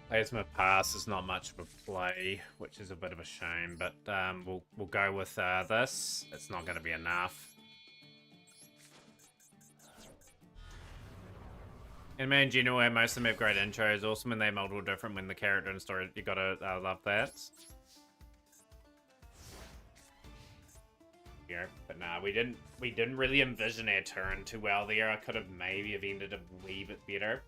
Plasma Pass is not much of a play, which is a bit of a shame, but we'll go with this. It's not going to be enough. And man, generally, most of them have great intros. Awesome when they multiple different when the character and story. You gotta love that. Yeah, but nah, we didn't really envision our turn too well there. I could have maybe have ended a wee bit better.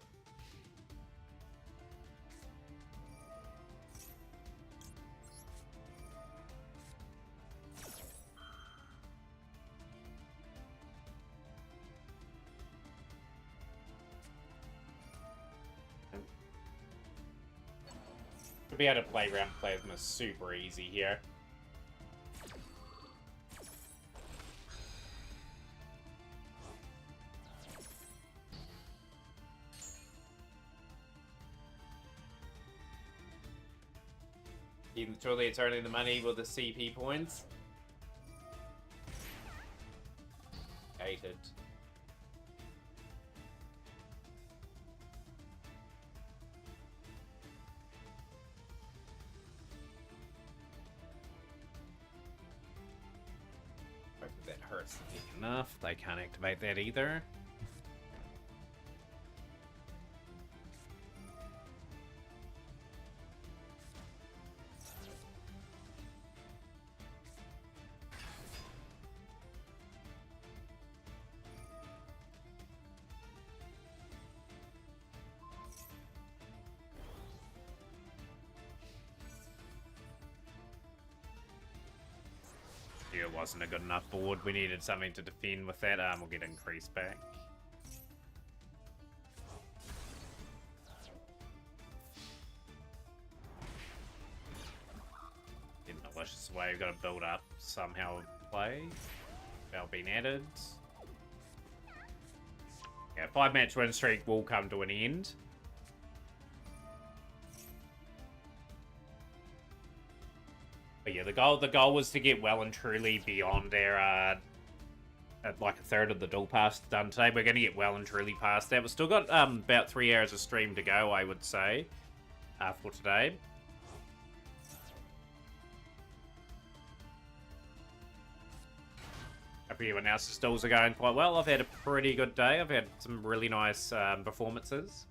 To be able to play around Plasma is super easy here. Truly, it's only the money with the CP points. Hated. That hurts enough. They can't activate that either. It wasn't a good enough board. We needed something to defend with that. We'll get increased back. In a malicious way, we've got to build up somehow play. Without being added. Yeah, 5-match win streak will come to an end. But yeah, the goal was to get well and truly beyond our like a third of the Duelpass done today. We're going to get well and truly past that. We've still got about 3 hours of stream to go, I would say, for today. Hope everyone else's stalls are going quite well. I've had a pretty good day. I've had some really nice performances.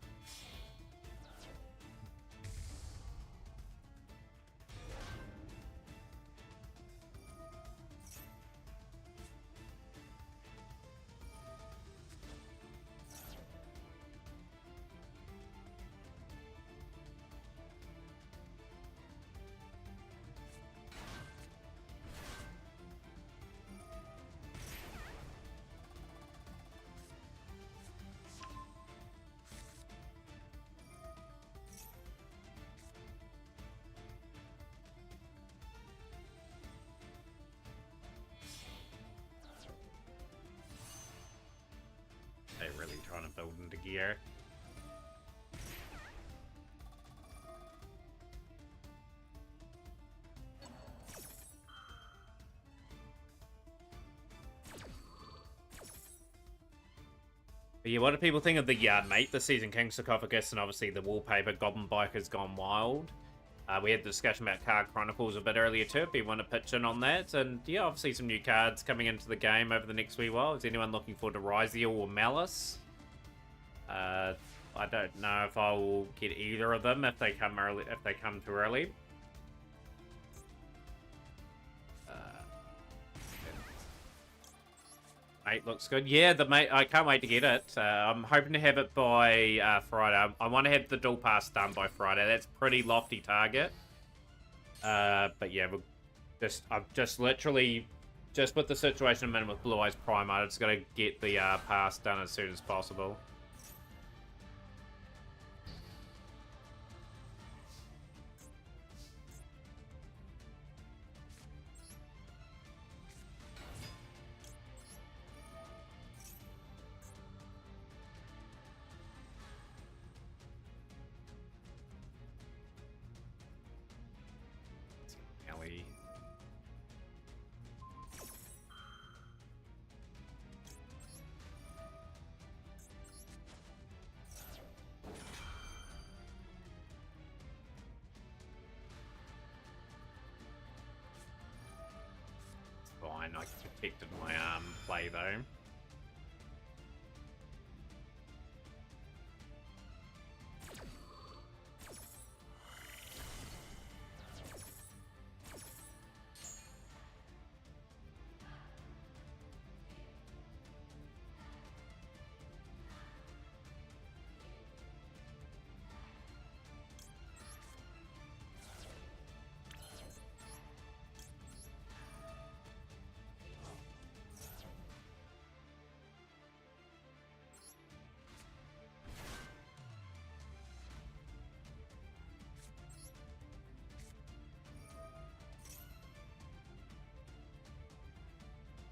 They're really trying to build into gear. But yeah, what do people think of the mate, the Season King sarcophagus, and obviously the wallpaper Goblin Biker's Gone Wild? We had the discussion about card chronicles a bit earlier too, if you want to pitch in on that. And yeah, obviously some new cards coming into the game over the next wee while. Is anyone looking forward to Ryziel or Malice? I don't know if I will get either of them if they come early, if they come too early. mate looks good. Yeah, the mate. I can't wait to get it. I'm hoping to have it by Friday. I want to have the Duelpass done by Friday. That's a pretty lofty target. But yeah, I've just literally, just with the situation I'm in with Blue Eyes Prime, I just got to get the pass done as soon as possible. Ellie. Fine, I protected my play though.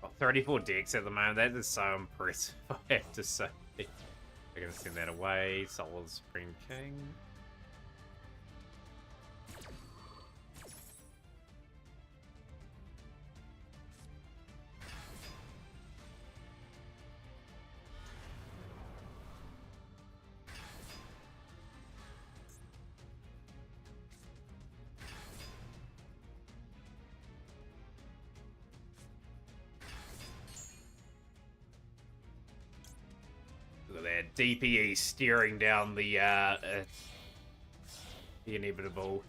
Oh, 34 decks at the moment. That is so impressive, I have to say. We're going to send that away. Solar Supreme King. Look at that. DPE steering down the inevitable.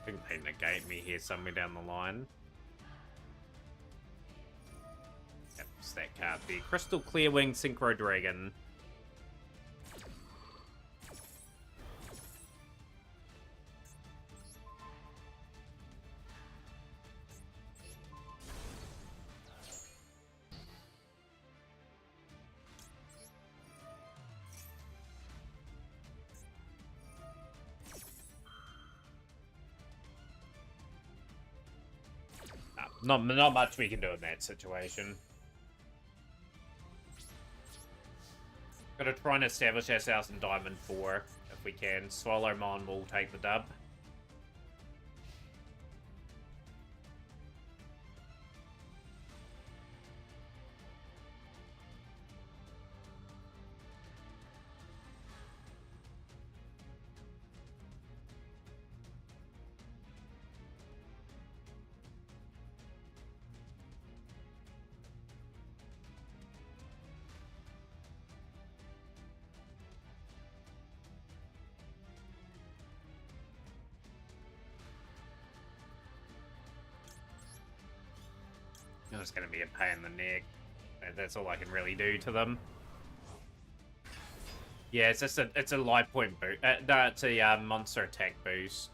I think they negate me here somewhere down the line. Yep, it's that card there. Crystal Clearwing Synchro Dragon. Not much we can do in that situation. Gotta try and establish ourselves in Diamond 4 if we can. Swallowmon will take the dub. It's going to be a pain in the neck. That's all I can really do to them. Yeah, it's just a life point boost. No, it's a monster attack boost.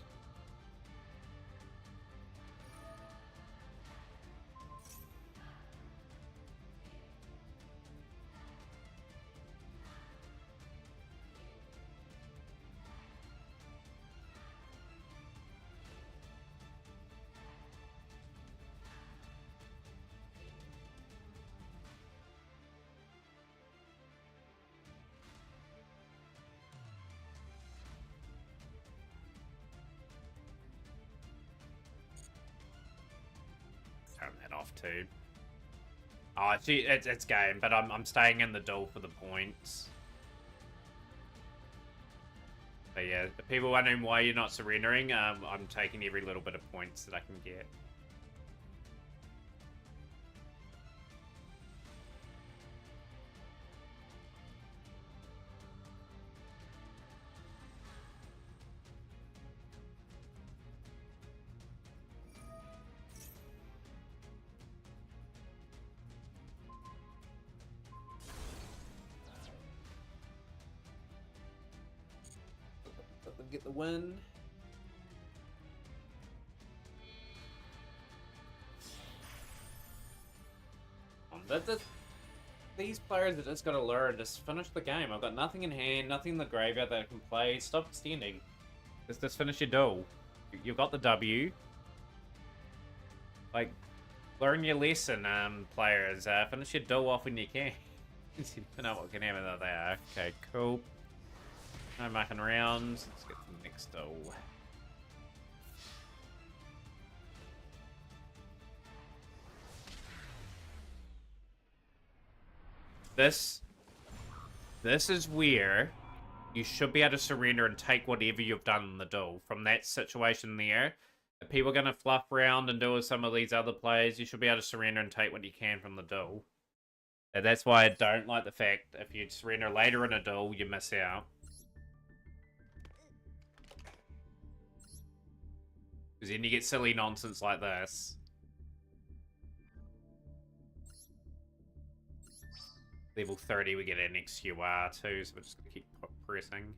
Turn that off too. Oh, it's game, but I'm staying in the duel for the points. But yeah, the people wondering why you're not surrendering, I'm taking every little bit of points that I can get. get the win. These players are just gotta learn, just finish the game. I've got nothing in hand, nothing in the graveyard that I can play. Stop extending. Just finish your duel. You've got the W. Like, learn your lesson, players. Finish your duel off when you can. You know what can happen there. Okay, cool. No mucking around. Let's get the next duel. This is where you should be able to surrender and take whatever you've done in the duel. From that situation there, if people are going to fluff around and do with some of these other players, you should be able to surrender and take what you can from the duel. And that's why I don't like the fact if you surrender later in a duel, you miss out. Because then you get silly nonsense like this. Level 30, we get an XUR too, so we're just going to keep pressing.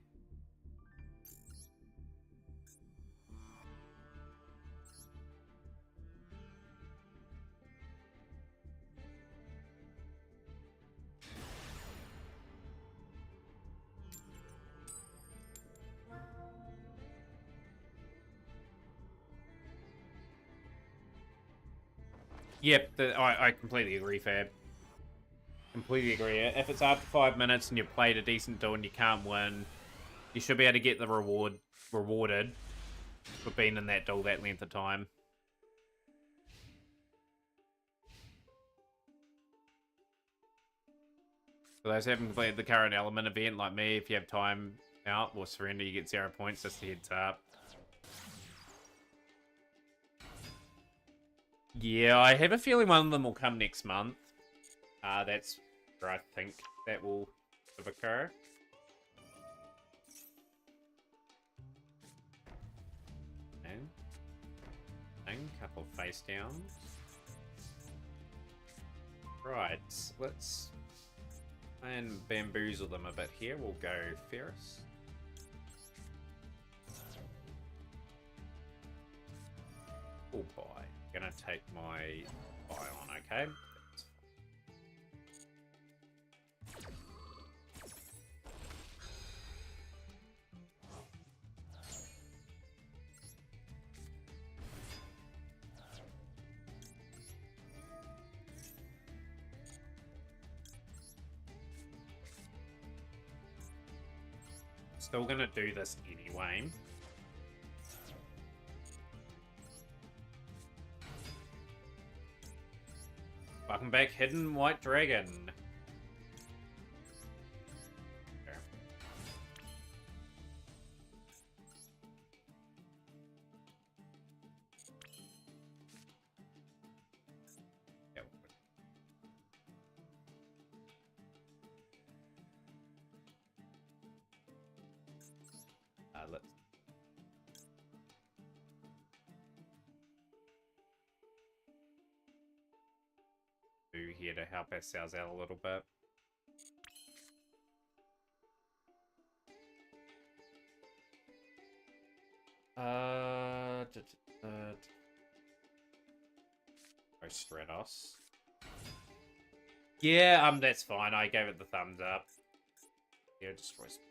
Yep, I completely agree, Fab. Completely agree. If it's after 5 minutes and you've played a decent duel and you can't win, you should be able to get the rewarded for being in that duel that length of time. For those who haven't completed the current element event, like me, if you have time out or surrender, you get 0 points, just a heads up. Yeah, I have a feeling one of them will come next month. That's where I think that will sort of occur. And couple face downs. Right, let's try and bamboozle them a bit here. We'll go Ferris. Oh boy. Gonna take my eye on, okay? Still gonna do this anyway. Welcome back, Hidden White Dragon. There. Yep. Let's do here to help ourselves out a little bit. Oh, Stratos. Yeah, that's fine. I gave it the thumbs up. Yeah, destroy some.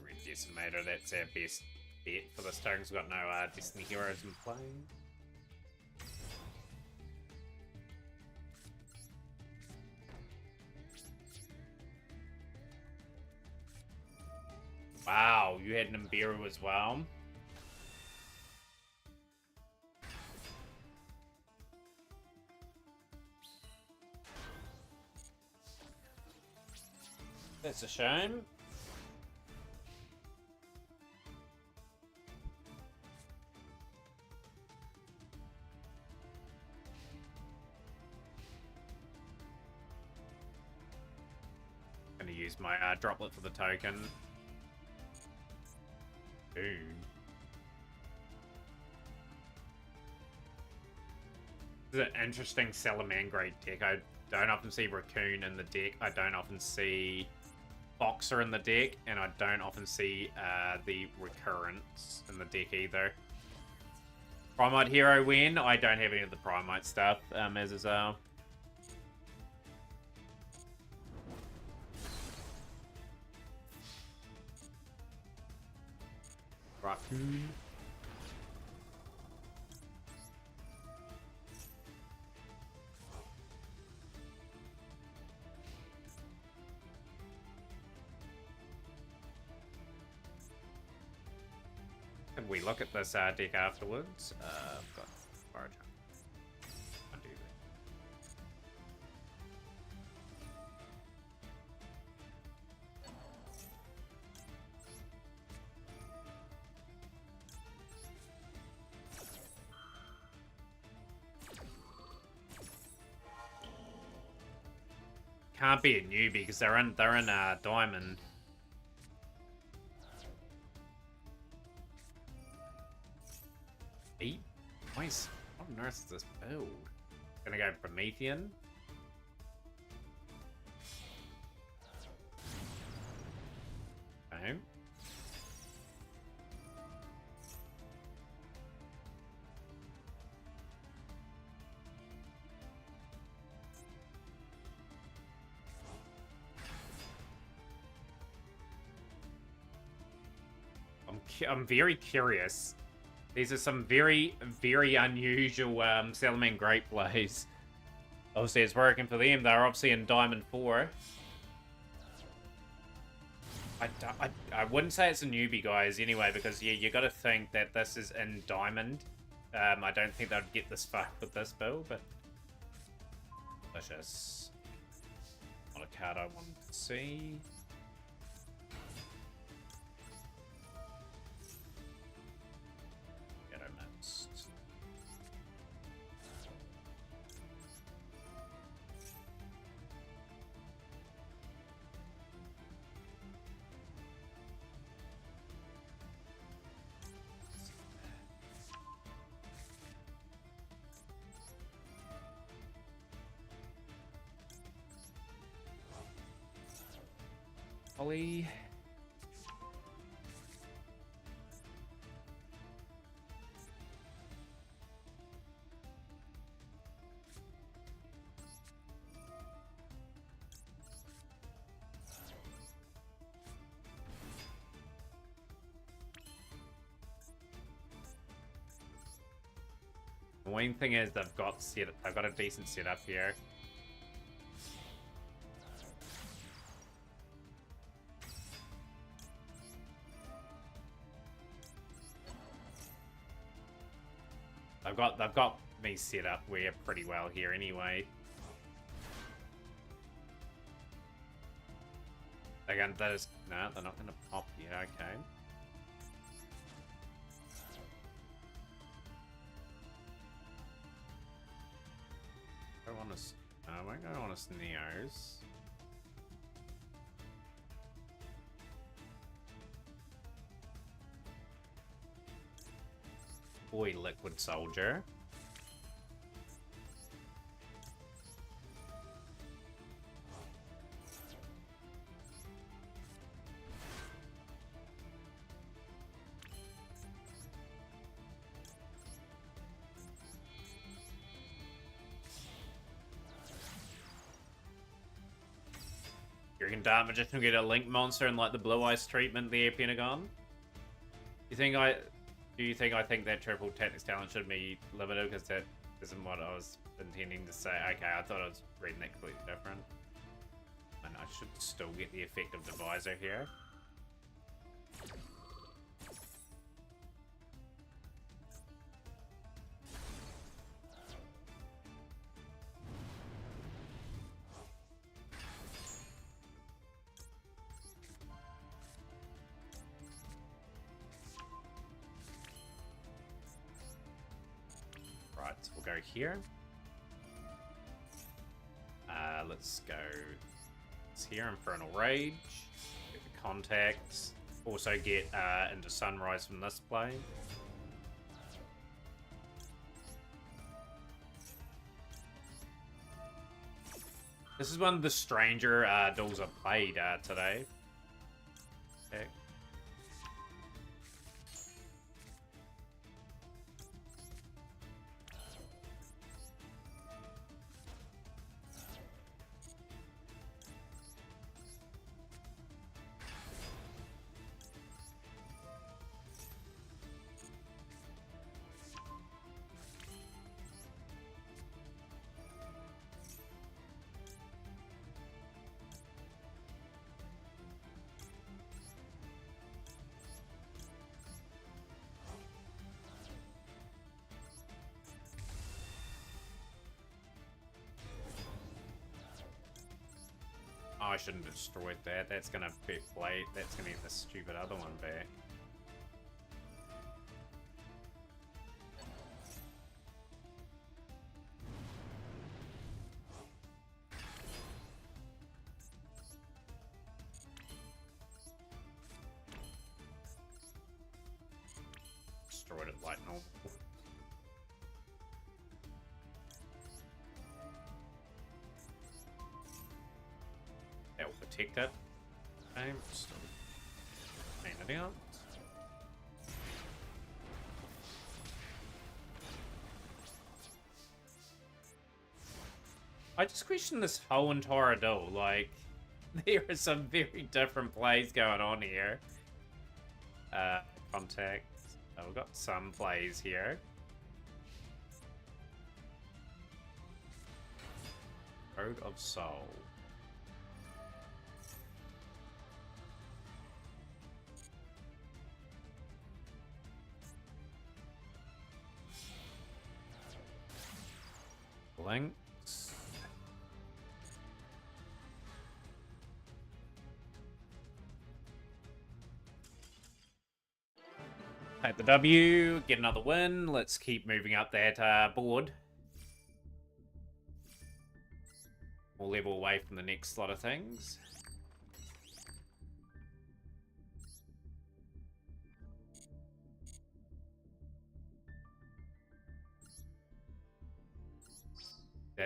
Dread Decimator, that's our best bet for this turn. We've got no Destiny Heroes in play. Wow, you had Nibiru as well. That's a shame. use my droplet for the token. Ooh. This is an interesting Salamangreat deck. I don't often see Raccoon in the deck. I don't often see Boxer in the deck, and I don't often see the Recurrence in the deck either. Primite Hero win. I don't have any of the Primite stuff, as is Raccoon. Can we look at this deck afterwards? I've got Forage Hunt. I'll do that. Can't be a newbie because they're in Diamond. Nice. What on earth is this build? Gonna go Promethean. Okay. I'm very curious. These are some very, very unusual Salamangreat plays. Obviously, it's working for them. They're obviously in Diamond 4. I wouldn't say it's a newbie, guys, anyway, because, yeah, you got to think that this is in Diamond. I don't think they'd get this far with this build, but... Delicious. Not a card I want to see. Ollie. The main thing is they've got a decent setup here. They've got me set up where pretty well here anyway. They're gonna no, they're not gonna pop yet, okay. I want to I won't go on a Neos. Boy, Liquid Soldier. You reckon Dark Magician will get a Link monster and like the Blue Eyes treatment there, Pentagon? Do you think I think that triple tactics talent should be limited because that isn't what I was intending to say? Okay, I thought I was reading that completely different. And I should still get the effect of Divisor here. Right, so we'll go here. Let's go It's here, Infernal Rage. Get the contacts. Also get into Sunrise from this play. This is one of the stranger duels I've played today. Okay. Oh, I shouldn't have destroyed that. That's gonna be late. That's gonna get the stupid other one back. Destroyed it like normal. That will protect it. Okay, still clean it out. I just question this whole entire duel. Like, there are some very different plays going on here. Contact. Oh, we've got some plays here. Code of Soul. Links. Take the W, get another win. Let's keep moving up that board. We'll level away from the next lot of things.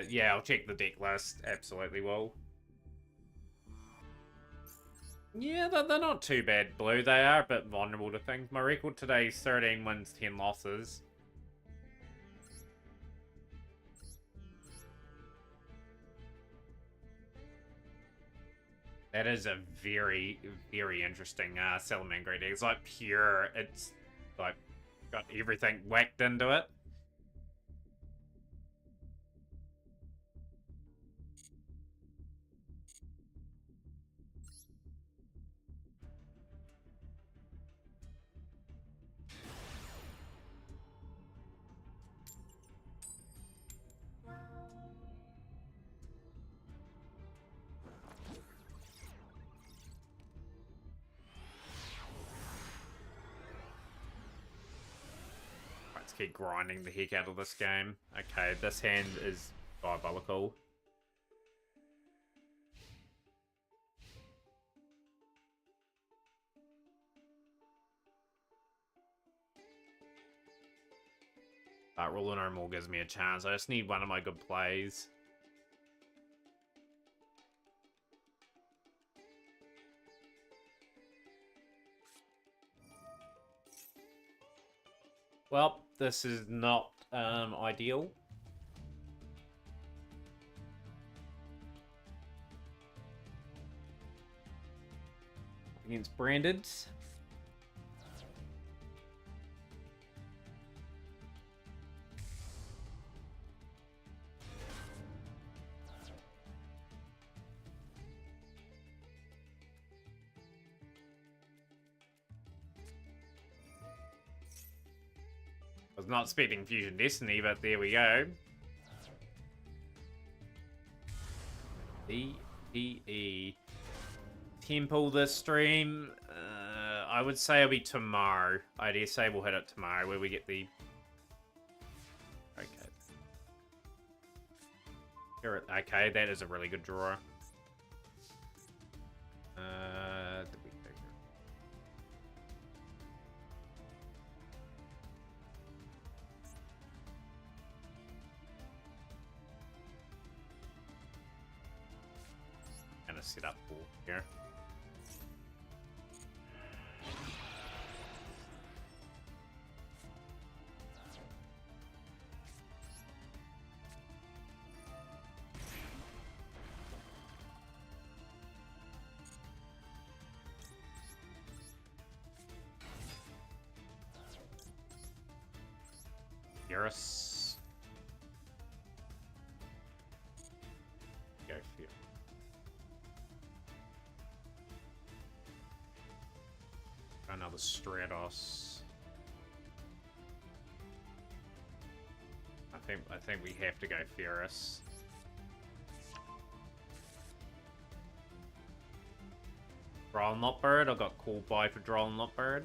Yeah, I'll check the deck list. Absolutely will. Yeah, they're not too bad, Blue. They are a bit vulnerable to things. My record today is 13 wins, 10 losses. That is a very, very interesting Salamangreat deck. It's like pure. It's like got everything whacked into it. Let's keep grinding the heck out of this game. Okay, this hand is diabolical. But Ruler No More gives me a chance. I just need one of my good plays. Well, this is not ideal. Against Branded. I was not expecting Fusion Destiny, but there we go. DPE. Temple this stream. I would say it'll be tomorrow. I dare say we'll hit it tomorrow where we get the... Okay. Okay, that is a really good draw. Did we figure? Gonna set up ball here. Garrus. Go for it. Another Stratos. I think we have to go Ferris. Droll and Lotbird. I got called by for Droll and Lotbird.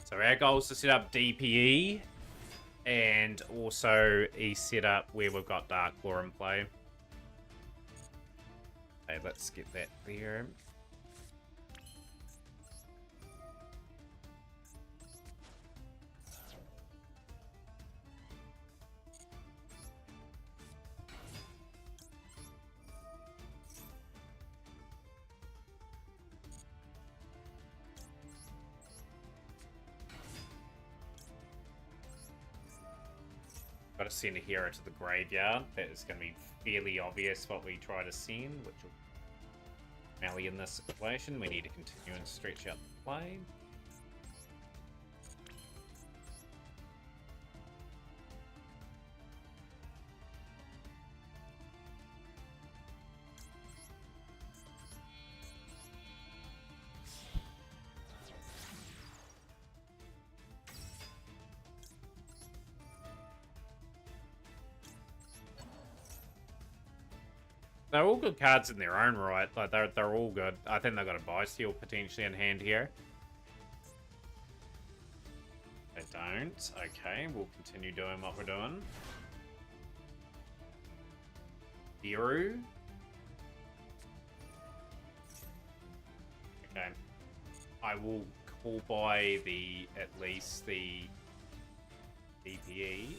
So our goal is to set up DPE and also a setup where we've got Dark Claw in play. Okay, let's get that there. Got to send a hero to the graveyard. That is going to be fairly obvious what we try to send, which will melee in this situation. We need to continue and stretch out the play. They're all good cards in their own right. Like they're all good. I think they've got a buy steal potentially in hand here. They don't. Okay, we'll continue doing what we're doing. Biru. Okay. I will call by at least the DPE.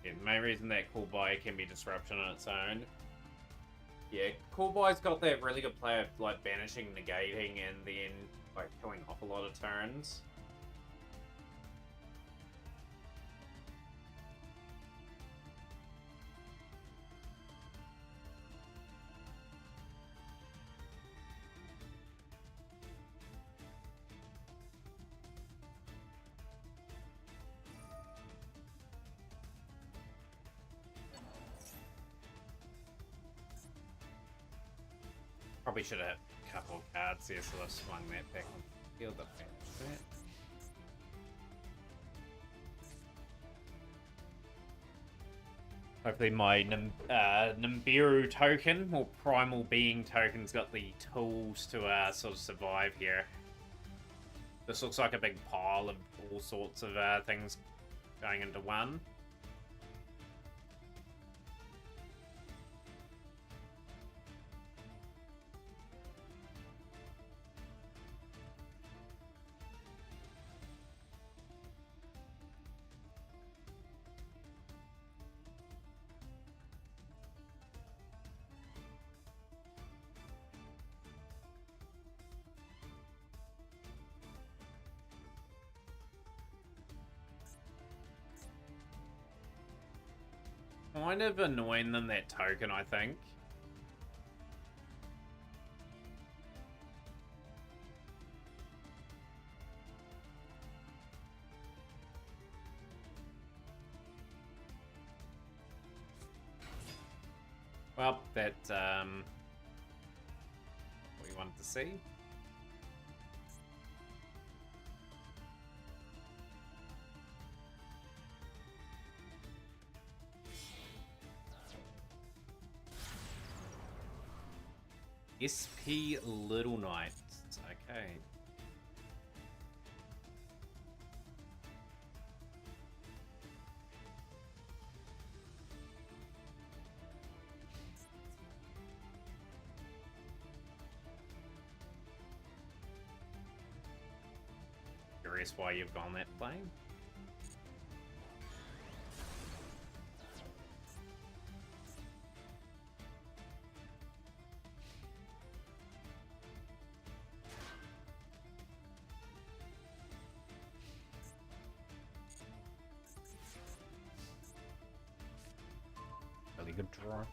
Yeah, the main reason that Cool Buy can be disruption on its own. Yeah, Cool Buy's got that really good play of like banishing, negating, and then like killing off a lot of turns. Probably should have a couple of cards here, so I've swung that back on the field. Hopefully my Nibiru token, or Primal Being token's got the tools to sort of survive here. This looks like a big pile of all sorts of things going into one. Kind of annoying them, that token, I think. Well, that's what we wanted to see. SP Little Knights. Okay. Curious why you've gone that plane. Really good draw.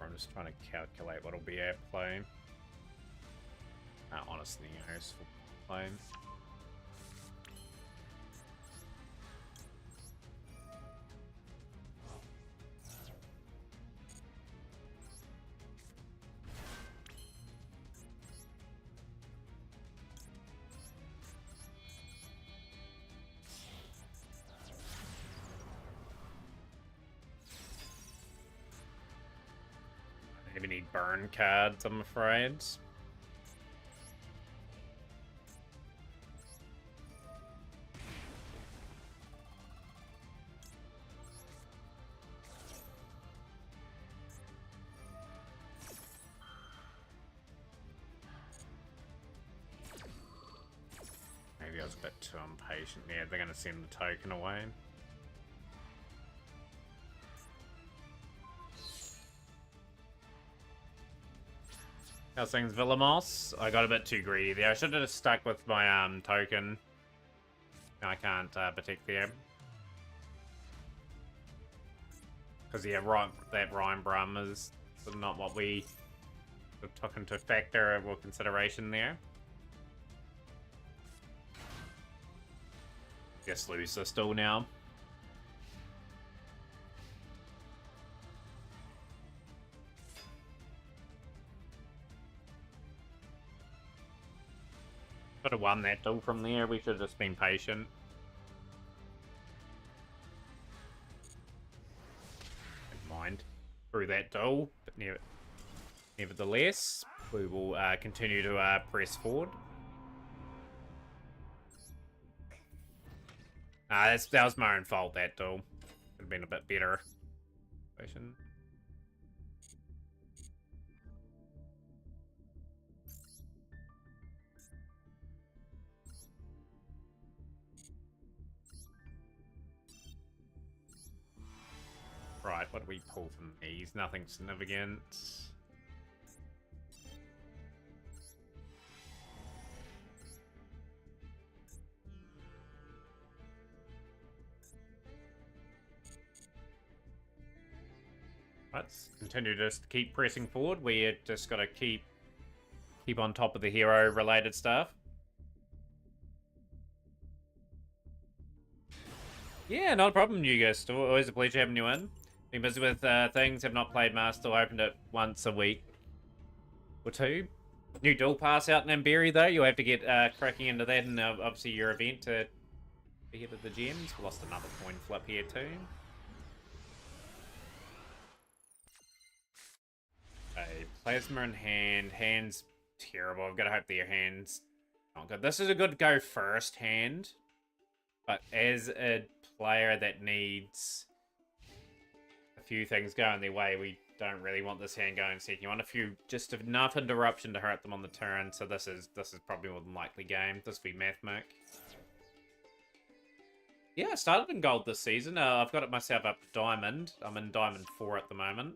I'm just trying to calculate what'll be our play. Honestly, useful play. Maybe need burn cards, I'm afraid. Maybe I was a bit too impatient. Yeah, they're gonna send the token away. How's things, Villamos? I got a bit too greedy there. I should have stuck with my token. I can't protect there. Because yeah, right, that Rhyme Brum is not what we took into factor or consideration there. Guess lose this still now. Could have won that duel from there. We should have just been patient. Never mind. Through that duel, but nevertheless, we will continue to press forward. That was my own fault, that duel. Could have been a bit better. Right, what do we pull from these? Nothing significant. Let's continue to just keep pressing forward. We just got to keep on top of the hero-related stuff. Yeah, not a problem, you guys. Always a pleasure having you in. Been busy with things, have not played Master, opened it once a week or two. New Duelpass out in Amberi though, you'll have to get cracking into that and obviously your event to hit of the gems. We lost another coin flip here too. Okay, Plasma in hand. Hand's terrible. I've got to hope that your hand's not good. This is a good go first hand, but as a player that needs a few things going their way, we don't really want this hand going second. You want a few, just enough interruption to hurt them on the turn. So this is probably more than likely game. This will be Mathmic. Yeah, I started in gold this season. I've got it myself up to diamond. I'm in diamond 4 at the moment.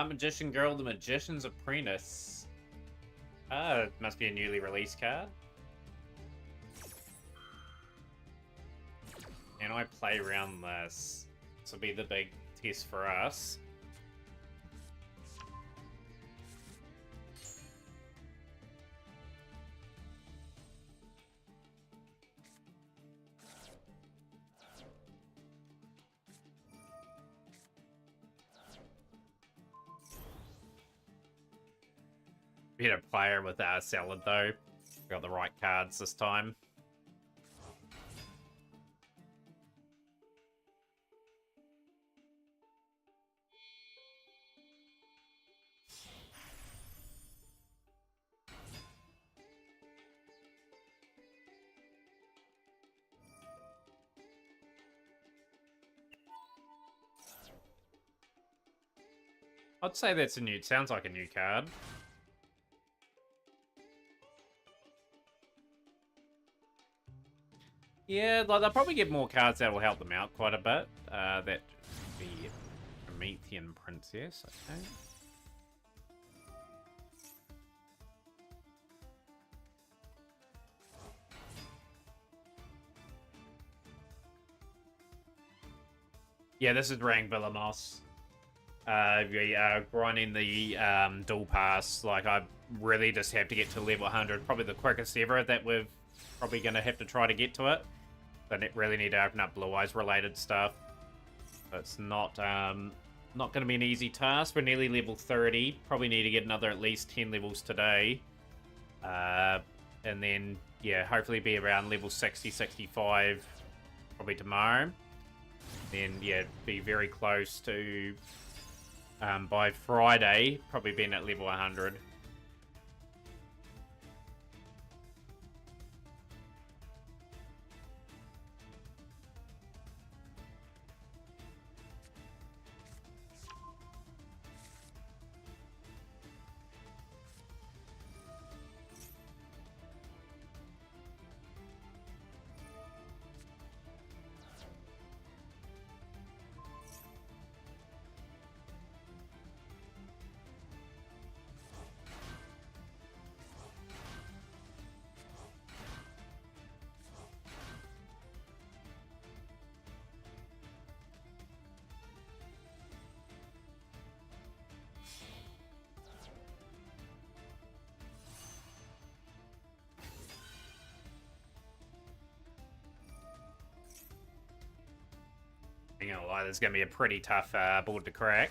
Magician Girl, the Magician's Apprentice. It must be a newly released card. Can I play around this? This will be the big test for us. Better player with our salad though. Got the right cards this time. I'd say that's a new, sounds like a new card. Yeah, like, they'll probably get more cards that will help them out quite a bit. That the Promethean Princess, okay. Yeah, this is Rang Villamos. Grinding the Duelpass. Like, I really just have to get to level 100. Probably the quickest ever that we're probably going to have to try to get to it. But really need to open up Blue Eyes related stuff. So it's not going to be an easy task. We're nearly level 30. Probably need to get another at least 10 levels today. And then, yeah, hopefully be around level 60, 65 probably tomorrow. Then, yeah, be very close to, by Friday, probably being at level 100. I'm gonna lie, this is gonna be a pretty tough board to crack.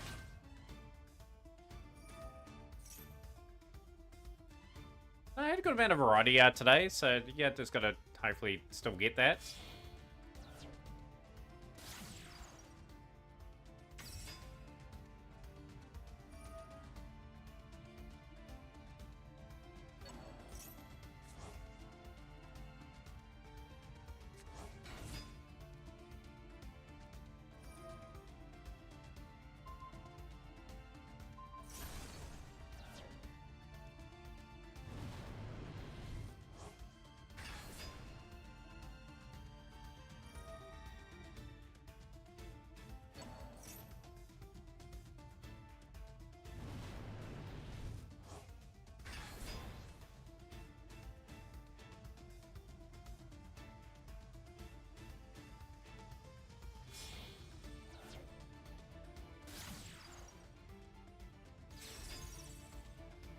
I had a good amount of variety today, so yeah, just gotta hopefully still get that.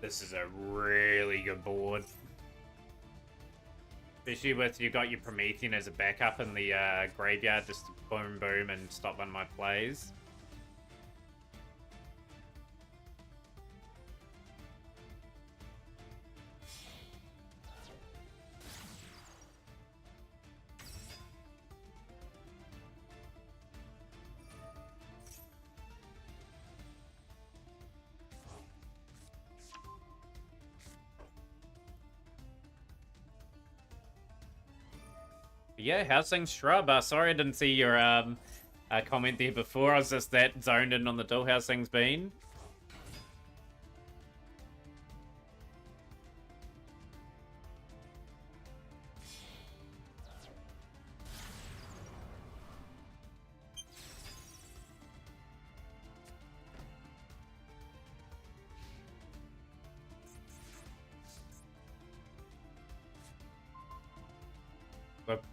This is a really good board. Especially with you got your Promethean as a backup in the graveyard, just to boom boom and stop one of my plays. Yeah, how's things, Shrub? Sorry I didn't see your comment there before. I was just that zoned in on the duel. How's things been?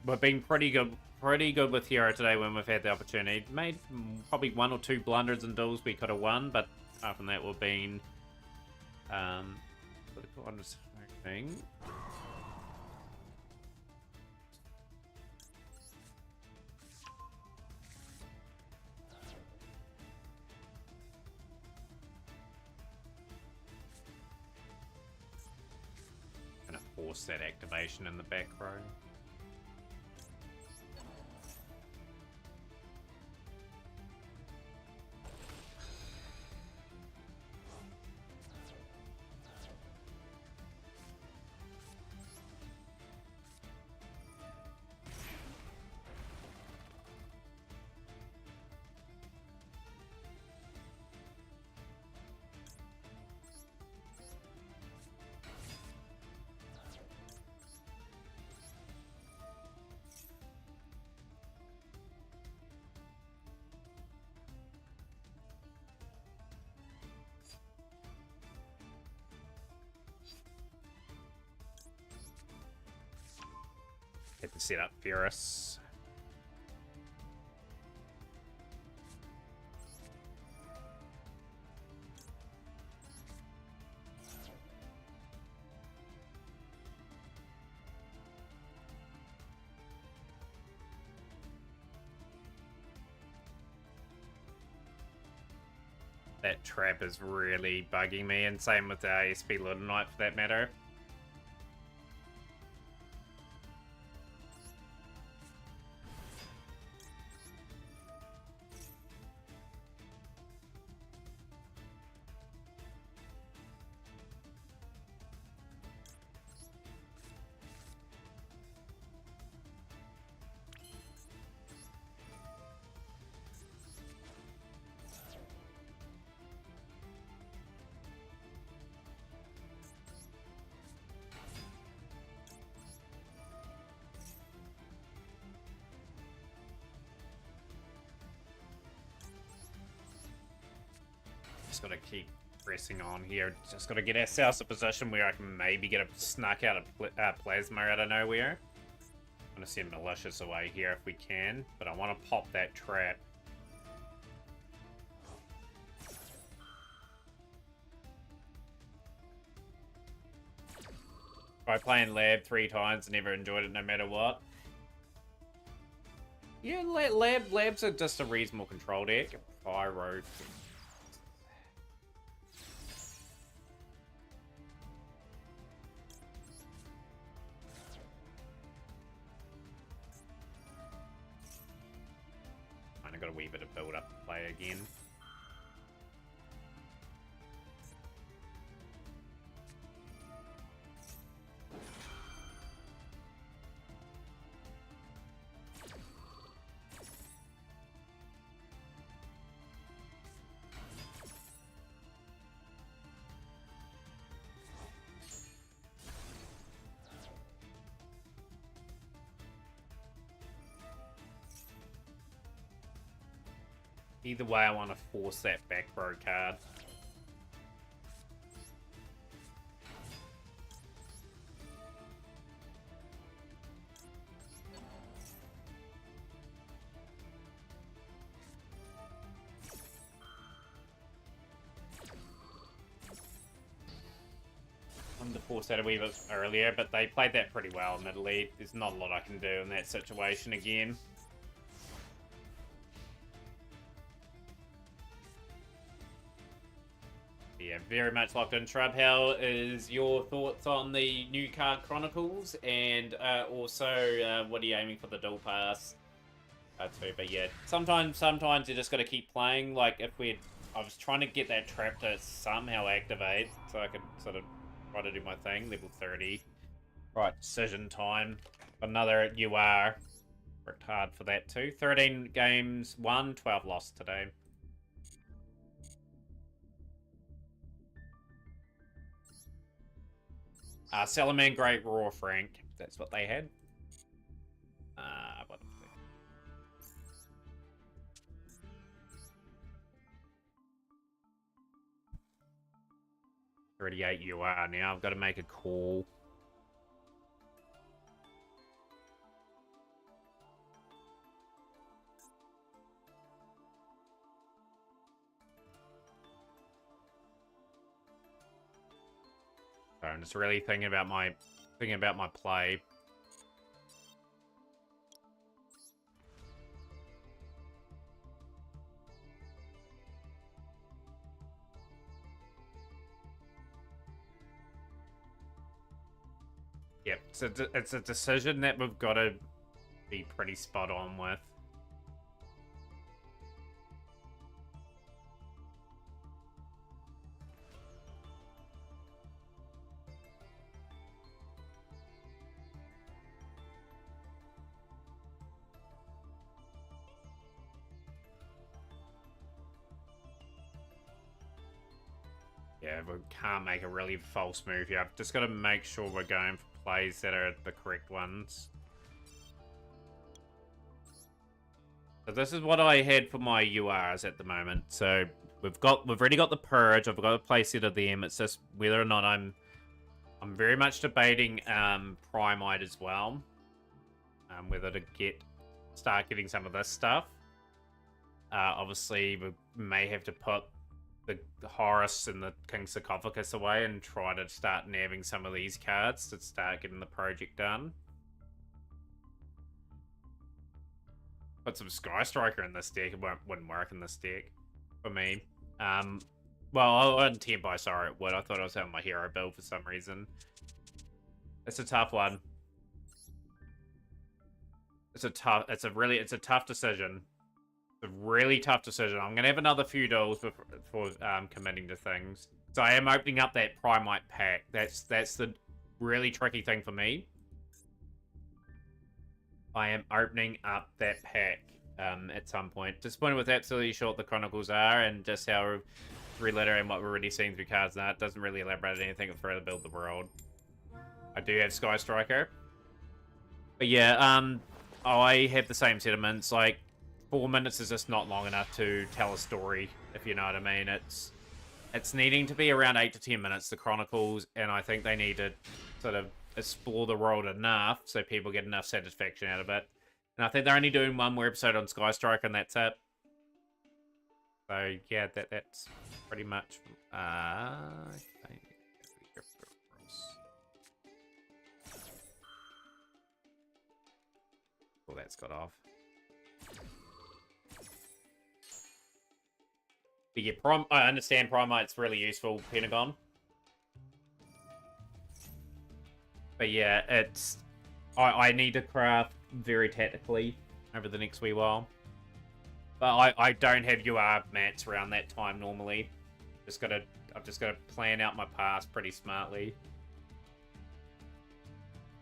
We've been pretty good with Hero today when we've had the opportunity. Made probably 1 or 2 blunders and duels we could have won, but apart from that, we've been thing. Gonna force that activation in the back row. Get to set up Furious. That trap is really bugging me, and same with the ASP Ludonite for that matter. Just gotta keep pressing on here. Just gotta get ourselves a position where I can maybe get a snuck out of Plasma out of nowhere. I'm gonna send Malicious away here if we can, but I want to pop that trap. Tried playing Lab 3 times and never enjoyed it no matter what. Yeah, Labs are just a reasonable control deck. Pyro. Got a wee bit of build up to play again. Either way, I want to force that back row card. them to force that a wee bit earlier, but they played that pretty well, admittedly. There's not a lot I can do in that situation again. Yeah, very much locked in. Shrub, how is your thoughts on the new card Chronicles? And also, what are you aiming for the Duelpass? Too, but yeah, sometimes you just got to keep playing. Like, I was trying to get that trap to somehow activate, so I could sort of try to do my thing. Level 30. Right, decision time. Another UR. Worked hard for that too. 13 games, won, 12 lost today. Salaman, Great, Raw, Frank. That's what they had. What 38 UR now. I've got to make a call. So I'm just really thinking about my play. Yep, it's a decision that we've got to be pretty spot on with. Yeah, we can't make a really false move here. I've just got to make sure we're going for plays that are the correct ones. So this is what I had for my URs at the moment. So we've already got the purge. I've got a playset of them. It's just whether or not I'm very much debating Primite as well. Whether to start getting some of this stuff. Obviously, we may have to put the Horus and the King Sarcophagus away and try to start nabbing some of these cards to start getting the project done. Put some Sky Striker in this deck. It wouldn't work in this deck for me. Well, I intend by sorry it would. I thought I was having my hero build for some reason. It's a tough one. It's a tough decision. It's a really tough decision. I'm gonna have another few duels before committing to things. So I am opening up that Primite pack. That's the really tricky thing for me. I am opening up that pack at some point. Disappointed with absolutely short the Chronicles are and just how reliterating what we're already seeing through cards now. It doesn't really elaborate anything further build the world. I do have Sky Striker. But yeah, I have the same sentiments. Like, 4 minutes is just not long enough to tell a story, if you know what I mean. It's needing to be around 8 to 10 minutes, the Chronicles, and I think they need to sort of explore the world enough so people get enough satisfaction out of it. And I think they're only doing one more episode on Sky Strike, and that's it. So yeah, that's pretty much. Well, that's got off. But yeah, I understand Primite's really useful, Pentagon. But yeah, I need to craft very tactically over the next wee while. But I don't have UR mats around that time normally. I've just gotta plan out my pass pretty smartly.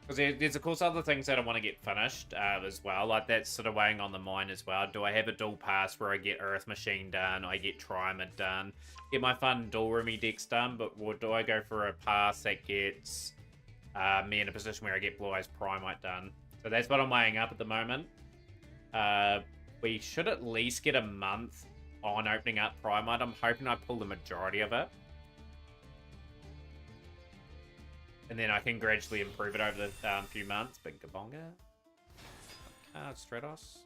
Because there's of course other things that I want to get finished as well. Like that's sort of weighing on the mind as well. Do I have a Duelpass where I get Earth Machine done, I get Trimer done, get my fun dual Remy decks done, but do I go for a pass that gets me in a position where I get Blue Eyes Primite done? So that's what I'm weighing up at the moment. We should at least get a month on opening up Primite. I'm hoping I pull the majority of it. And then I can gradually improve it over the few months. Big Gabonga. Card, Stratos.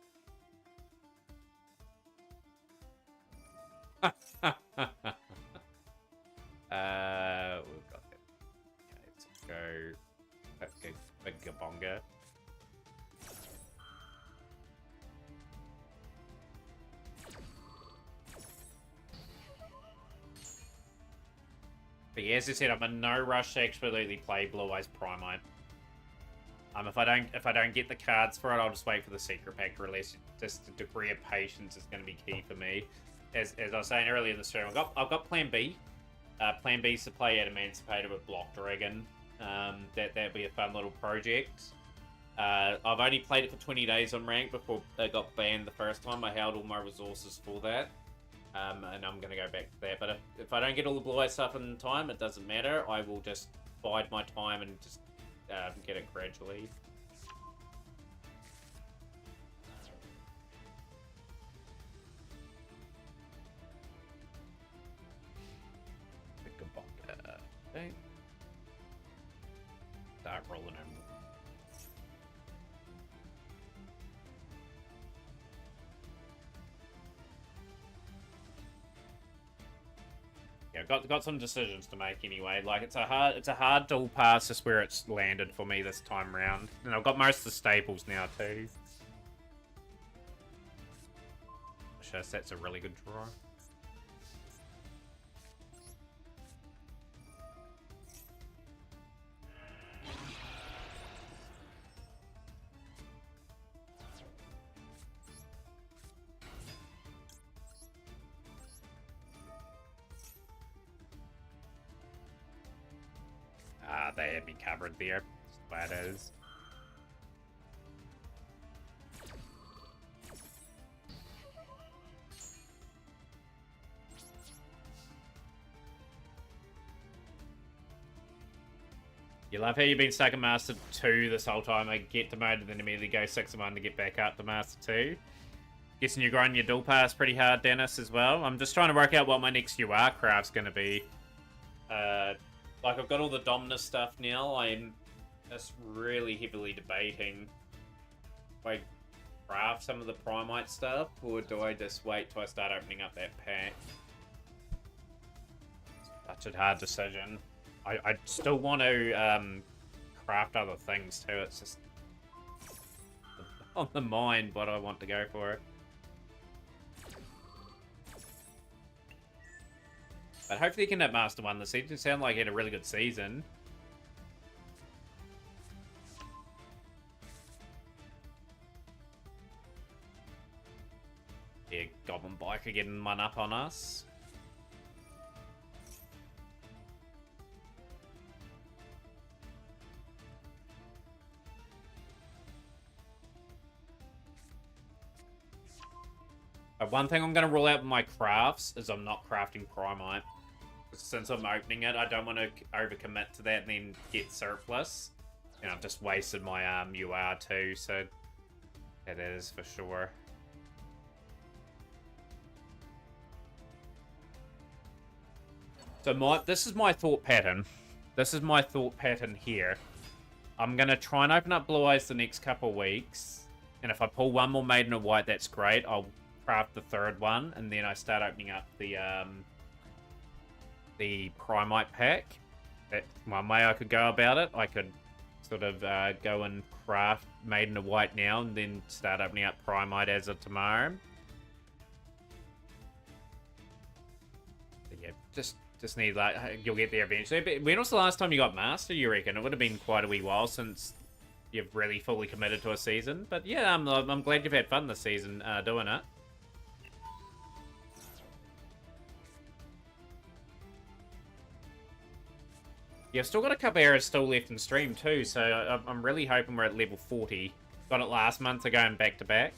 We've got that. Okay, big Gabonga. But yeah, as I said, I'm in no rush to absolutely play Blue Eyes Primite. If I don't get the cards for it, I'll just wait for the secret pack to release. Just a degree of patience is going to be key for me. As I was saying earlier in the stream, I've got Plan B. Plan B is to play at Emancipator with Block Dragon. That'd be a fun little project. I've only played it for 20 days on rank before it got banned the first time. I held all my resources for that. And I'm going to go back to that. But if I don't get all the Blue Eye stuff in time, it doesn't matter. I will just bide my time and just get it gradually. Okay. Start rolling in. Yeah, got some decisions to make anyway. Like it's a hard dual pass, just where it's landed for me this time round. And I've got most of the staples now too. Sure, that's a really good draw. They had me covered there. That is. You love how you've been stuck in Master 2 this whole time. I get demoted, then immediately go 6-1 to get back up to Master 2. Guessing you're grinding your dual pass pretty hard, Dennis, as well. I'm just trying to work out what my next UR craft's going to be. Like, I've got all the Dominus stuff now. I'm just really heavily debating if I craft some of the Primite stuff, or do I just wait till I start opening up that pack? Such a hard decision. I still want to craft other things too. It's just on the mind what I want to go for. But hopefully he can hit Master 1 this season. It sounded like he had a really good season. Yeah, Goblin Biker getting one up on us. One thing I'm going to rule out with my crafts is I'm not crafting Primite. Since I'm opening it, I don't want to overcommit to that and then get surplus. You know, I've just wasted my UR too, so that is for sure. So this is my thought pattern. This is my thought pattern here. I'm going to try and open up Blue Eyes the next couple of weeks. And if I pull one more Maiden of White, that's great. I'll craft the third one, and then I start opening up the Primite pack. That's one way I could go about it. I could sort of go and craft Maiden of White now, and then start opening up Primite as of tomorrow. But yeah, just need that. You'll get there eventually. But when was the last time you got Master, you reckon? It would have been quite a wee while since you've really fully committed to a season. But yeah, I'm glad you've had fun this season doing it. Yeah, I've still got a couple errors still left in stream too, so I'm really hoping we're at level 40. Got it last month, so going back to back.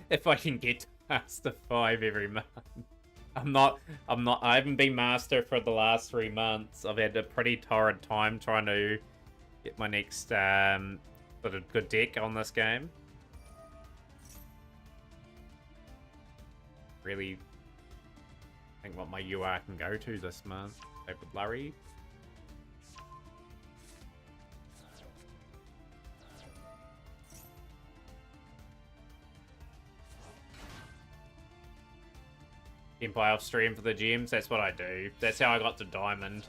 If I can get to Master 5 every month. I haven't been Master for the last 3 months. I've had a pretty torrid time trying to Get my next sort of good deck on this game. Really think what my UR can go to this month. Play with Lurry. Empire off stream for the gems, that's what I do. That's how I got to Diamond.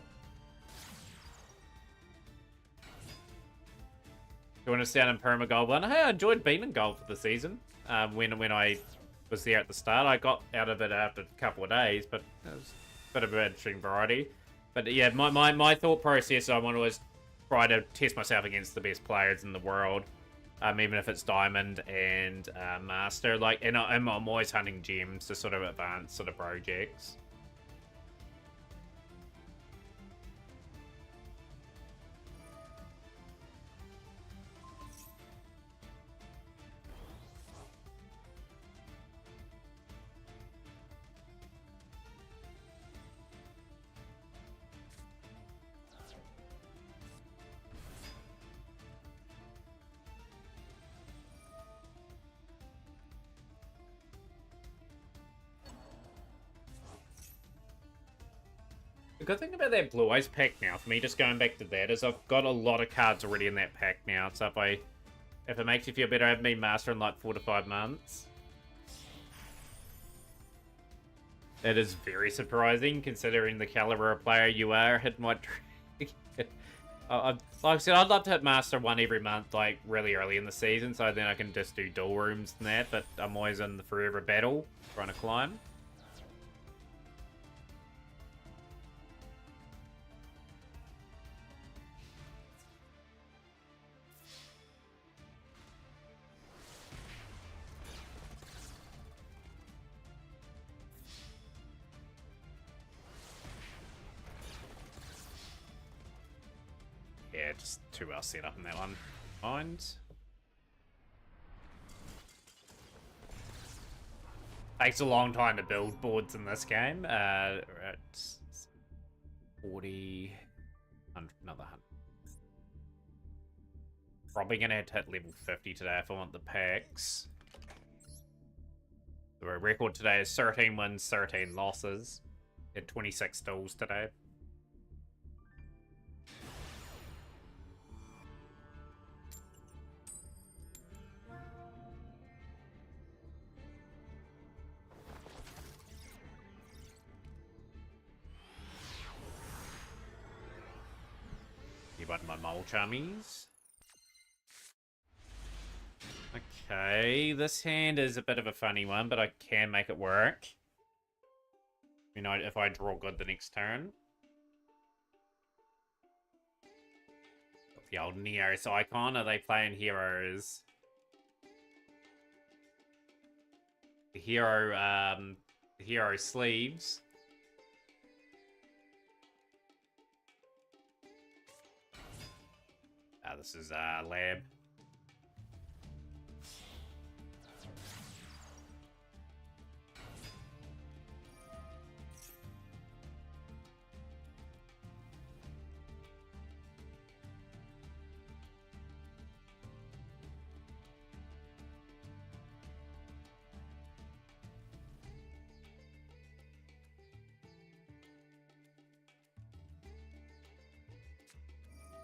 Join us down in Perma Gold 1. Hey, I enjoyed being in gold for the season. When I was there at the start, I got out of it after a couple of days, but it was a bit of an interesting variety. But yeah, my thought process, I want to always try to test myself against the best players in the world. Even if it's Diamond and Master, like, and I'm always hunting gems to sort of advance sort of projects. The good thing about that Blue Eyes pack now, for me just going back to that, is I've got a lot of cards already in that pack now. So if it makes you feel better, I haven't been Master in like 4 to 5 months. That is very surprising, considering the caliber of player you are. Hit my like I said, I'd love to hit Master 1 every month, like really early in the season, so then I can just do dual rooms and that, but I'm always in the forever battle, trying to climb. Yeah, just too well set up in that one. Mind. Takes a long time to build boards in this game. It's 40, 100, another 100. Probably gonna have to hit level 50 today if I want the packs. The record today is 13 wins, 13 losses. Had 26 duels today. Button my mole chummies. Okay, this hand is a bit of a funny one, but I can make it work. You know, if I draw good the next turn. The old Neos icon, are they playing heroes? The hero sleeves. This is lab.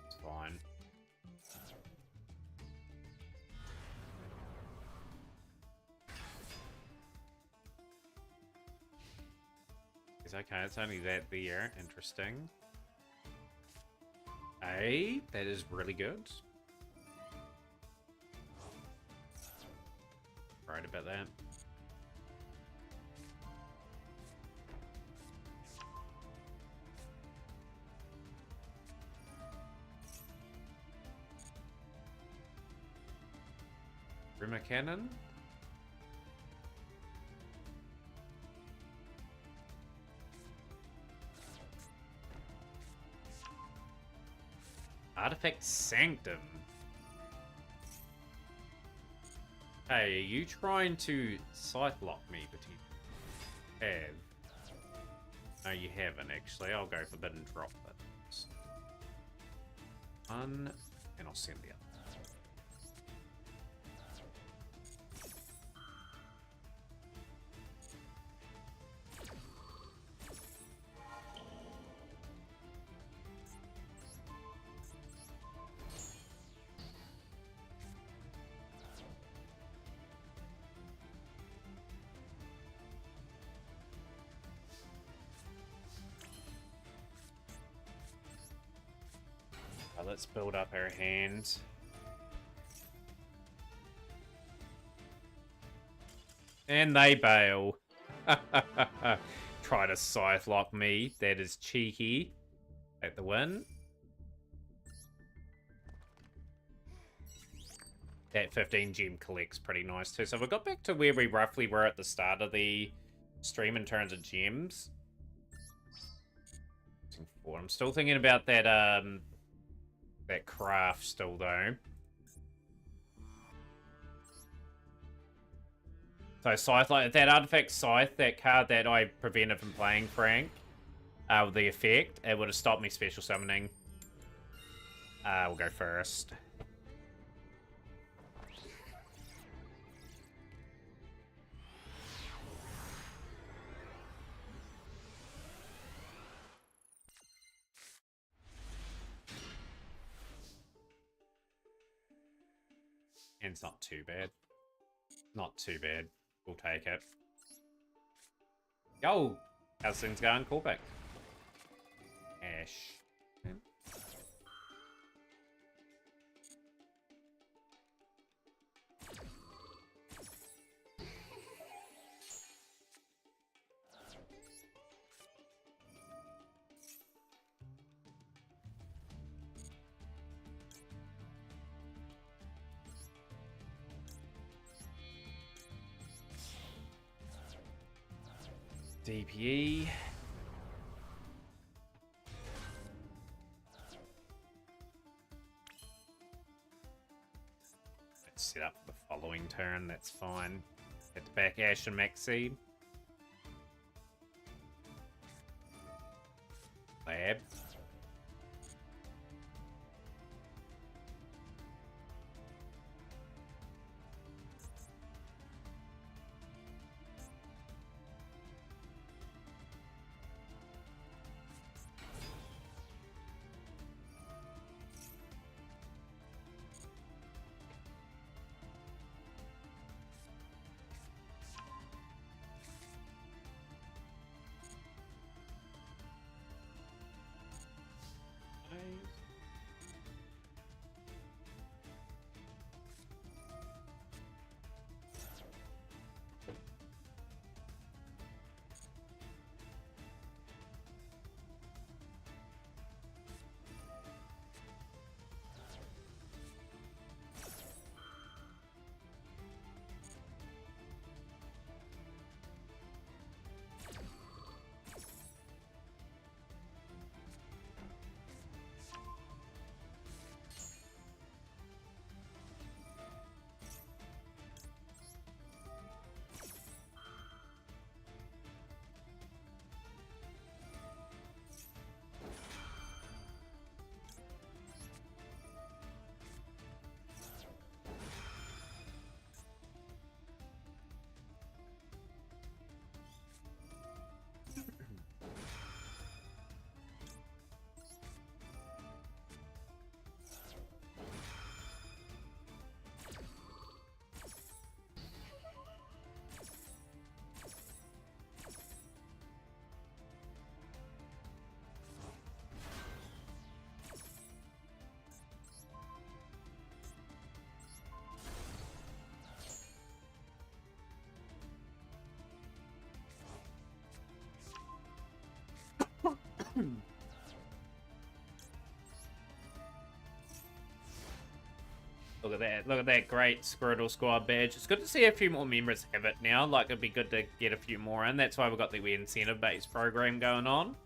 It's fine. Okay, it's only that there. Interesting. Hey, that is really good. Right about that. Rumor cannon. Artifact Sanctum. Hey, are you trying to scythe lock me, but you have? No, you haven't, actually. I'll go Forbidden Drop it. 1, And I'll send the other. Let's build up our hand. And they bail. Try to scythe lock me. That is cheeky. Take the win. That 15 gem collects pretty nice too. So we got back to where we roughly were at the start of the stream in terms of gems. I'm still thinking about that that craft still though. So scythe, like that artifact scythe, that card that I prevented from playing Frank, with the effect, it would have stopped me special summoning. We'll go first. And it's not too bad. Not too bad. We'll take it. Yo! How's things going? Cool back. Ash. Okay. DPE. Let's set up for the following turn, that's fine. Get the back Ash and Max Seed. Lab. Look at that great Squirtle Squad badge. It's good to see a few more members have it now. Like, it'd be good to get a few more in. That's why we've got the incentive-based program going on.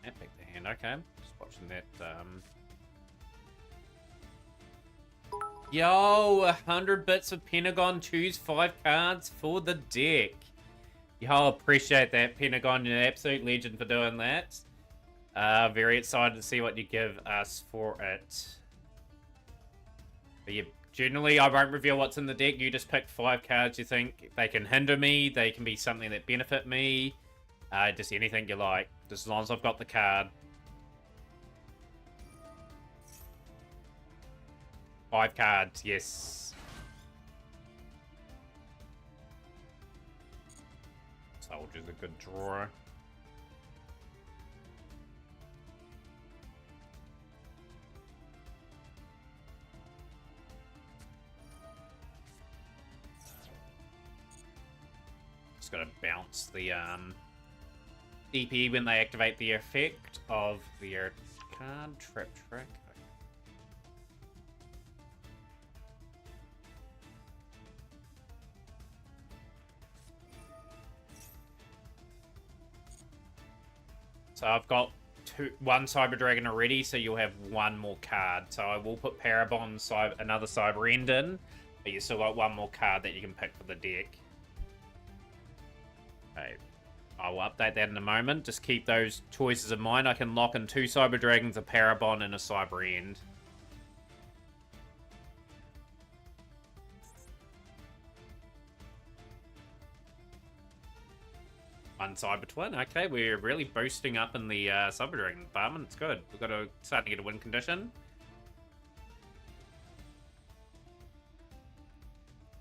Epic the hand, okay. Just watching that, Yo, 100 bits of Pentagon. Choose 5 cards for the deck. Yo, appreciate that, Pentagon. You're an absolute legend for doing that. Very excited to see what you give us for it. But yeah, generally, I won't reveal what's in the deck. You just pick 5 cards you think they can hinder me. They can be something that benefit me. Just anything you like. Just as long as I've got the card. 5 cards, yes. Soldier's a good draw. Just gotta bounce the DP when they activate the effect of their card. Trip trick. So I've got one Cyber Dragon already, so you'll have 1 more card. So I will put Parabon, another Cyber End in, but you still got 1 more card that you can pick for the deck. Okay, I will update that in a moment. Just keep those choices in mind. I can lock in 2 Cyber Dragons, a Parabon, and a Cyber End. One Cyber Twin. Okay, we're really boosting up in the Cyber Dragon department. It's good. We've got a starting to get a win condition.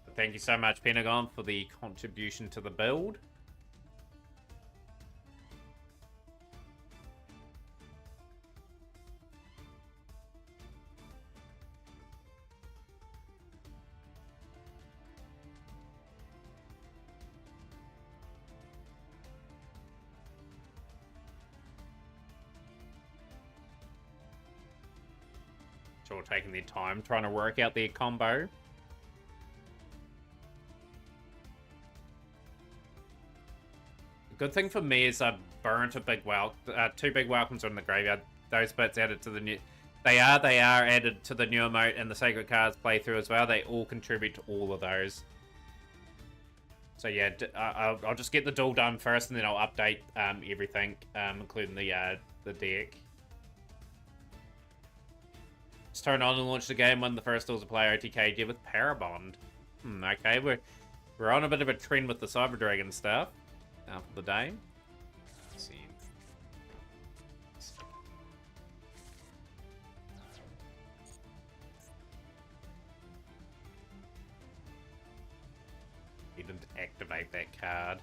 But thank you so much, Pentagon, for the contribution to the build. Sure, taking their time trying to work out their combo. The good thing for me is I've burnt a big 2 big welcomes on the graveyard. Those bits added to the new. They are added to the new emote and the Sacred Cards playthrough as well. They all contribute to all of those. So yeah, I'll just get the duel done first, and then I'll update everything, including the deck. Just turn on and launch the game when the first duels to play OTK with Parabond. Okay, we're on a bit of a trend with the Cyber Dragon stuff for the day. Let's see. He didn't activate that card.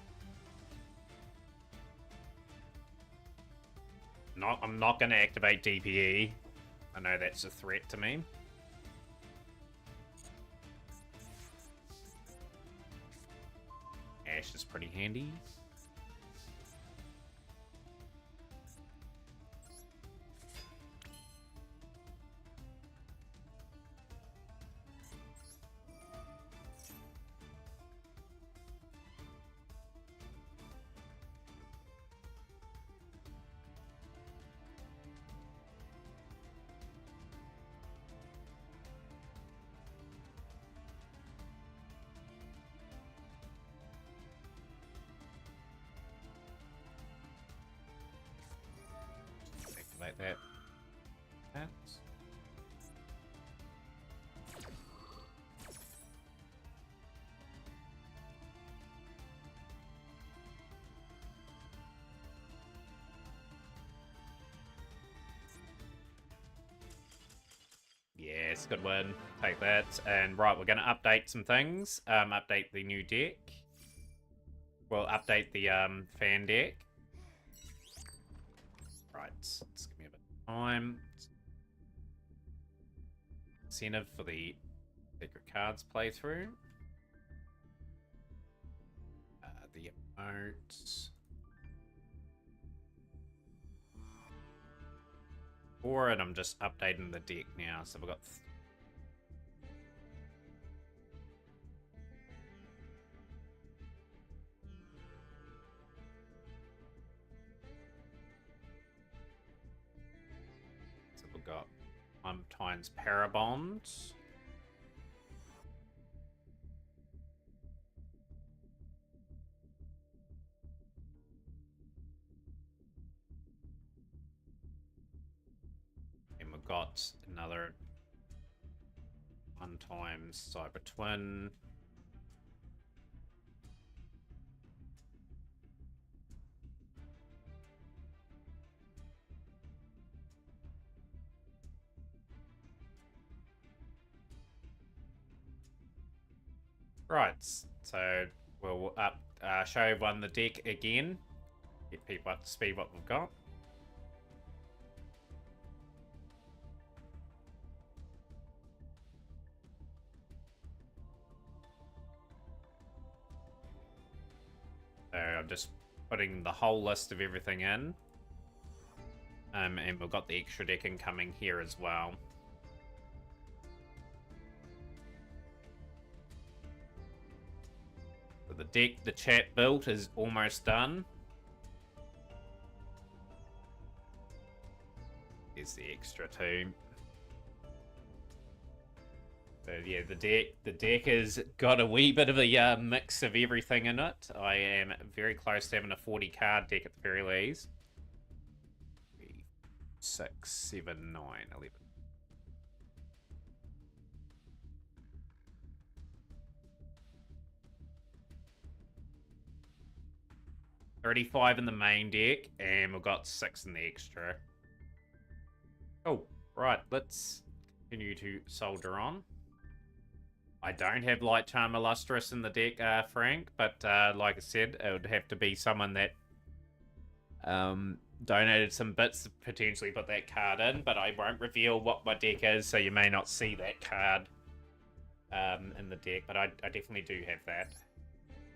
I'm not going to activate DPE. I know that's a threat to me. Ash is pretty handy. Activate that. That's... Yes, good win. Take that. And right, we're going to update some things. Update the new deck. We'll update the fan deck. Right, let's give me a bit of time. Incentive for the Sacred Cards playthrough. The emotes. And I'm just updating the deck now. So we've got we've got 1 times Parabond. And we've got another 1 times Cyber Twin. Right, so we'll show everyone the deck again. Get people up to speed what we've got. So I'm just putting the whole list of everything in. And we've got the extra deck incoming here as well. So the deck the chat built is almost done. Here's the extra too. So yeah, the deck has got a wee bit of a mix of everything in it. I am very close to having a 40 card deck at the very least. 3, 6, 7, 9, 11. Already 5 in the main deck, and we've got 6 in the extra. Oh, right, let's continue to soldier on. I don't have Light Charm Illustrious in the deck, Frank, but like I said, it would have to be someone that donated some bits to potentially put that card in, but I won't reveal what my deck is, so you may not see that card in the deck, but I definitely do have that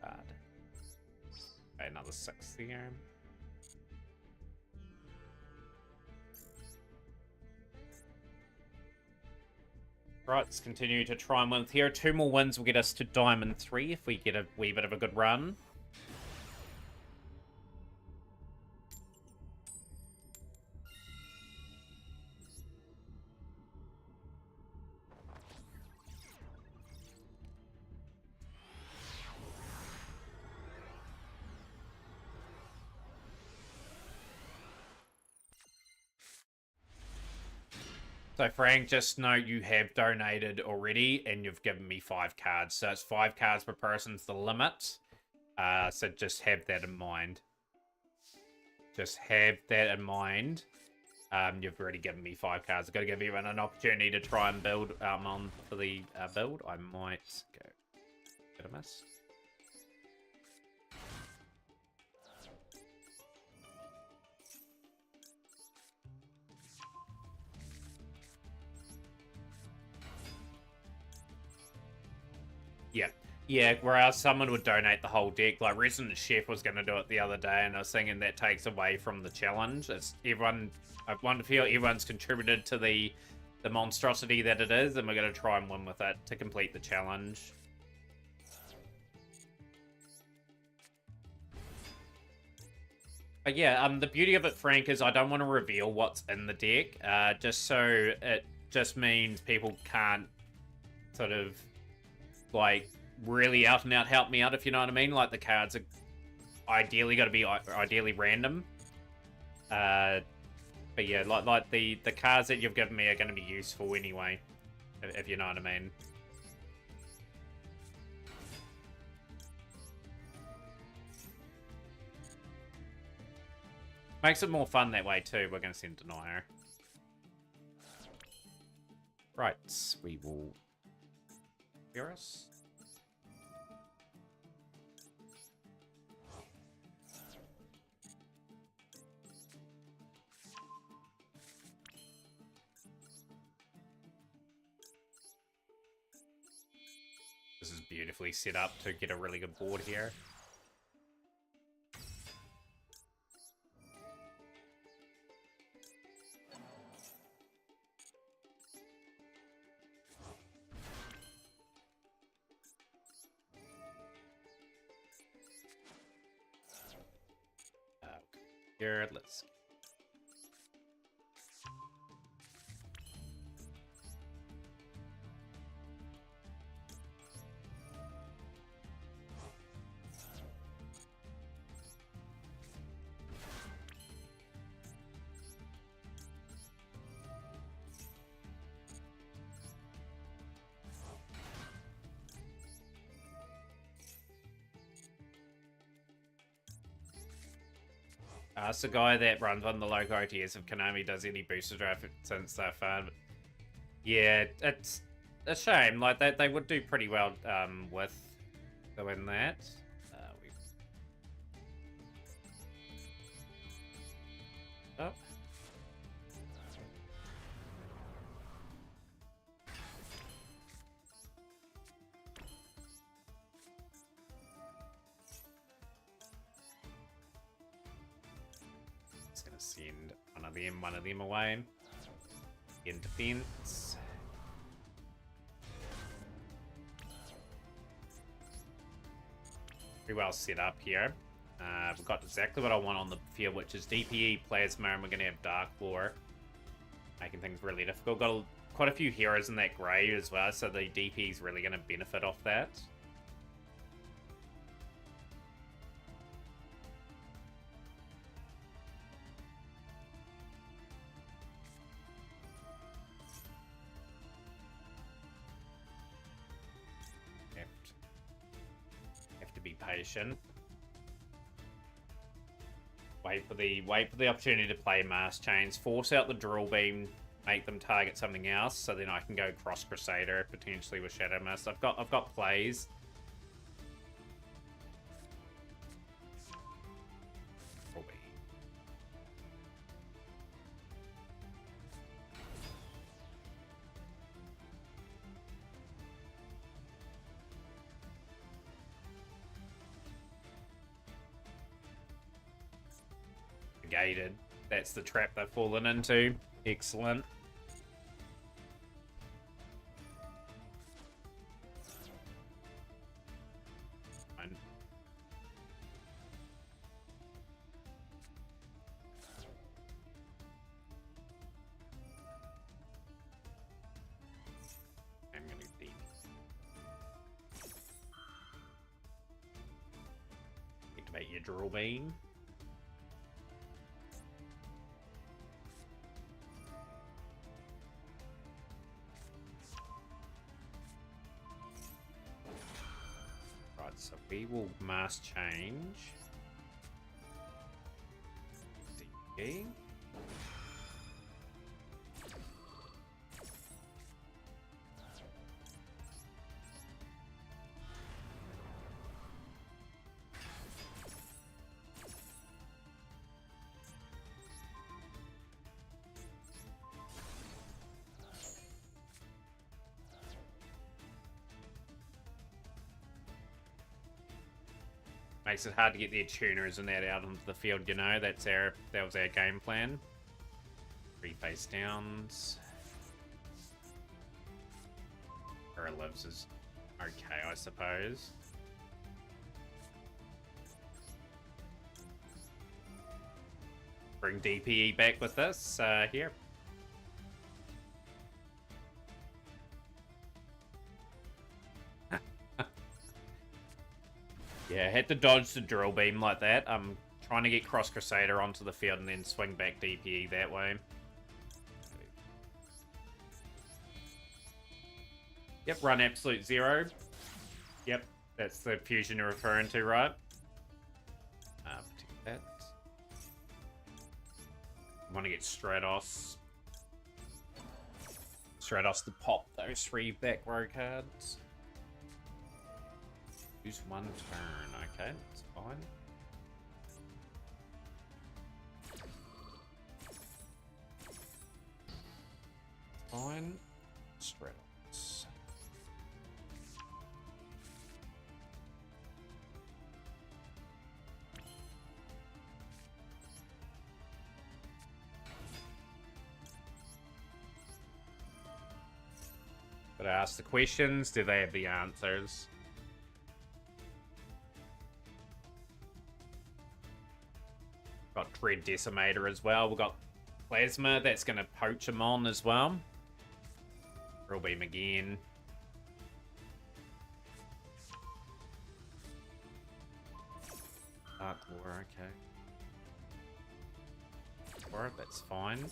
card. Okay, another 6 there. Right, let's continue to try and win with here. 2 more wins will get us to Diamond 3 if we get a wee bit of a good run. So Frank, just note you have donated already and you've given me 5 cards. So it's 5 cards per person's the limit. So just have that in mind. Just have that in mind. You've already given me 5 cards. I've got to give everyone an opportunity to try and build on for the build. I might go get a miss. Yeah, whereas someone would donate the whole deck, like Resident Chef was going to do it the other day, and I was thinking that takes away from the challenge. It's everyone. I want to feel everyone's contributed to the monstrosity that it is, and we're going to try and win with it to complete the challenge. But yeah, the beauty of it, Frank, is I don't want to reveal what's in the deck, just so it just means people can't sort of like really out and out help me out, if you know what I mean. Like the cards are ideally got to be ideally random. But yeah, like the cards that you've given me are going to be useful anyway, if you know what I mean. Makes it more fun that way too. We're going to send Denier. Right, we will hear us. This is beautifully set up to get a really good board here. Here, let's Ask the guy that runs on the local OTS if Konami does any booster draft since they're fun. Yeah, it's a shame. Like they would do pretty well with doing that. Oh. It's gonna send one of them away. In defense. Pretty well set up here. We've got exactly what I want on the field, which is DPE, Plasma, and we're going to have Dark Lore, making things really difficult. Got quite a few heroes in that grave as well, so the DPE is really going to benefit off that. Have to be patient. Wait for the opportunity to play Mass Chains, force out the Drill Beam, make them target something else, so then I can go Cross Crusader potentially with Shadow Mist. I've got plays. Gated. That's the trap they've fallen into. Excellent. Fine. I'm gonna be. Activate your Drill Beam. So we will Mass Change. DP. Makes it hard to get their tuners and that out onto the field, you know. That was our game plan. 3 face downs. Where it lives is okay, I suppose. Bring DPE back with this here. Yeah, had to dodge the Drill Beam like that. I'm trying to get Cross Crusader onto the field and then swing back DPE that way. Yep, run Absolute Zero. Yep, that's the fusion you're referring to, right? Protect that. I want to get Stratos. Stratos to pop those 3 back row cards. Use 1 turn, okay, that's fine. Fine. Stratos. But I ask the questions, do they have the answers? Got Dread Decimator as well. We've got Plasma, that's going to poach him on as well. Drill Beam again. Dark Lore, okay. Alright, that's fine.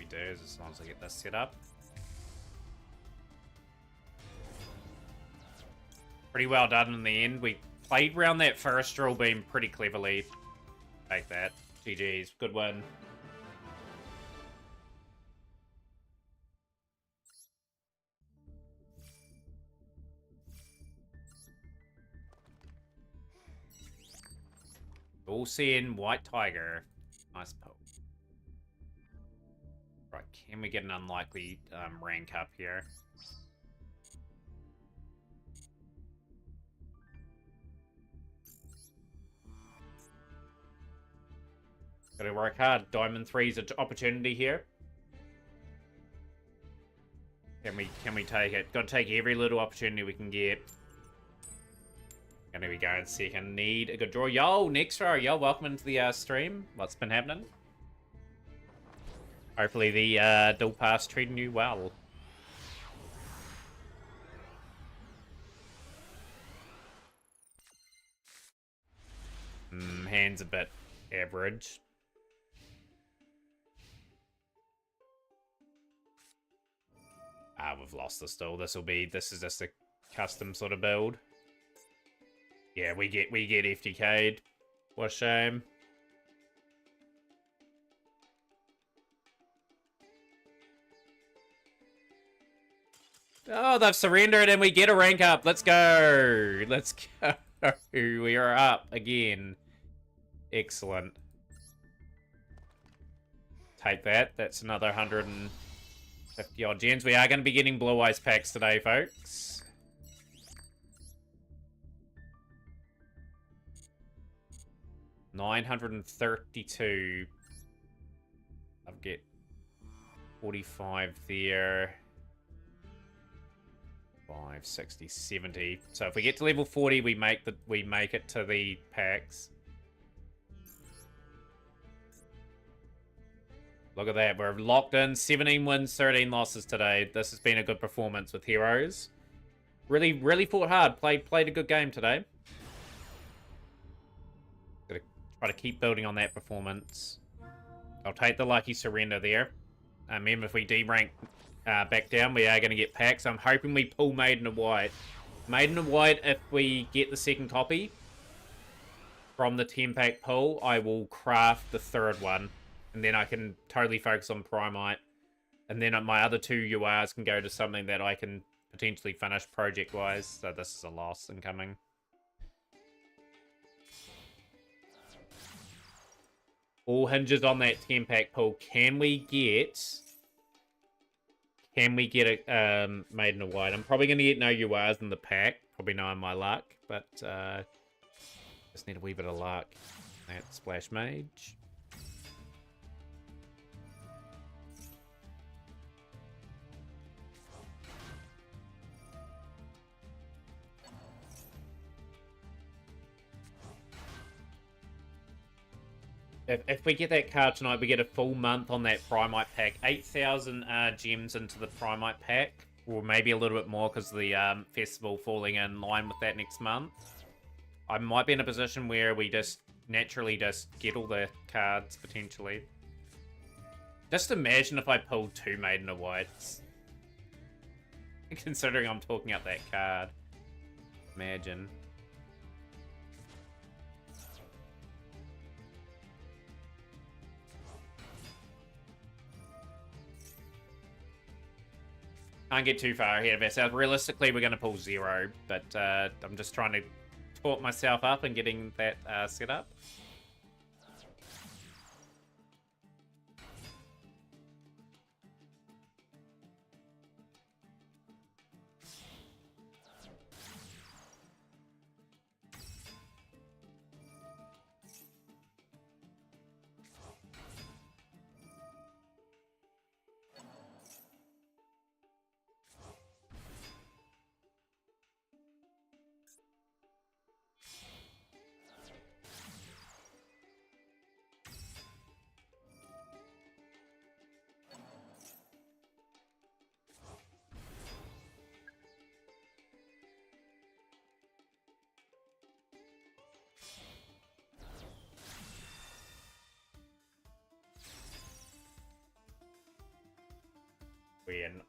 does as long as I get this set up. Pretty well done in the end. We played around that first drill beam pretty cleverly. Take that. GG's. Good win. All seeing White Tiger. Nice pull. Right, can we get an unlikely rank up here? Gotta work hard. Diamond 3's an opportunity here. Can we take it? Gotta take every little opportunity we can get. And here we go in second. Need a good draw. Yo, Nexro, yo, welcome into the stream. What's been happening? Hopefully the Duelpass treating you well. Hand's a bit average. We've lost this still. This is just a custom sort of build. Yeah, we get FTK'd. What a shame. Oh, they've surrendered and we get a rank up. Let's go. Let's go. We are up again. Excellent. Take that. That's another 150 odd gens. We are going to be getting Blue Eyes packs today, folks. $932. I'll get 45 there. 5, 60, 70. So if we get to level 40, we make it to the packs. Look at that. We're locked in. 17 wins, 13 losses today. This has been a good performance with heroes. Really fought hard. Played a good game today. Gotta try to keep building on that performance. I'll take the lucky surrender there. Remember, if we derank back down, we are going to get packs. I'm hoping we pull Maiden of White. Maiden of White, if we get the second copy from the 10-pack pull, I will craft the third one. And then I can totally focus on Primite. And then my other 2 URs can go to something that I can potentially finish project-wise. So this is a loss incoming. All hinges on that 10-pack pull. Can we get a Maiden of White? I'm probably going to get no URs in the pack. Probably knowing my luck. But just need a wee bit of luck. That Splash Mage. If we get that card tonight, we get a full month on that Primite pack. 8,000 gems into the Primite pack. Or maybe a little bit more because the festival falling in line with that next month. I might be in a position where we just naturally just get all the cards, potentially. Just imagine if I pulled 2 Maiden of Whites. Considering I'm talking up that card. Imagine. Can't get too far ahead of ourselves. Realistically, we're going to pull 0, but I'm just trying to talk myself up and getting that set up.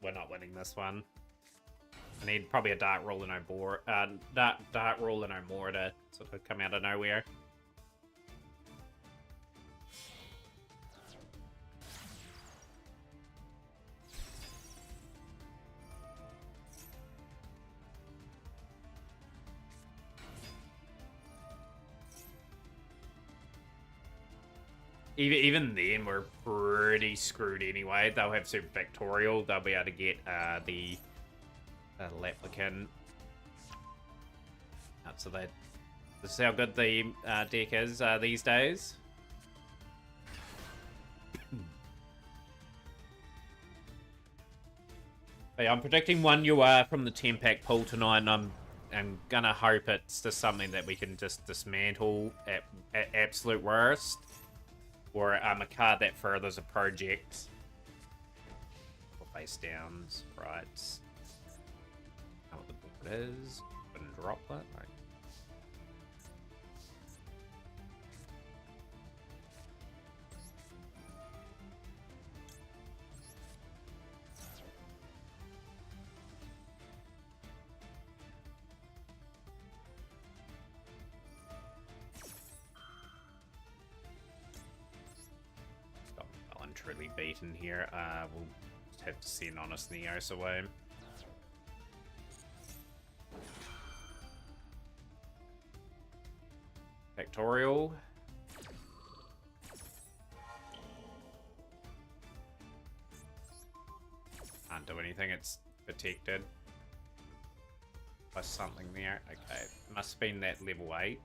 We're not winning this one. I need probably a Dark Rule and Dark Rule and no more to sort of come out of nowhere. Even then, we're pretty screwed anyway. They'll have Super Factorial. They'll be able to get the Laplicant. So this is how good the deck is these days. But yeah, I'm predicting 1 UR from the 10-pack pool tonight, and I'm gonna hope it's just something that we can just dismantle at absolute worst. Or a card that furthers a project. Or face downs, right. Know what the board is. Gonna drop that. Right. Truly beaten here. We'll just have to send Honest Neos away. Factorial. Can't do anything, it's protected by something there. Okay, must have been that level 8.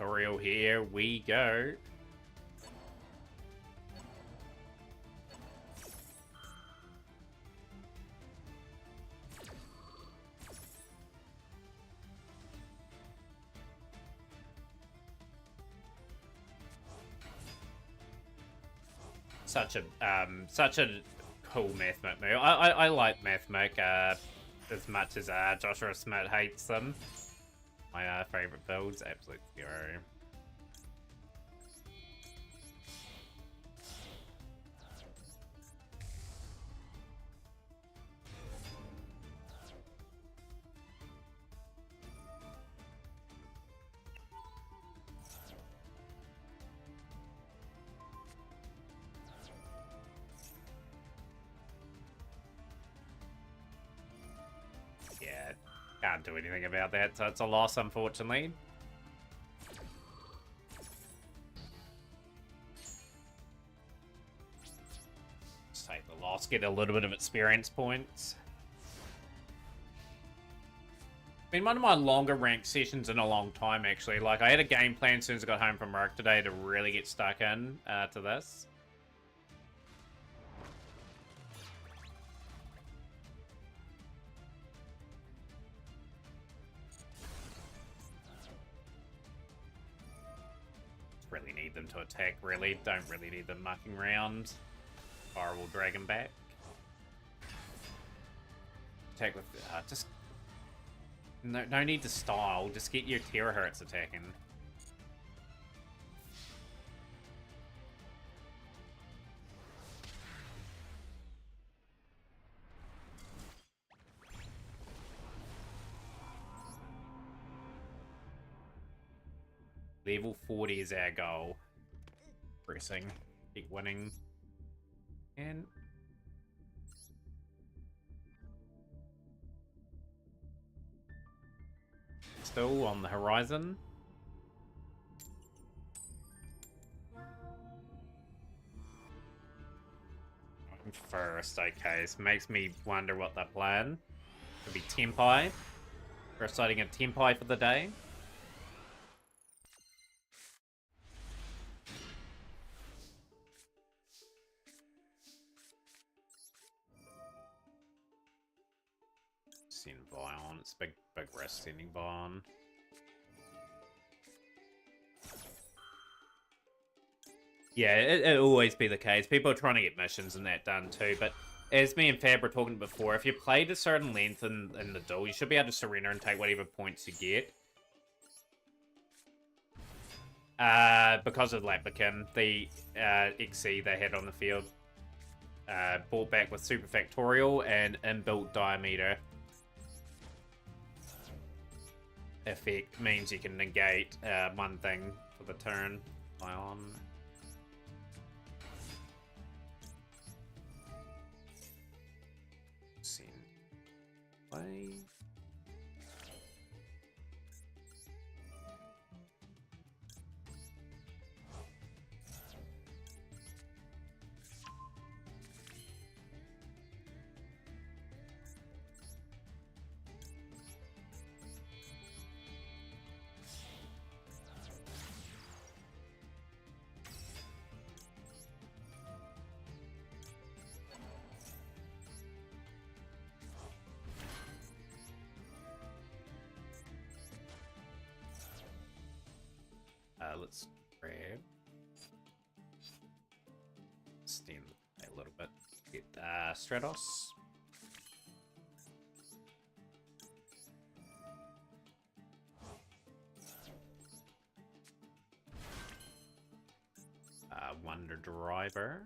Tutorial, here we go. Such a cool Mathmec move. I like Mathmec as much as Joshua Smith hates them. My favorite builds, absolute hero. Yeah, can't do anything about that, so it's a loss, unfortunately. Just take the loss, get a little bit of experience points. Been one of my longer ranked sessions in a long time, actually. Like, I had a game plan as soon as I got home from work today to really get stuck in to this. Really need them to attack, really. Don't really need them mucking around. Fire will drag him back. Attack with... just... No need to style. Just get your terahertz attacking. Level 40 is our goal. Pressing. Keep winning. And... still on the horizon. first. Okay, this makes me wonder what that plan. Could be Tempai. First sighting a Tempai for the day. Send Vion. It's big risk sending Vion. Yeah, it'll always be the case. People are trying to get missions and that done too, but as me and Fab were talking before, if you played a certain length in the duel, you should be able to surrender and take whatever points you get. Because of Lapbakin, the XC they had on the field, brought back with Super Factorial and inbuilt Diameter effect means you can negate one thing for the turn. Ion. Send play. Let's grab, extend a little bit, get Stratos. Wonder Driver.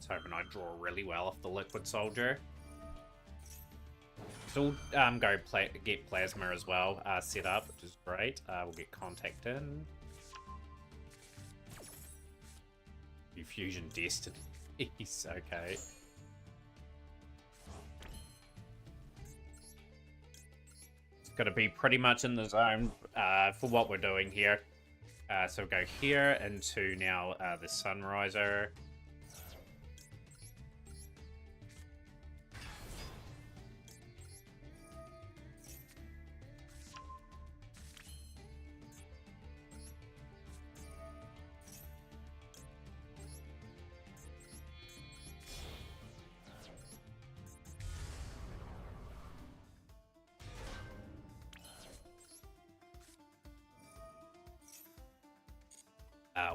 Hoping I draw really well off the Liquid Soldier. Still get Plasma as well set up, which is great. We'll get Contact in. Fusion Destiny. Okay. It's got to be pretty much in the zone for what we're doing here. So we'll go here into now the Sunriser.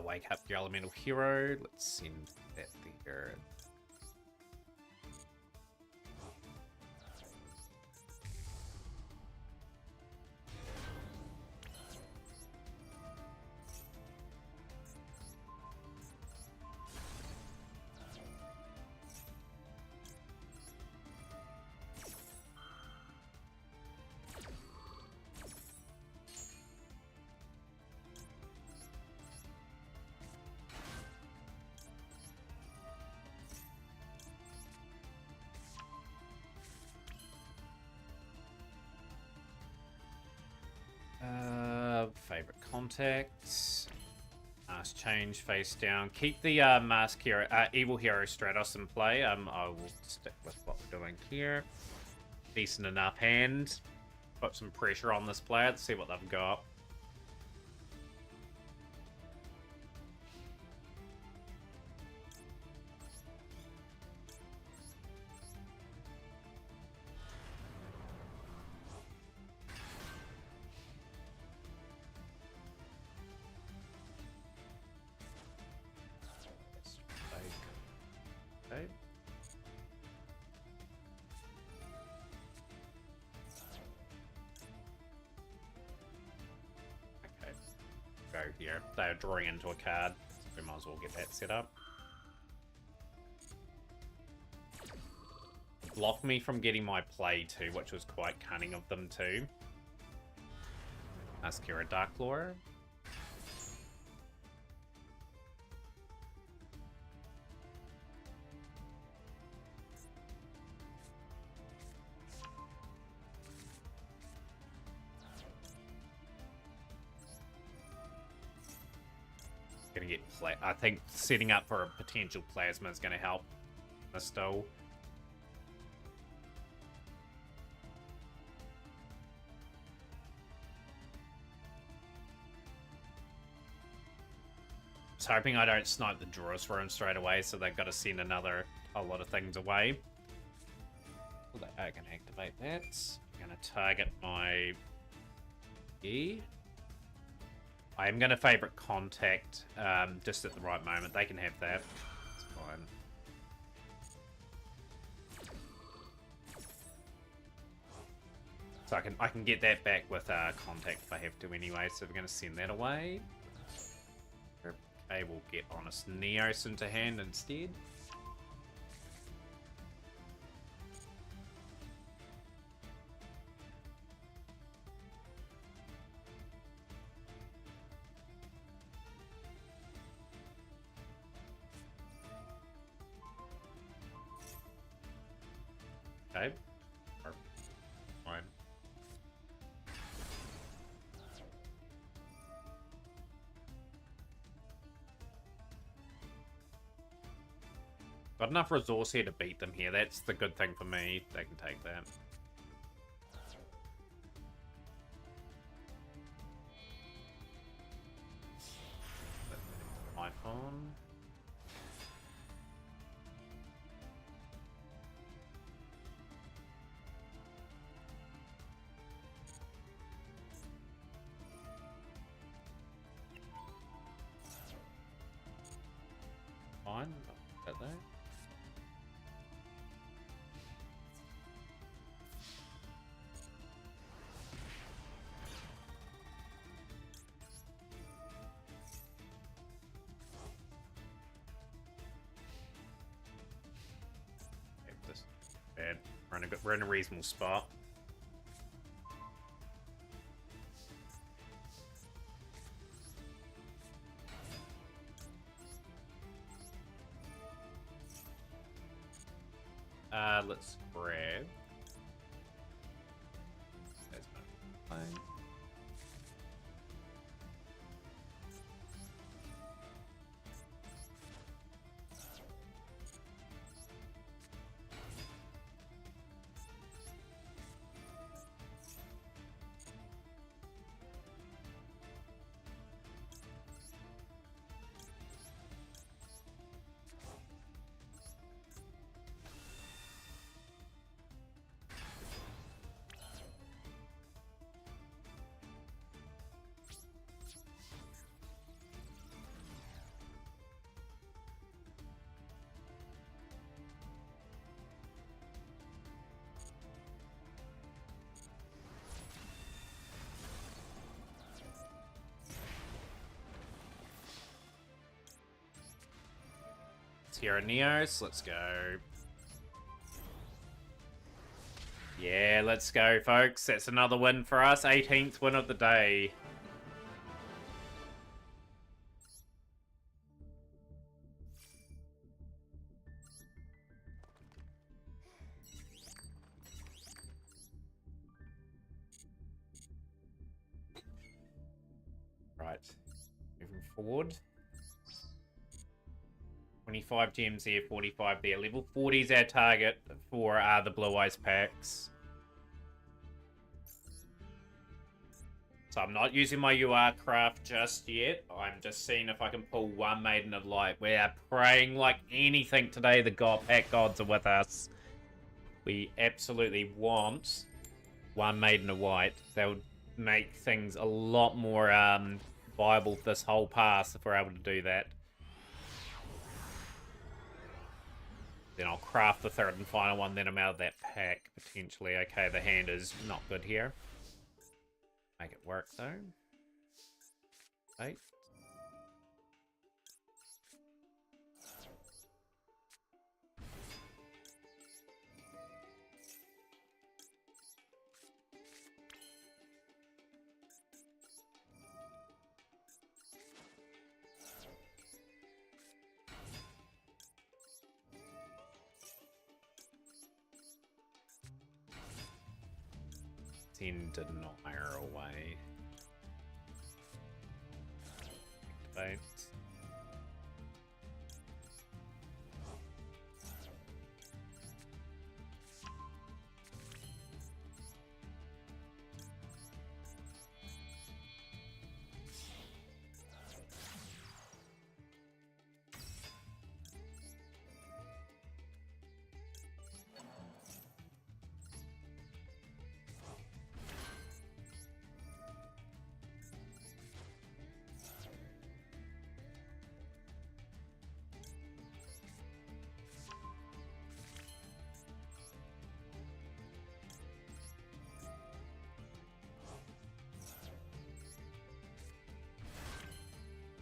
Wake up your elemental hero. Let's send that there. Favorite contacts. Mask change face down. Keep the mask hero, evil hero Stratos in play. I will stick with what we're doing here. Decent enough hand. Put some pressure on this player. Let's see what they've got. Go here. They're drawing into a card. We might as well get that set up. blocked me from getting my play too, which was quite cunning of them too. Mascara Darklaw. Gonna get I think setting up for a potential plasma is gonna help the stall. I was hoping I don't snipe the drawers for him straight away, so they've got to send a lot of things away. Well, they are gonna activate that. I'm gonna target my E. I am going to favorite contact just at the right moment. They can have that. It's fine. So I can get that back with contact if I have to anyway. So we're going to send that away. Okay, we'll get Honest Neos into hand instead. Okay. Fine. Got enough resource here to beat them here. That's the good thing for me. They can take that. iPhone. Fine, got that. This bad. We're in a reasonable spot. Let's grab. That's fine. Tierra Neos, let's go. Yeah, let's go, folks. That's another win for us. 18th win of the day. Right. Moving forward. 25 gems here, 45 there. Level 40 is our target for the Blue Eyes packs. So I'm not using my UR craft just yet. I'm just seeing if I can pull one Maiden of Light. We are praying like anything today. The pack gods are with us. We absolutely want one Maiden of White. That would make things a lot more viable for this whole pass if we're able to do that. Then I'll craft the third and final one, then I'm out of that pack, potentially. Okay, the hand is not good here. Make it work, though. 8. send Denier away. Activate.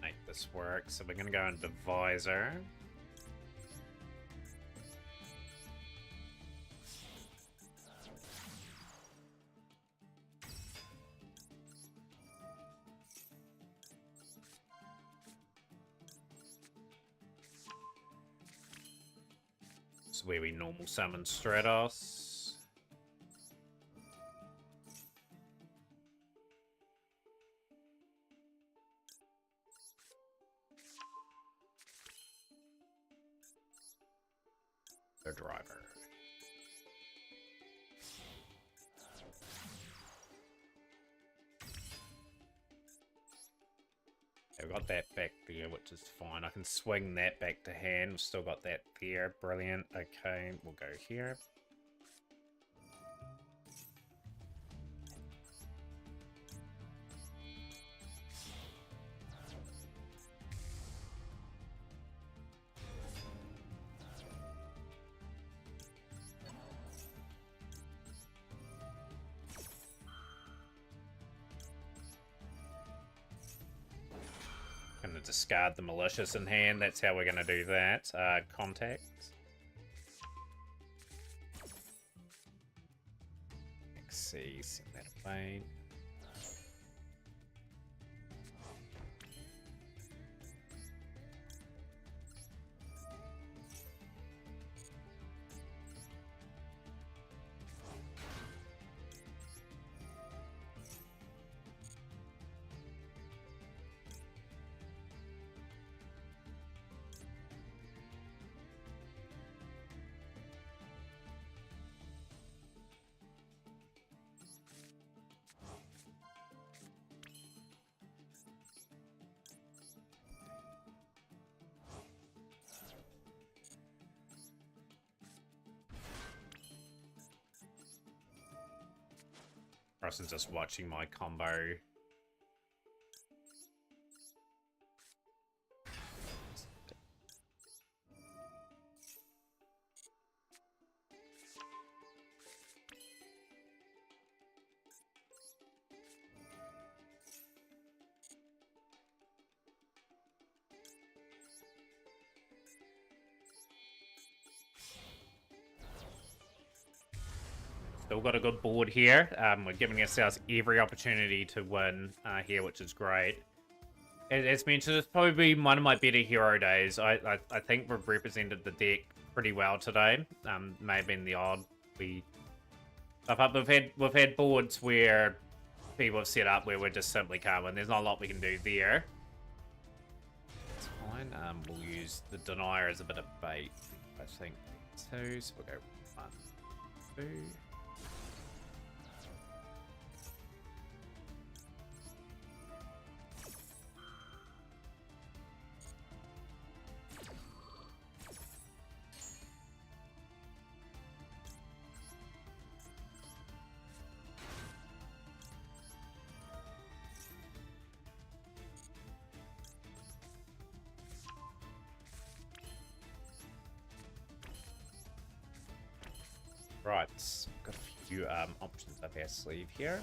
Make this work. So we're gonna go into Visor. This is where we normal summon Stratos. The driver. I've got that back there, which is fine. I can swing that back to hand. We've still got that there. Brilliant. Okay, we'll go here. Gonna discard the malicious in hand. That's how we're gonna do that. Contact. XC, send that away. Rosson's just watching my combo. Still got a good board here. We're giving ourselves every opportunity to win here, which is great. As mentioned, it's probably one of my better hero days. I think we've represented the deck pretty well today. May have been the odd. We've had boards where people have set up where we're just simply can't win. There's not a lot we can do there. It's fine. We'll use the Denier as a bit of bait. I think two. So we'll go 1, 2. Right, got a few options up our sleeve here.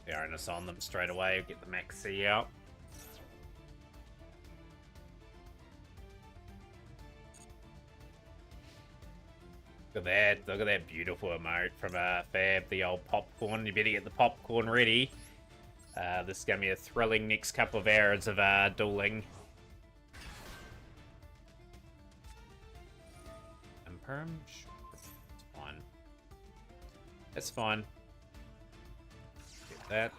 The onus on them straight away, get the maxi out. Look at that beautiful emote from Fab, the old popcorn. You better get the popcorn ready. This is going to be a thrilling next couple of hours of dueling. Perm? Sure. That's fine. Get that.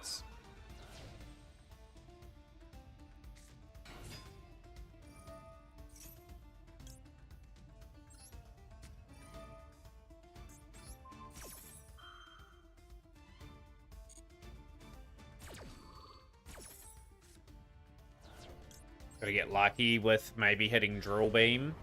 Gotta get lucky with maybe hitting Drill Beam.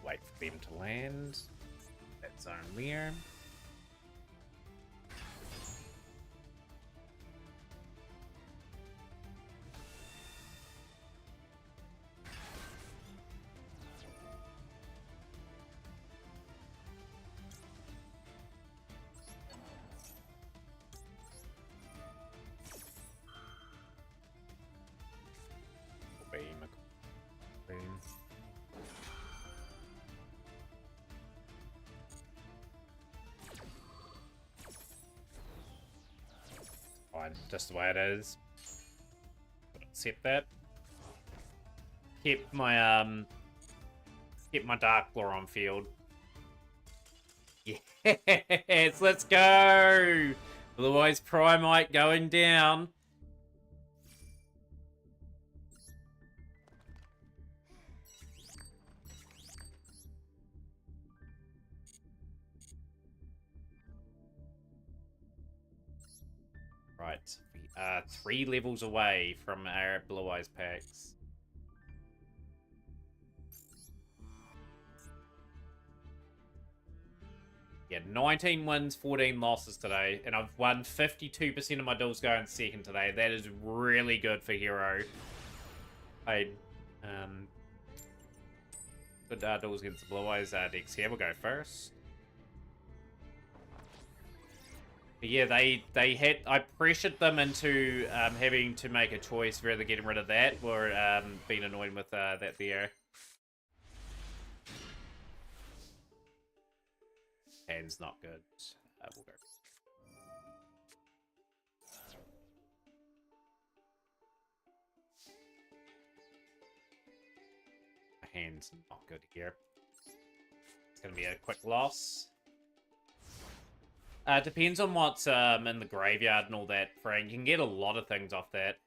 Wait for them to land. That zone there. Beam. Fine, just the way it is. Accept that. Keep my Dark Lore on field. Yes, let's go! Otherwise, Primite going down. Right, we are 3 levels away from our Blue Eyes packs. Yeah, 19 wins, 14 losses today, and I've won 52% of my duels going second today. That is really good for Hero. I good duels against the Blue Eyes decks here. We'll go first. But yeah, I pressured them into having to make a choice, whether getting rid of that or being annoyed with that there. Hand's not good. We'll go. Hand's not good here. It's gonna be a quick loss. Depends on what's in the graveyard and all that, Frank. You can get a lot of things off that.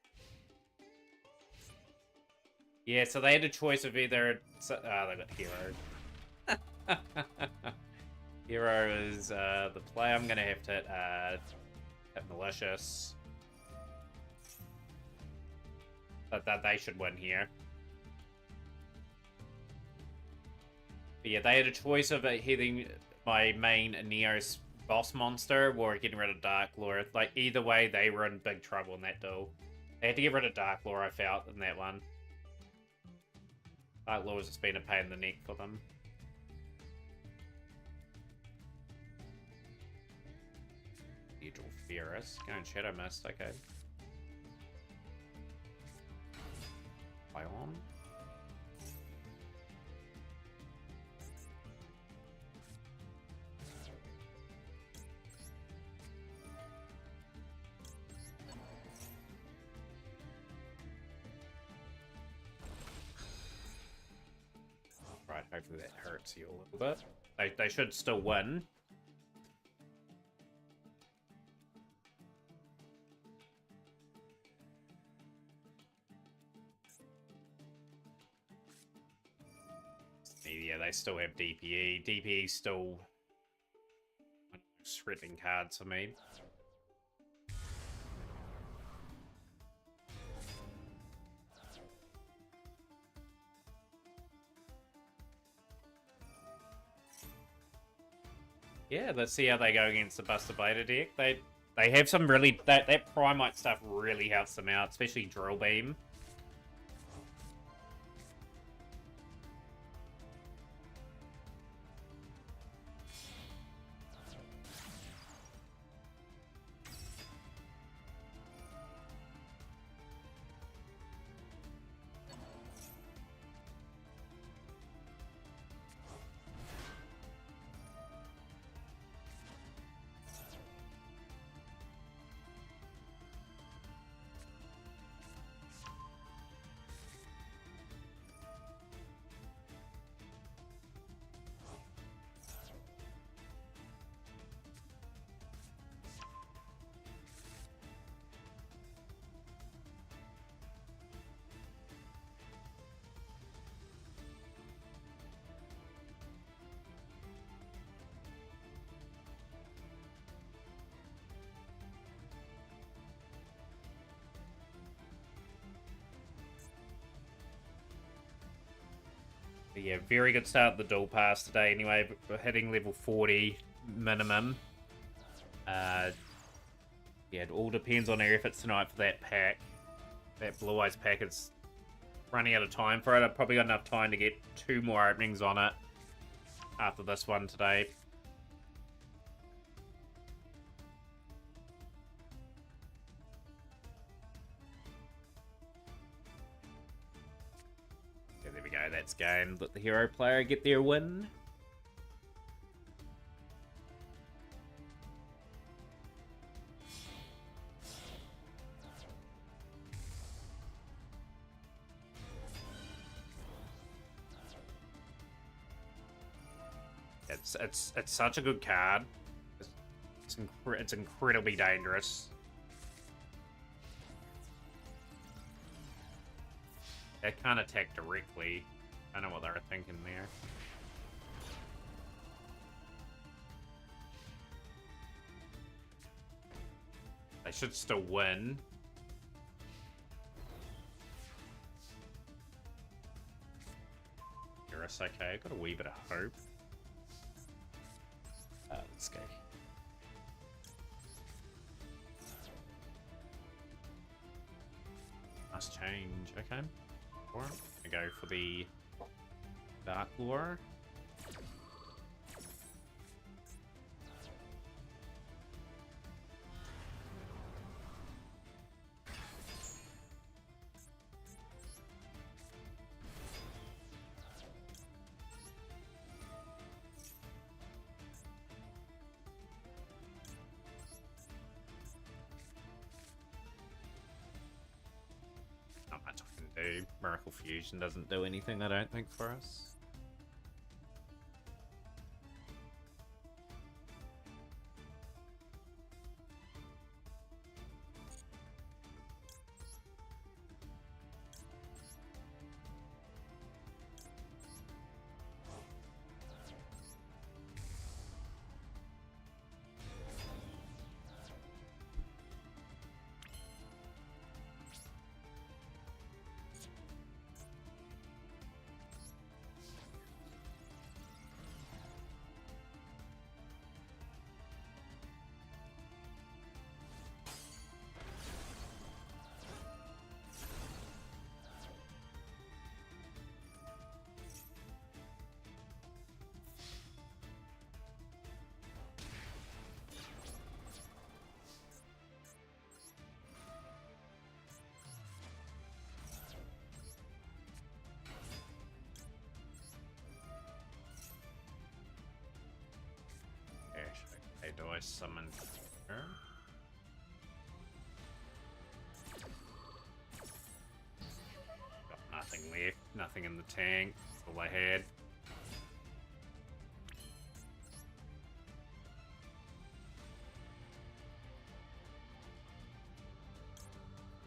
Yeah, so they had a choice of either... they got Hero. Hero is the play. I'm going to have to hit Malicious. But they should win here. But yeah, they had a choice of hitting my main Neos boss monster or getting rid of Dark Lore. Like, either way, they were in big trouble in that duel. They had to get rid of Dark Lore, I felt, in that one. Dark Lore has just been a pain in the neck for them. Edgel Ferris. Going Shadow Mist, okay. Biome. Right, hopefully that hurts you a little bit. They should still win. Yeah, they still have DPE. DPE's still shredding cards for me. Yeah, let's see how they go against the Buster Blader deck. They have some really... That Primite stuff really helps them out, especially Drill Beam. But yeah, very good start at the Duelpass today anyway, but hitting level 40 minimum. Yeah, it all depends on our efforts tonight for that pack. That Blue Eyes pack is running out of time for it. I've probably got enough time to get 2 more openings on it after this one today. Yeah, there we go, that's game. Let the hero player get their win. It's such a good card. It's incredibly dangerous. They can't attack directly. I don't know what they were thinking there. They should still win. It's okay. Got a wee bit of hope. Let's go. Must change. Okay. Or I go for the Dark Lure. Not much I can do. Miracle Fusion doesn't do anything, I don't think, for us. Okay, do I summon her? Got nothing left, nothing in the tank, that's all I had.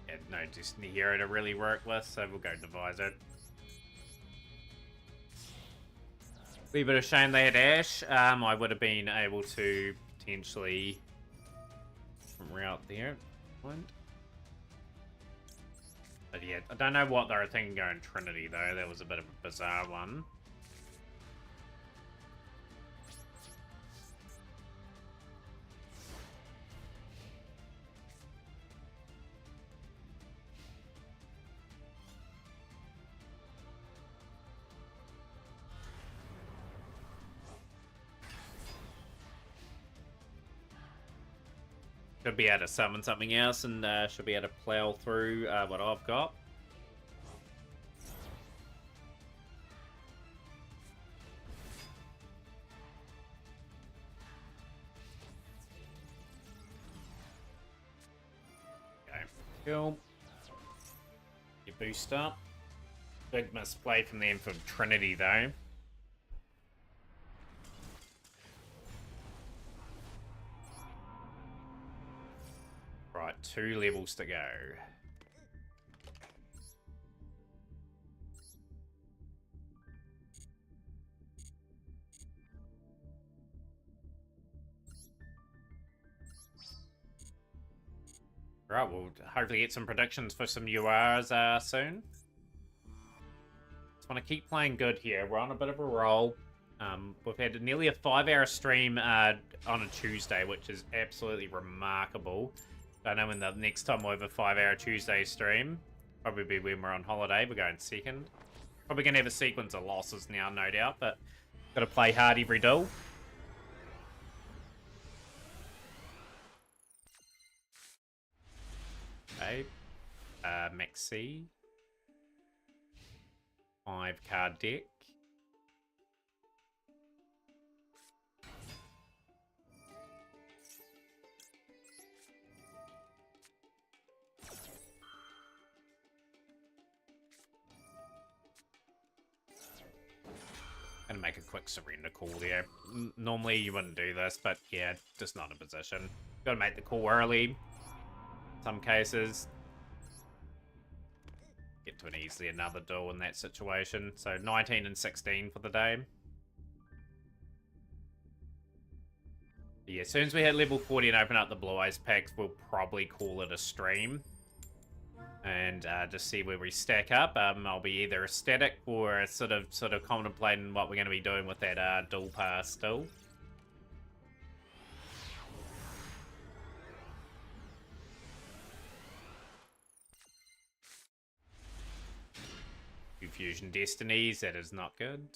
Had no Destiny hero to really work with, so we'll go devise it. Be a bit of shame they had Ash. I would have been able to potentially route there. But yeah, I don't know what they were thinking going Trinity though. That was a bit of a bizarre one. Should be able to summon something else and should be able to plow through what I've got. Okay, cool. You boost up. Big misplay from them from Trinity though. Right, 2 levels to go. Right, we'll hopefully get some predictions for some URs soon. Just want to keep playing good here. We're on a bit of a roll. We've had nearly a 5-hour stream on a Tuesday, which is absolutely remarkable. Don't know when the next time we'll have a 5-hour Tuesday stream. Probably be when we're on holiday. We're going second. Probably going to have a sequence of losses now, no doubt, but got to play hard every duel. Okay. Maxi. 5-card deck. Gonna make a quick surrender call there. Normally you wouldn't do this, but yeah, just not in a position. Gotta make the call early. Some cases. Get to an easily another duel in that situation. So 19 and 16 for the day. Yeah, as soon as we hit level 40 and open up the Blue Eyes packs, we'll probably call it a stream. And just see where we stack up. I'll be either a static or sort of contemplating what we're going to be doing with that Duelpass still. Fusion Destinies, that is not good.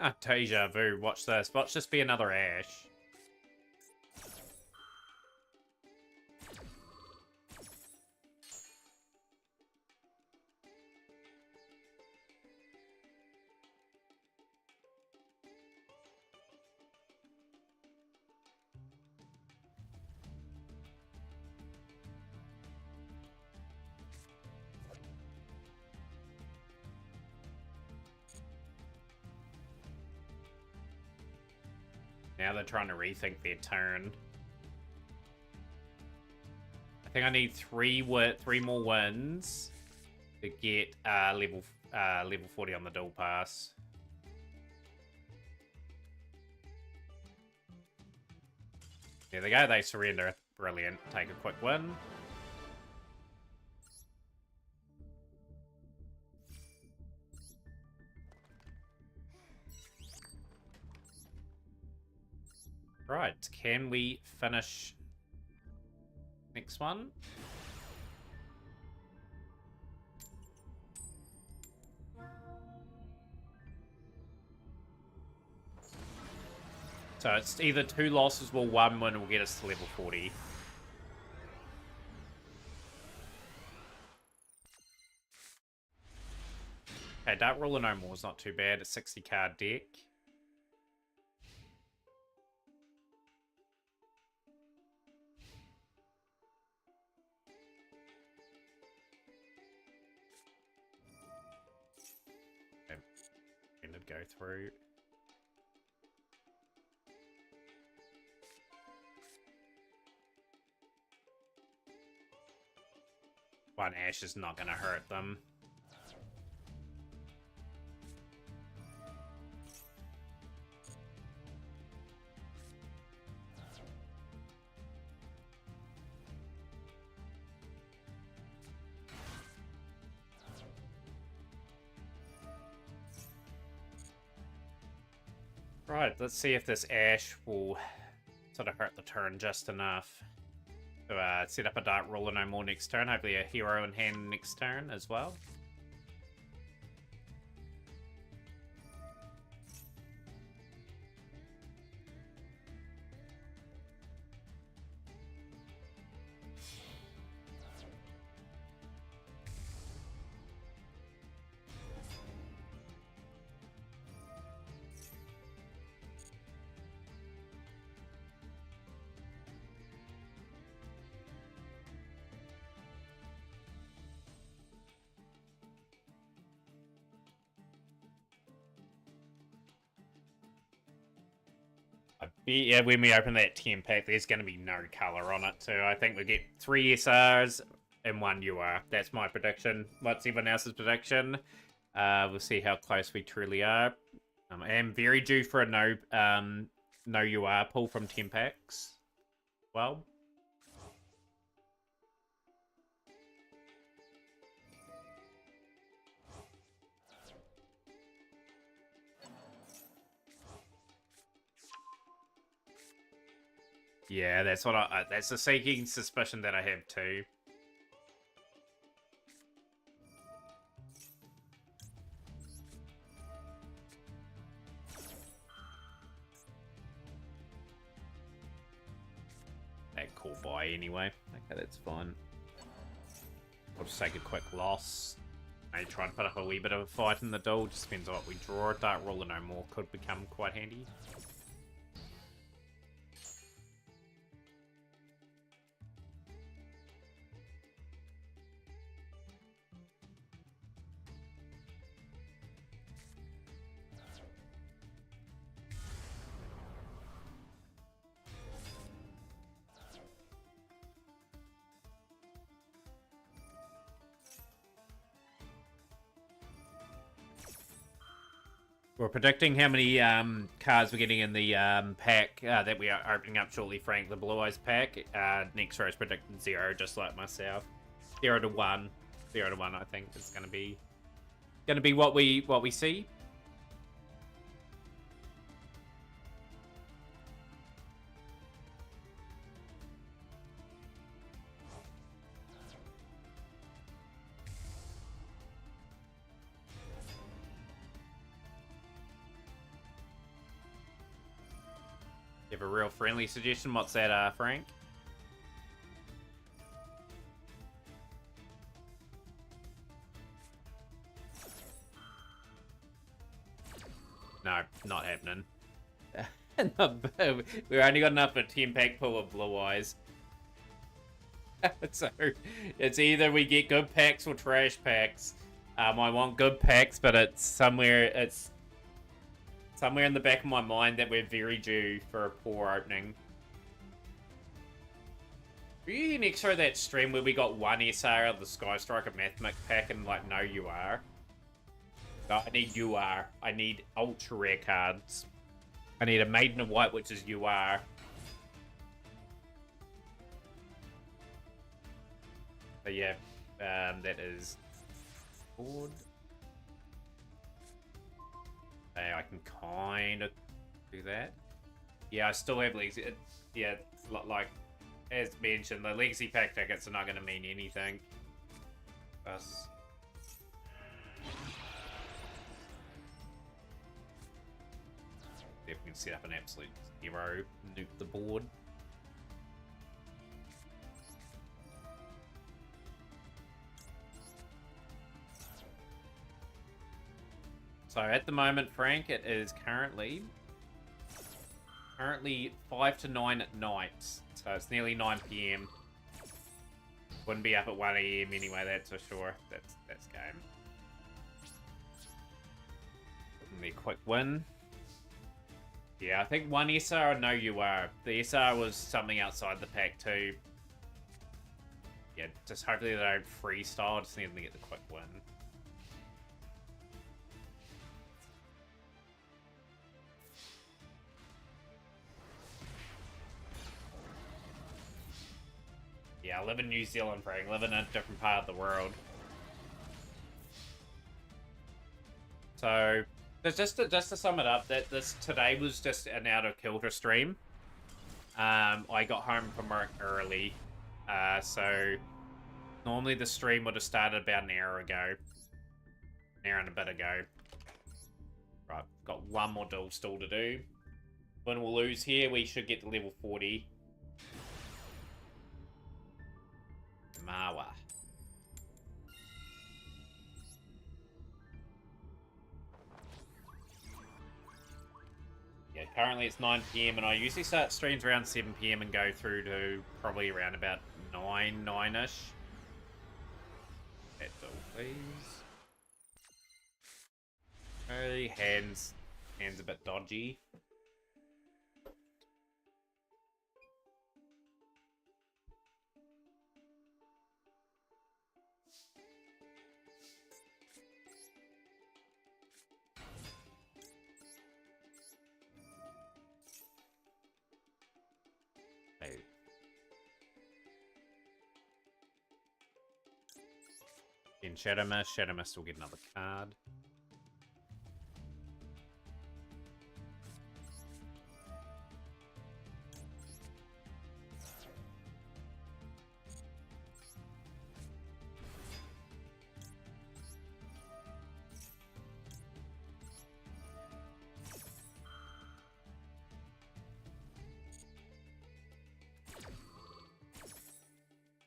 Ah, Deja Vu, watch this. Watch this be another Ash. Now they're trying to rethink their turn. I think I need three more wins to get level 40 on the Duelpass. There they go, they surrender. Brilliant. Take a quick win. Right, can we finish next one? So it's either 2 losses or 1 win will get us to level 40. Okay, Dark Ruler no more is not too bad. A 60-card deck. Go through. One Ash is not going to hurt them. Right, let's see if this Ash will sort of hurt the turn just enough to set up a Dark Ruler no more next turn. Hopefully a hero in hand next turn as well. Yeah, when we open that 10 pack, there's going to be no color on it. So I think we get 3 SRs and 1 UR. That's my prediction. What's everyone else's prediction? We'll see how close we truly are. I am very due for a no UR pull from 10 packs. Well. Yeah, that's what that's a sinking suspicion that I have too. That cool buy anyway. Okay, that's fine. I'll just take a quick loss. Maybe try and put up a wee bit of a fight in the duel. Just depends on what we draw. Dark Ruler no more could become quite handy. We're predicting how many cards we're getting in the pack that we are opening up shortly, Frank. The Blue Eyes pack. Next row is predicted 0, just like myself. 0 to 1. 0 to 1, I think, is going to be what we see. You have a real friendly suggestion? What's that, Frank? No, not happening. We've only got enough for a 10-pack pull of Blue Eyes. So, it's either we get good packs or trash packs. I want good packs, but it's somewhere in the back of my mind that we're very due for a poor opening. Were you here next to that stream where we got 1 SR of the Sky Striker Mathemic pack and like no UR? No, I need UR. I need ultra rare cards. I need a Maiden of White, which is UR. But yeah, that is board. I can kind of do that. Yeah, I still have Legacy. Yeah, like, as mentioned, the Legacy pack tickets are not going to mean anything. Us. If we can set up an absolute hero, nuke the board. So at the moment, Frank, it is currently 5 to 9 at night. So it's nearly 9 PM. Wouldn't be up at 1 AM anyway, that's for sure. That's game. Give me a quick win. Yeah, I think 1 SR or no UR. The SR was something outside the pack too. Yeah, just hopefully they don't freestyle. Just need them to get the quick win. Yeah, I live in New Zealand, Frank. Live in a different part of the world. So, just to sum it up, that today was just an out of kilter stream. I got home from work early, so normally the stream would have started about an hour ago, an hour and a bit ago. Right, got one more duel still to do. When we'll lose here, we should get to level 40. Mawa. Yeah, currently it's 9 PM and I usually start streams around 7 PM and go through to probably around about 9-ish. That's all, please. Okay, hands a bit dodgy. In Shadow Mist. Shadow Mist will get another card.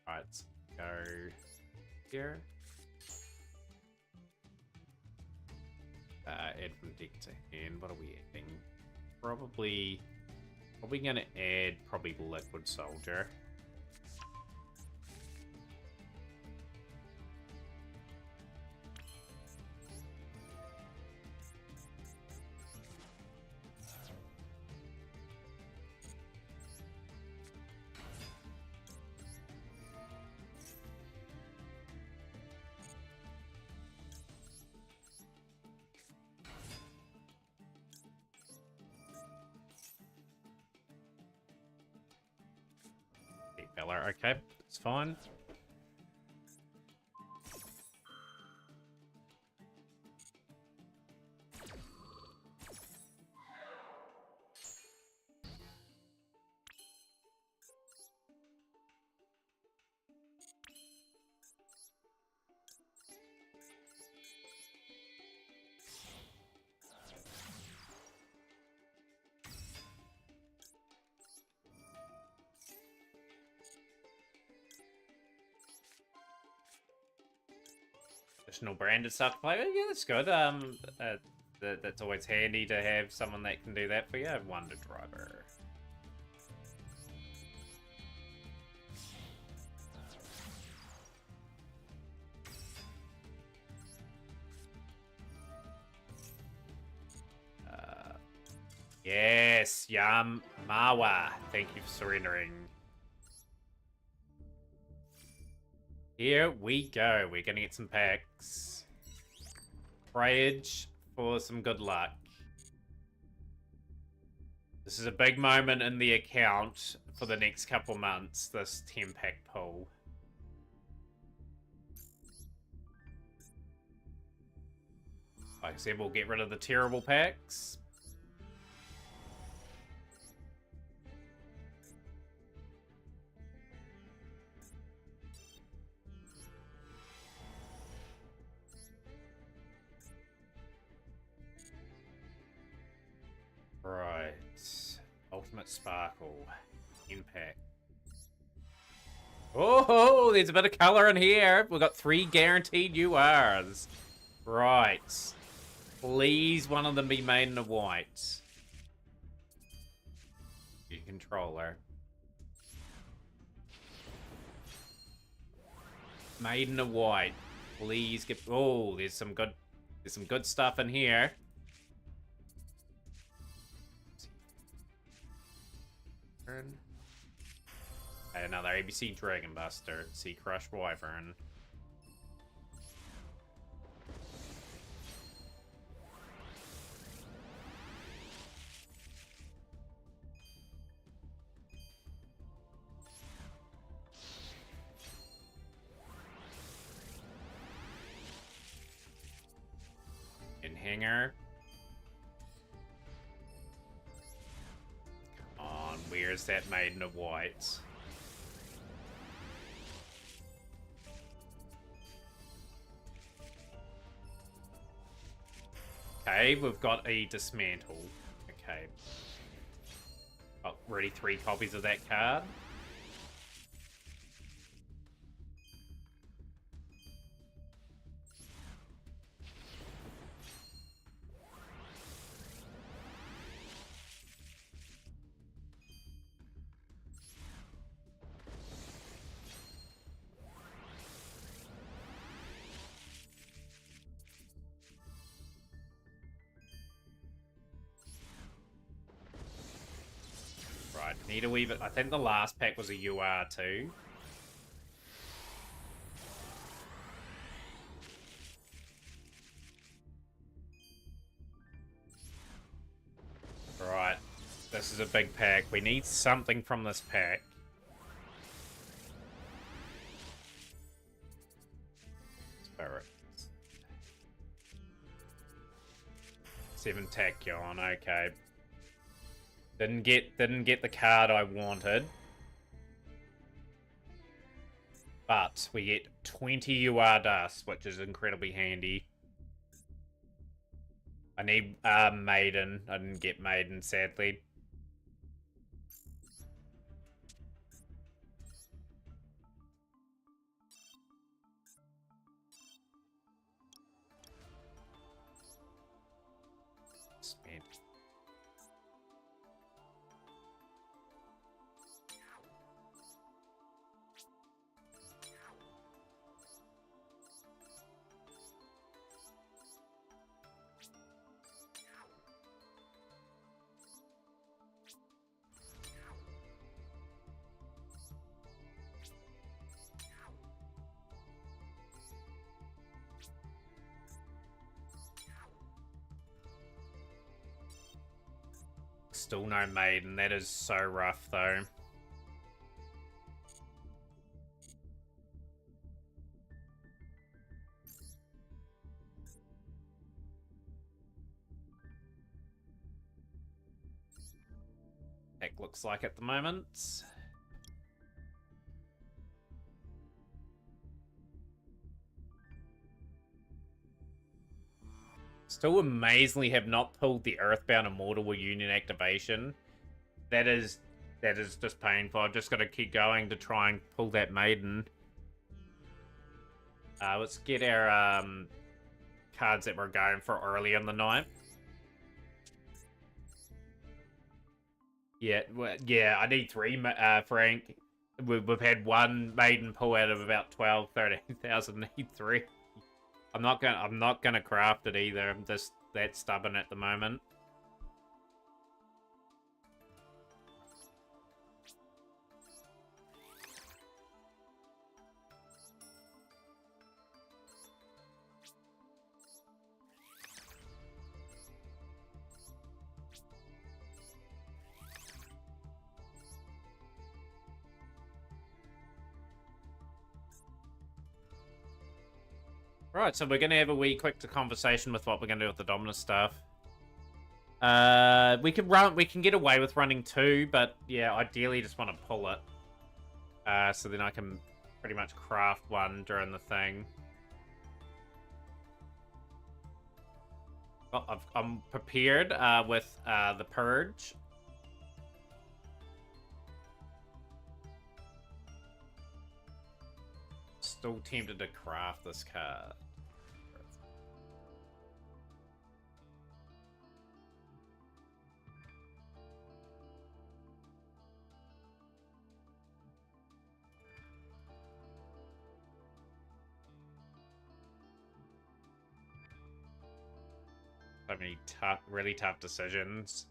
Alright, let's go here. Add from deck to hand. What are we adding? Probably gonna add Liquid Soldier. Valor, okay, it's fine. Additional branded stuff to play with. Yeah, that's good. That's always handy to have someone that can do that for you. Wonder Driver. Yes, Yam Mawa. Thank you for surrendering. Here we go. We're gonna get some packs. Prayage for some good luck. This is a big moment in the account for the next couple months, this 10-pack pull. Like I said, we'll get rid of the terrible packs. Right. Ultimate Sparkle. Impact. Oh, there's a bit of color in here. We've got 3 guaranteed URs. Right. Please, one of them be made in a white. Your controller. Made in a white. Please get. Oh, there's some good stuff in here. Another ABC Dragon Buster. Sea Crush Wyvern. And Hanger. Come on, where's that Maiden of White? Okay, we've got a Dismantle. Okay. Already 3 copies of that card. Right, need a wee bit. I think the last pack was a UR too. Right, this is a big pack. We need something from this pack. 7 Tachyon, okay. Didn't get the card I wanted. But we get 20 UR dust, which is incredibly handy. I need Maiden. I didn't get Maiden, sadly. Spent. Still no Maiden. That is so rough, though. It looks like at the moment. Still amazingly have not pulled the Earthbound Immortal Union activation. That is just painful. I've just got to keep going to try and pull that Maiden. Let's get our cards that we're going for early in the night. Yeah, yeah, I need 3, Frank. We've had 1 Maiden pull out of about 12, 13,000. Need 3. I'm not gonna craft it either. I'm just that stubborn at the moment. Right, so we're going to have a wee quick conversation with what we're going to do with the Dominus stuff. We can get away with running 2, but yeah, ideally just want to pull it. So then I can pretty much craft 1 during the thing. Well, I'm prepared with the Purge. Still tempted to craft this card. So many really tough decisions.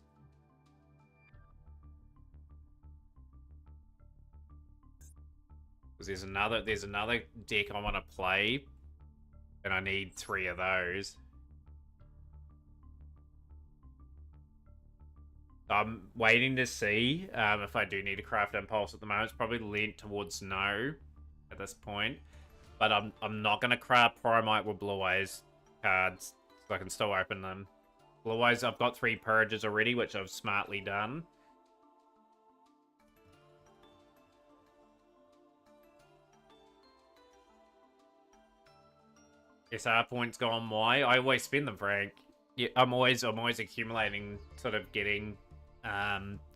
Because there's another deck I want to play, and I need 3 of those. I'm waiting to see if I do need a craft impulse at the moment. It's probably leant towards no at this point, but I'm not gonna craft Promite with Blue Eyes cards, so I can still open them. Blue Eyes, I've got 3 purges already, which I've smartly done. SR points go on my. I always spend them, Frank. Yeah, I'm always accumulating, sort of getting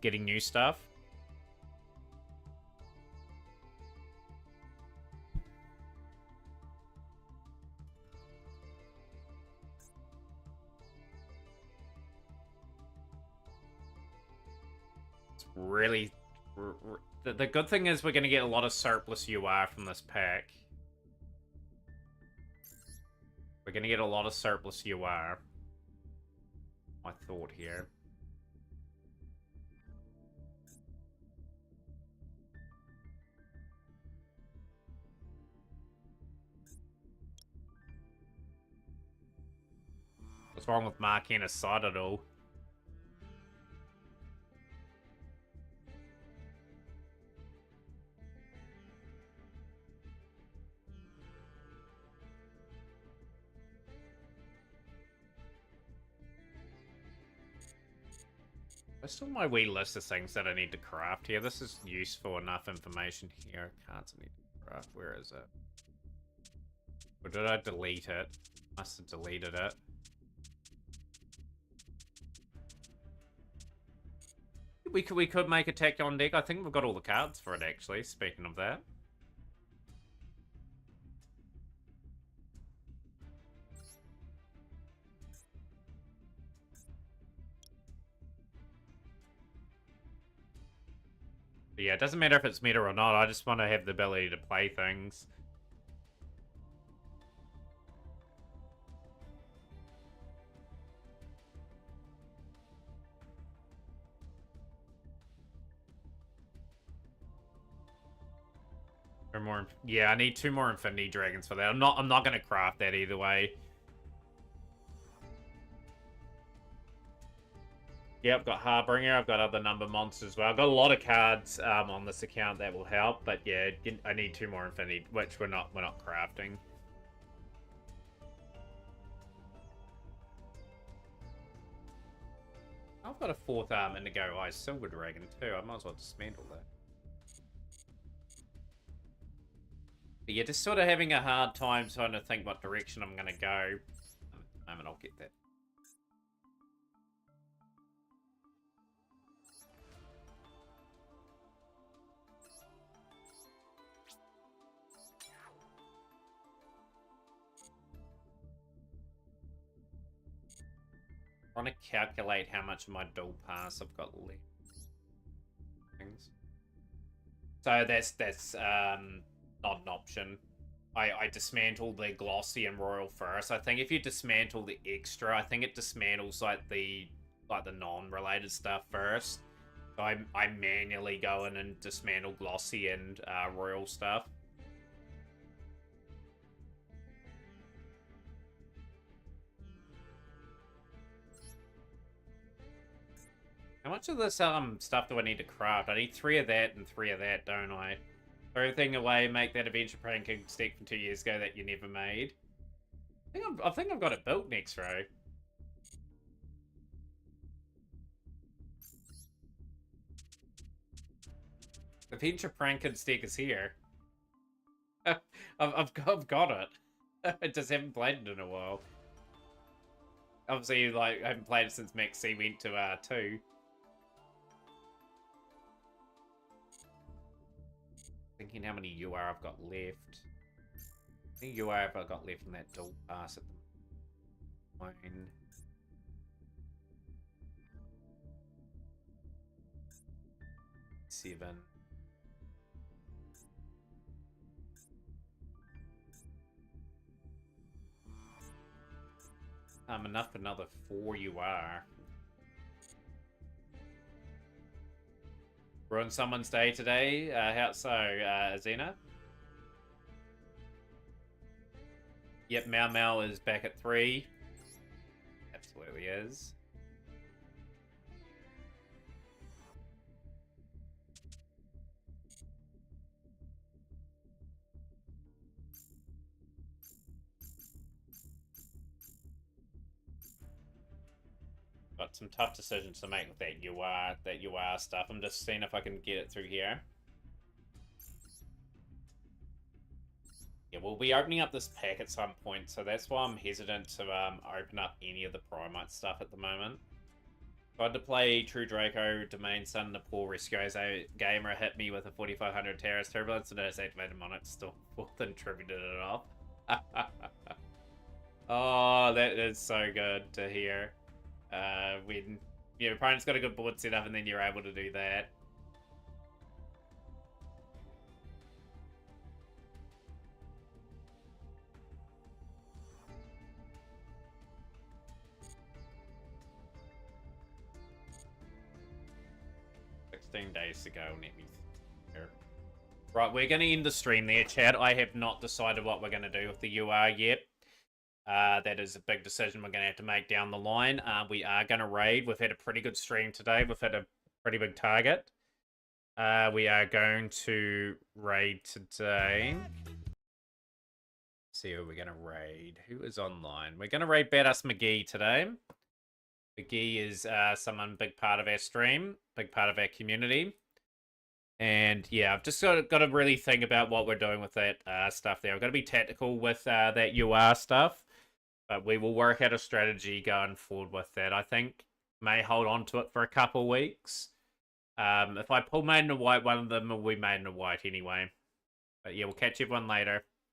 new stuff. It's really the good thing is we're going to get a lot of surplus UR from this pack. We're going to get a lot of surplus UR. My thought here. What's wrong with marking a side at all? What's on my wee list of things that I need to craft here? This is useful enough information here. Cards I need to craft. Where is it? Or did I delete it? Must have deleted it. We could make a tachyon deck. I think we've got all the cards for it, actually, speaking of that. But yeah, it doesn't matter if it's meta or not. I just want to have the ability to play things. Or more, yeah, I need 2 more Infinity Dragons for that. I'm not gonna craft that either way. Yeah, I've got Harbinger, I've got other number monsters as well. I've got a lot of cards on this account that will help, but yeah, I need 2 more Infinity, which we're not crafting. I've got a 4th Indigo Eye Silver Dragon too. I might as well dismantle that. But yeah, just sort of having a hard time trying to think what direction I'm gonna go. At the moment, I'll get that. Trying to calculate how much of my Duelpass I've got left. Things. So that's not an option. I dismantle the glossy and royal first. I think if you dismantle the extra, I think it dismantles like the non-related stuff first. So I manually go in and dismantle glossy and royal stuff. How much of this stuff do I need to craft? I need 3 of that and 3 of that, don't I? Throw everything away, make that adventure pranking stick from 2 years ago that you never made. I think I've got it built next row. Adventure pranking stick is here. I've got it. I just haven't played it in a while. Obviously, like, I haven't played it since Maxi went to 2. Thinking how many UR I've got left. How many UR have I got left in that Duelpass at the moment? 7. Enough for another 4 UR. Ruined someone's day today. How so, Azena? Yep, Mau is back at 3. Absolutely is. Got some tough decisions to make with that UR stuff. I'm just seeing if I can get it through here. Yeah, we'll be opening up this pack at some point, so that's why I'm hesitant to open up any of the Primite stuff at the moment. Tried to play True Draco, Domain Sun, Nepal Rescue as a gamer hit me with a 4500 Terrace Turbulence and I just activated Monarch still and tributed it off. Oh, that is so good to hear. When your opponent's got a good board set up and then you're able to do that. Days to go. Let me right, we're going to end the stream there, chat. I have not decided what we're going to do with the UR yet. That is a big decision we're going to have to make down the line. We are going to raid. We've had a pretty good stream today. We've had a pretty big target. We are going to raid today. Let's see who we're going to raid. Who is online? We're going to raid Badass McGee today. Gee is someone big part of our stream, big part of our community. And yeah, I've just got to really think about what we're doing with that stuff there. I've got to be tactical with that UR stuff, but we will work out a strategy going forward with that. I think may hold on to it for a couple weeks. If I pull Maiden of White, one of them will be Maiden of White anyway. But yeah, we'll catch everyone later.